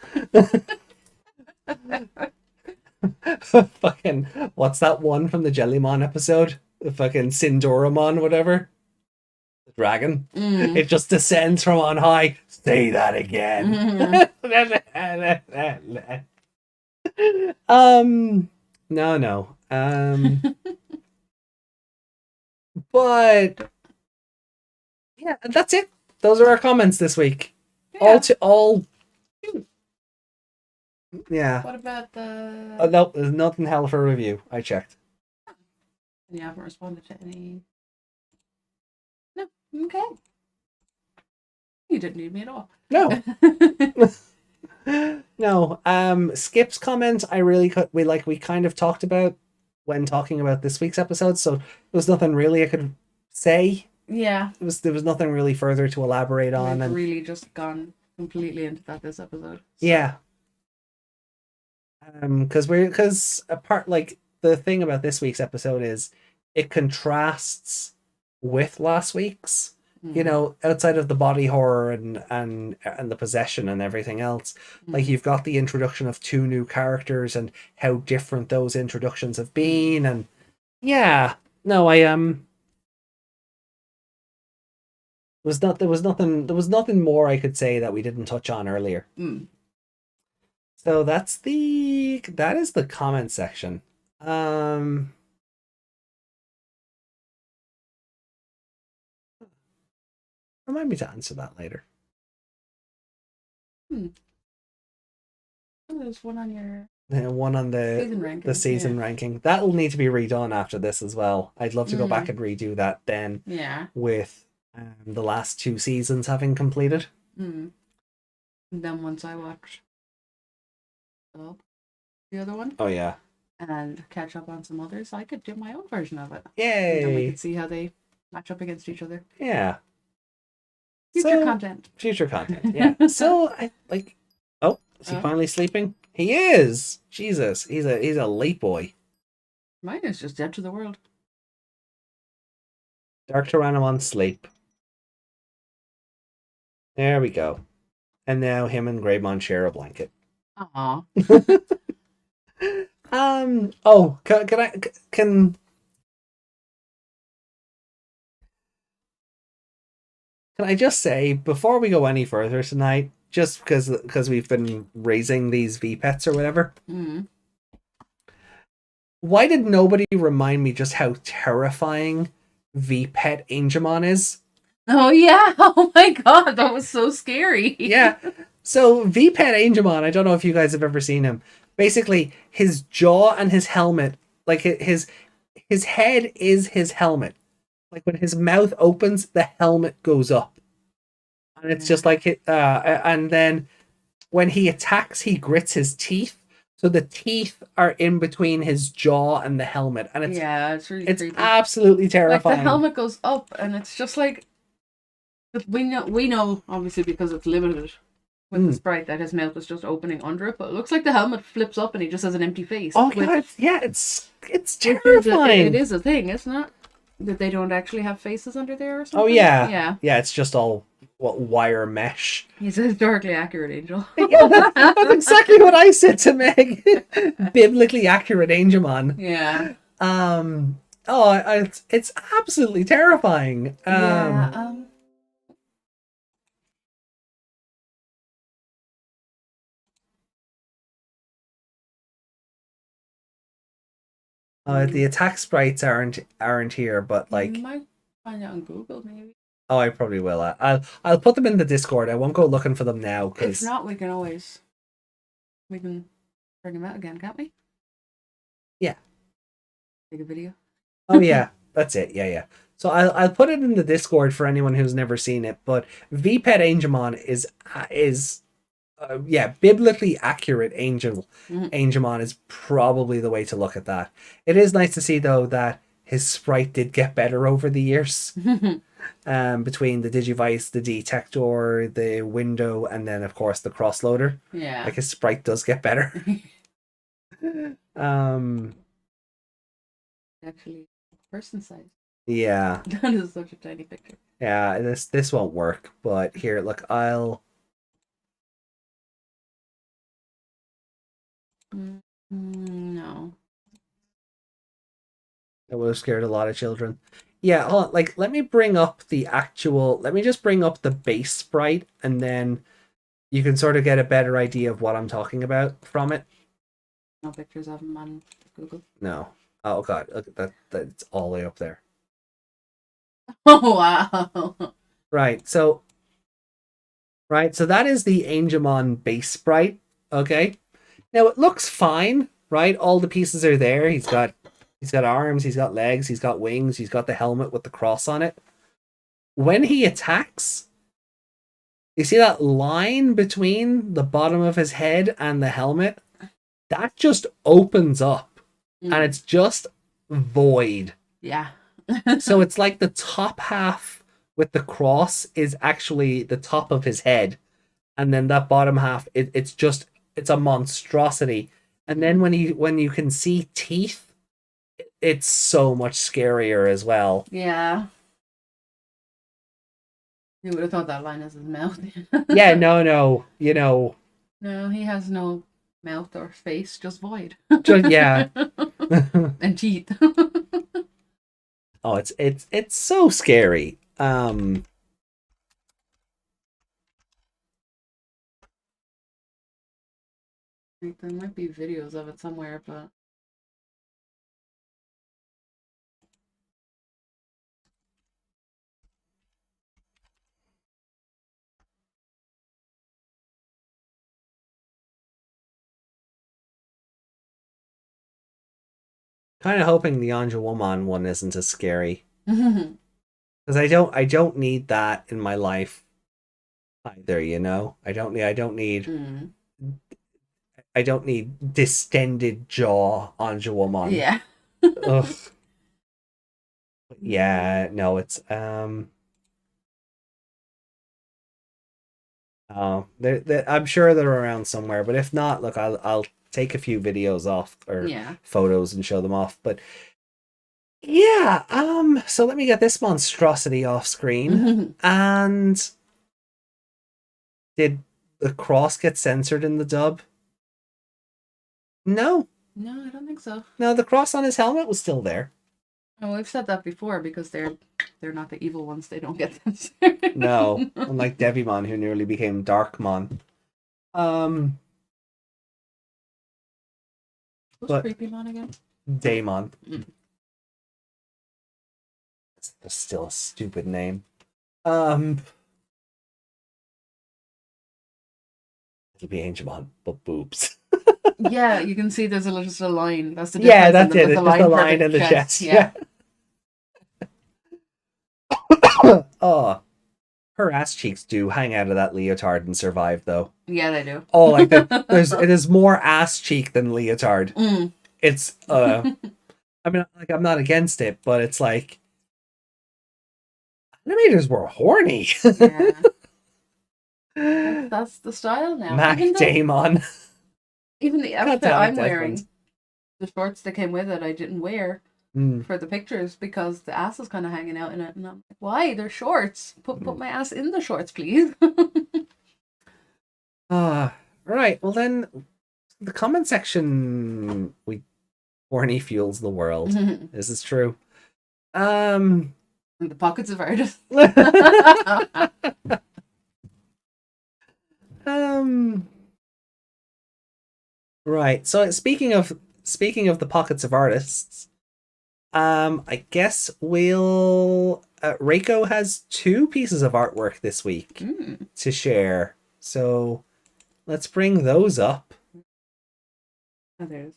Fucking, what's that one from the Jellymon episode? The fucking Sindoramon, whatever. The dragon. It just descends from on high. Say that again. No. But yeah, that's it. Those are our comments this week. Yeah. All. Yeah. What about the? Oh, no, there's nothing hell for review. I checked. You haven't responded to any. No. Okay. You didn't need me at all. No. No. Skip's comments we kind of talked about when talking about this week's episode, so there was nothing really I could say. Yeah. There was nothing really further to elaborate on. We've really just gone completely into that this episode. So. Yeah. Because apart, like, the thing about this week's episode is it contrasts with last week's. You know, outside of the body horror and the possession and everything else, like, you've got the introduction of 2 new characters and how different those introductions have been, and yeah, no, there was nothing more I could say that we didn't touch on earlier. So that is the comment section. Remind me to answer that later. Oh, there's one on your one on the season ranking. That'll need to be redone after this as well. I'd love to go back and redo that then. Yeah. With the last 2 seasons having completed. And then once I watch the other one. Oh yeah. And catch up on some others, I could do my own version of it. Yay! And then we could see how they match up against each other. Yeah. Future content. Yeah. So I like. Oh, is he finally sleeping? He is. Jesus, he's a late boy. Mine is just dead to the world. Dark Tyrannomon sleep. There we go. And now him and Greymon share a blanket. Aww. Oh, can I just say, before we go any further tonight, just because we've been raising these V-Pets or whatever, why did nobody remind me just how terrifying V-Pet Angemon is? Oh yeah! Oh my god, that was so scary. Yeah. So V-Pet Angemon, I don't know if you guys have ever seen him. Basically, his jaw and his helmet, like his head is his helmet. Like, when his mouth opens, the helmet goes up, and it's just like it. And then when he attacks, he grits his teeth, so the teeth are in between his jaw and the helmet, and it's really it's creepy. Absolutely terrifying. Like, the helmet goes up, and it's just like we know obviously because it's limited with the sprite that his mouth is just opening under it, but it looks like the helmet flips up and he just has an empty face. Oh god, yeah, it's terrifying. It is a thing, isn't it? That they don't actually have faces under there or something? Oh, yeah. Yeah, it's just all wire mesh. He's a historically accurate angel. Yeah, that's exactly what I said to Meg. Biblically accurate Angemon. Yeah. It's absolutely terrifying. The attack sprites aren't here, but like, you might find it on Google maybe. Oh, I probably will. I'll put them in the Discord. I won't go looking for them now. If not, we can bring them out again, can't we? Yeah. Take a video. Oh yeah, that's it. Yeah. So I'll put it in the Discord for anyone who's never seen it. But V-Pet Angemon is biblically accurate Angemon is probably the way to look at that. It is nice to see though that his sprite did get better over the years. Between the Digivice, the Detector, the window, and then of course the crossloader. Yeah. Like, his sprite does get better. Actually, person size. Yeah. That is such a tiny picture. Yeah, this won't work, but here, look, No. I would have scared a lot of children. Yeah, hold on, like let me just bring up the base sprite, and then you can sort of get a better idea of what I'm talking about from it. No pictures of him on Google. No. Oh god, look at that, that's all the way up there. Oh wow. Right, so that is the Angemon base sprite. Okay. Now it looks fine, right? All the pieces are there. He's got arms, he's got legs, he's got wings, he's got the helmet with the cross on it. When he attacks, you see that line between the bottom of his head and the helmet? That just opens up and it's just void. Yeah. So it's like the top half with the cross is actually the top of his head, and then that bottom half, it's a monstrosity. And then when you can see teeth, it's so much scarier as well. Yeah. You would have thought that line is his mouth. Yeah, no, No, he has no mouth or face, just void. yeah. And teeth. Oh, it's so scary. There might be videos of it somewhere, but kind of hoping the Anjouamon one isn't as scary, because I don't need that in my life either. Mm. I don't need distended jaw Anjouamon. Yeah. Ugh. Yeah, no, it's oh, I'm sure they're around somewhere, but if not, look, I'll take a few videos off or Yeah. photos and show them off. But yeah, so let me get this monstrosity off screen. And did the cross get censored in the dub? No, No, I don't think so. no, the cross on his helmet was still there. Oh, we've said that before because they're not the evil ones. They don't get this. No, unlike Devimon, who nearly became Darkmon. Who's But Creepymon again? Daemon. Mm. That's still a stupid name. It'll be Angemon, but boobs. Yeah, you can see there's just a line. That's the Yeah, difference. that's it. It's just a for line in the chest. Yeah. Oh, her ass cheeks do hang out of that leotard and survive, though. Yeah, they do. Oh, like it is more ass cheek than leotard. Mm. It's I mean, like I'm not against it, but it's like animators were horny. Yeah. That's the style now. Mac Damon. Even the God outfit damn it, I'm wearing, Desmond. the shorts that came with it, I didn't wear for the pictures because the ass is kind of hanging out in it, and I'm like, why? They're shorts. Put my ass in the shorts, please. Right. Well, then the comment section, horny fuels the world. This is true. The pockets of artists. Right. So speaking of the pockets of artists, I guess we'll Reiko has 2 pieces of artwork this week to share. So let's bring those up. Oh, there's.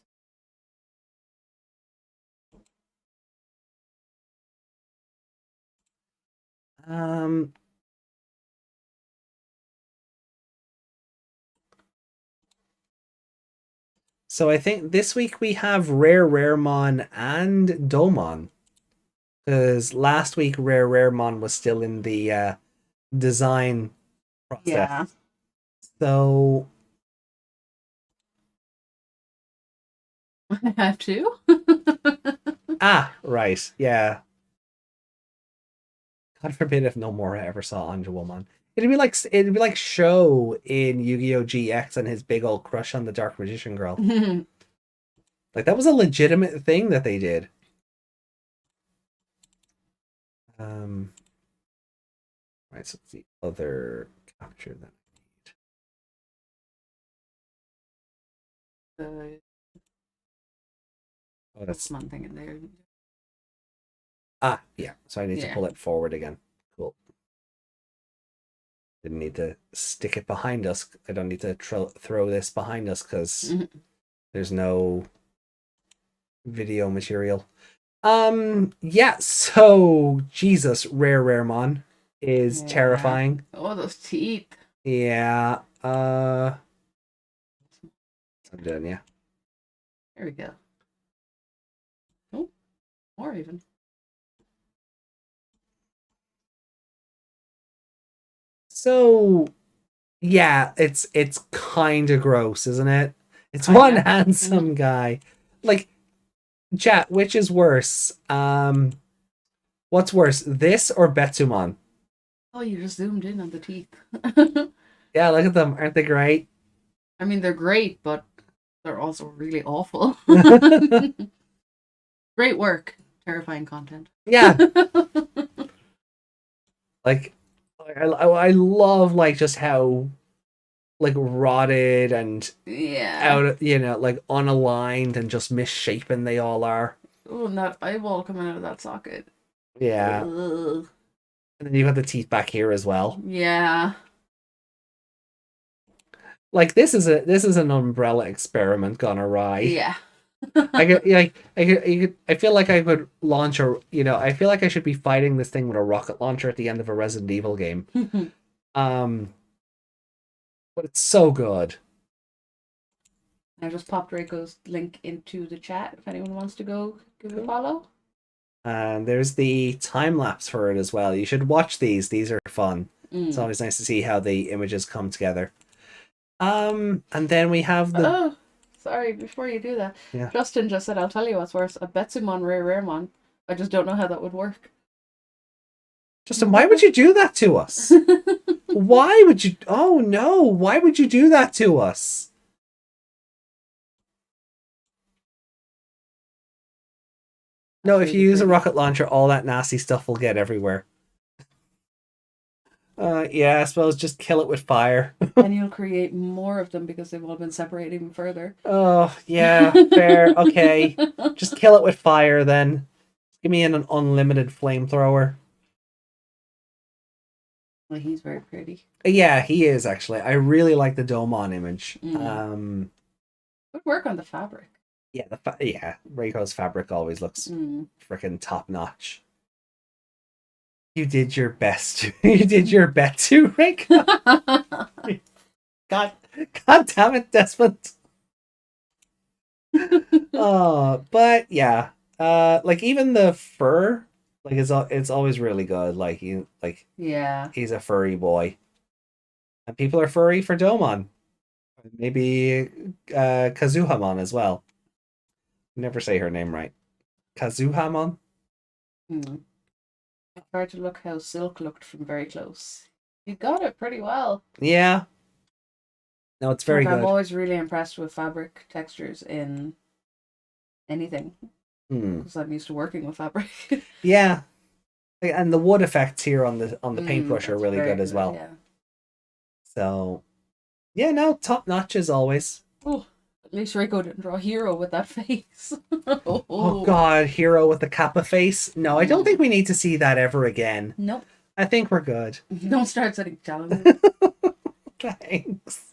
So I think this week we have Raremon and Domon. Because last week Raremon was still in the design process. Yeah. So I have to. right. Yeah. God forbid if Nomura ever saw Anjouwon. It'd be like Sho in Yu-Gi-Oh! GX and his big old crush on the Dark Magician girl. Like that was a legitimate thing that they did. Right, so it's the other capture that I need. Oh, that's one thing in there. Yeah. So I need to pull it forward again. Cool. Didn't need to stick it behind us. I don't need to throw this behind us because there's no video material. Yeah, so Jesus, Raremon is terrifying. Oh, those teeth. Yeah. I'm done, yeah. There we go. Oh, more even. So yeah, it's kind of gross, isn't it? It's one handsome guy. Like, chat, which is worse? What's worse, this or Betsumon? Oh, you just zoomed in on the teeth. Yeah, look at them. Aren't they great? I mean, they're great, but they're also really awful. Great work. Terrifying content. Yeah. Like, I love, like, just how, like, rotted and out, like, unaligned and just misshapen they all are. Oh, and that eyeball coming out of that socket. Yeah. Ugh. And then you got the teeth back here as well. Yeah. Like, this is an umbrella experiment gone awry. Yeah. I feel like I could launch I feel like I should be fighting this thing with a rocket launcher at the end of a Resident Evil game. But it's so good. I just popped Reiko's link into the chat if anyone wants to go give it a follow. And there's the time lapse for it as well. You should watch these. These are fun. It's always nice to see how the images come together. And then we have the. Oh, sorry. Before you do that, yeah. Justin just said, "I'll tell you what's worse: a Betsumon, Raremon." I just don't know how that would work. Justin, why would you do that to us? Why would you? Oh no! Why would you do that to us? No, if you use a rocket launcher, all that nasty stuff will get everywhere. Yeah, I suppose just kill it with fire. And you'll create more of them because they've all been separated even further. Oh, yeah, fair. Okay. Just kill it with fire then. Give me an unlimited flamethrower. Well, he's very pretty. Yeah, he is actually. I really like the Domon image. Good work on the fabric. Yeah, Reiko's fabric always looks freaking top notch. You did your best. You did your best too, Reiko. God damn it, Desmond. But yeah, like even the fur, like it's always really good. Like he's a furry boy, and people are furry for Domon. Maybe Kazuhamon as well. Never say her name right. Kazuhamon. It's hard to look how Silk looked from very close. You got it pretty well. Yeah. No, it's very good. I'm always really impressed with fabric textures in anything. Because I'm used to working with fabric. Yeah. And the wood effects here on the paintbrush are really good as well. Yeah. So, yeah, no, top notch as always. Oh, at least Reiko didn't draw Hero with that face. Oh God, Hero with the Kappa face. No, I don't think we need to see that ever again. Nope. I think we're good. Don't start setting challenges. Thanks.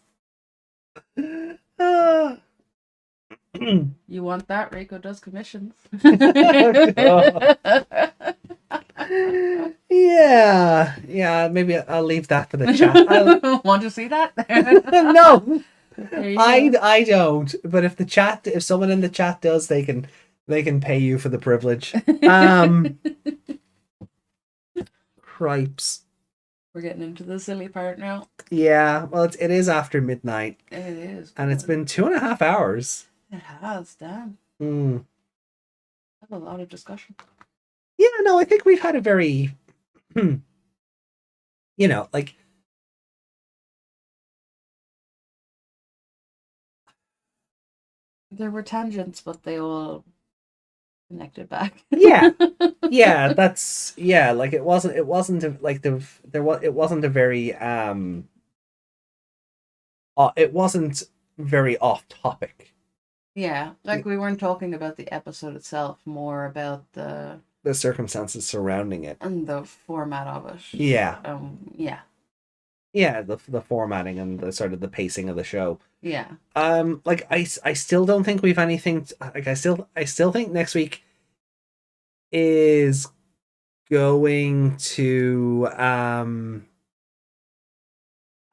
You want that? Reiko does commissions. Yeah. Maybe I'll leave that for the chat. Want to see that? No, I don't. But if someone in the chat does, they can pay you for the privilege. Cripes. We're getting into the silly part now. Yeah, well, it is after midnight. It is. And it's been 2.5 hours. It has, damn. Have a lot of discussion. Yeah, no, I think we've had a very you know, like, There were tangents, but they all connected back. yeah, yeah, that's yeah, like like it wasn't a very it wasn't very off topic. Yeah, like we weren't talking about the episode itself, more about The circumstances surrounding it. and the format of it. Yeah. Yeah. Yeah, the formatting and the sort of the pacing of the show. Yeah. Like I still don't think we've anything like I still think next week is going to I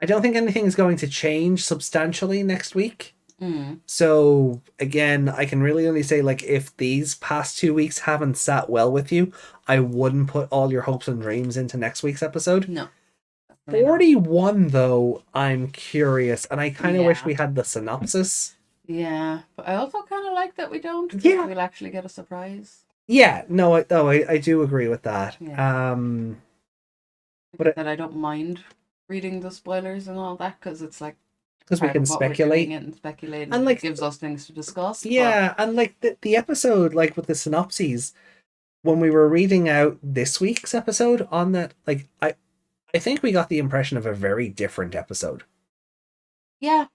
don't think anything is going to change substantially next week. Mm. So again, I can really only say, like, if these past 2 weeks haven't sat well with you, I wouldn't put all your hopes and dreams into next week's episode. No. 41 though, I'm curious, and I kind of wish Yeah. we had the synopsis. Yeah, but I also kind of like that we don't. 'Cause Yeah. we'll actually get a surprise. Yeah, no, I do agree with that. Yeah. But that I don't mind reading the spoilers and all that because it's like because we part can of what we're speculate. doing and speculate, And, like, it gives us things to discuss. Yeah, and like the episode, like with the synopses, when we were reading out this week's episode on that, like I think we got the impression of a very different episode. Yeah.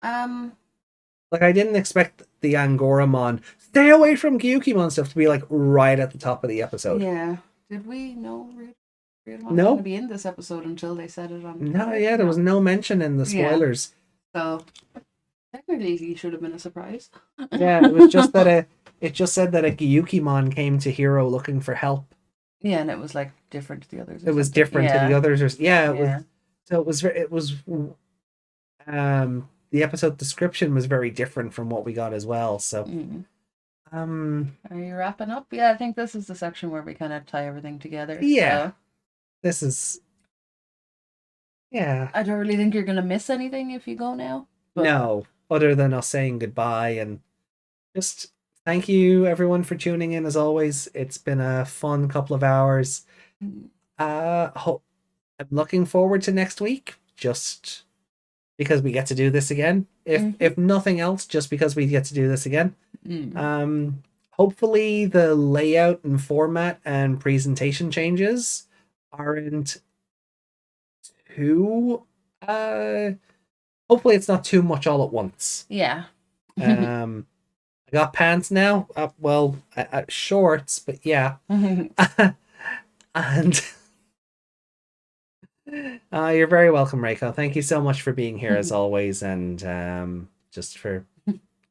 Like, I didn't expect the Angoramon stay away from Gyukimon stuff to be like right at the top of the episode. Yeah. Did we know Ryudamon's No. going to be in this episode until they said it on No, Twitter? yeah, there was no mention in the Yeah. spoilers. So technically, he should have been a surprise. Yeah, it was just that it just said that a Gyukimon came to Hero looking for help. Yeah, and it was like different to the others. or It was something. different to the others. It was. Yeah. So it was. The episode description was very different from what we got as well. So, Are you wrapping up? Yeah, I think this is the section where we kind of tie everything together. Yeah. So this is. Yeah. I don't really think you're gonna miss anything if you go now. But No, other than us saying goodbye, and just thank you everyone for tuning in. As always, it's been a fun couple of hours. I'm looking forward to next week, just because we get to do this again. If nothing else, just because we get to do this again. Hopefully the layout and format and presentation changes aren't too hopefully it's not too much all at once. Yeah. I got pants now. Well, shorts, but yeah. And you're very welcome, Reiko. Thank you so much for being here as always, and just for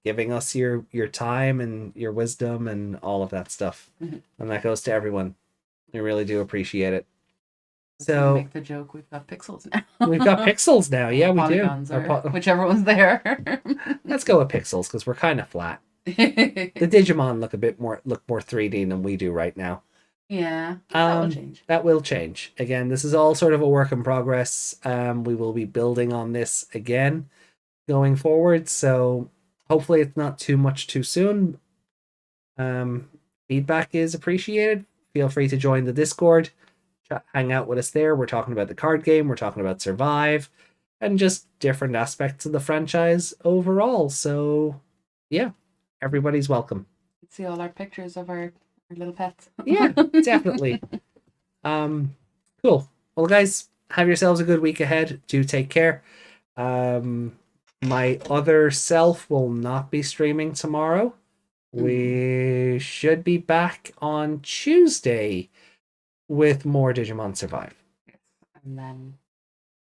giving us your time and your wisdom and all of that stuff. And that goes to everyone. We really do appreciate it. So make the joke, we've got pixels now. We've got pixels now. Yeah, we do. Whichever one's there. Let's go with pixels because we're kind of flat. The Digimon look more 3D than we do right now. Yeah, that will change. That will change. Again, this is all sort of a work in progress. We will be building on this again going forward. So hopefully it's not too much too soon. Feedback is appreciated. Feel free to join the Discord. Hang out with us there. We're talking about the card game. We're talking about Survive and just different aspects of the franchise overall. So yeah, everybody's welcome. See all our pictures of our little pets. Yeah, definitely. Cool. Well, guys, have yourselves a good week ahead. Do take care. My other self will not be streaming tomorrow. We should be back on Tuesday with more Digimon Survive. And then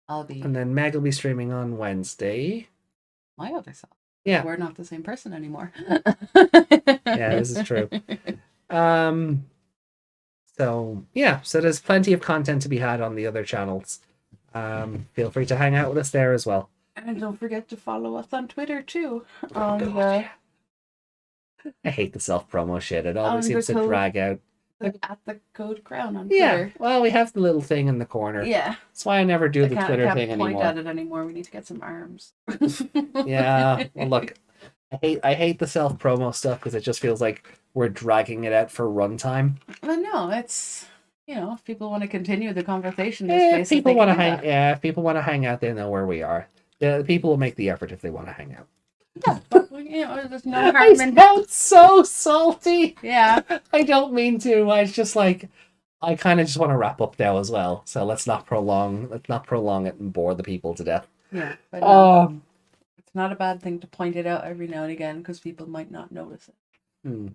I'll be. And then Meg will be streaming on Wednesday. My other self. Yeah. We're not the same person anymore. Yeah, this is true. So yeah, so there's plenty of content to be had on the other channels. Feel free to hang out with us there as well. And don't forget to follow us on Twitter too. I hate the self-promo shit. It always seems to drag out. At the code crown on Twitter. Yeah, well, we have the little thing in the corner. Yeah. That's why I never do the Twitter thing anymore. anymore. Can't point at it anymore. We need to get some arms. Yeah. Well, look, I hate the self-promo stuff because it just feels like we're dragging it out for runtime. I know, it's if people want to continue the conversation, If people want to hang, that. yeah, if people want to hang out, they know where we are. The people will make the effort if they want to hang out. Yeah, but there's no harm in. Sounds so salty. Yeah, I don't mean to. I just like. I kind of just want to wrap up now as well. So let's not prolong it and bore the people to death. Yeah, but no, it's not a bad thing to point it out every now and again because people might not notice it.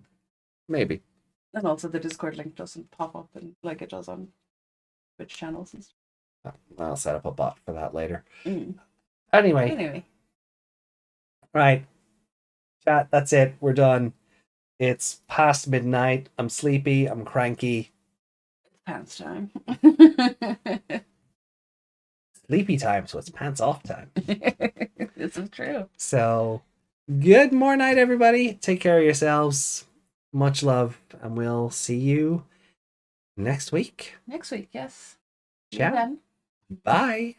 Maybe. And also, the Discord link doesn't pop up like it does on Twitch channels and stuff. I'll set up a bot for that later. Anyway. Right. Chat, that's it. We're done. It's past midnight. I'm sleepy. I'm cranky. It's pants time. Sleepy time, so it's pants off time. This is true. So, good morning, everybody. Take care of yourselves. Much love, and we'll see you next week. Next week, yes. Ciao. Bye.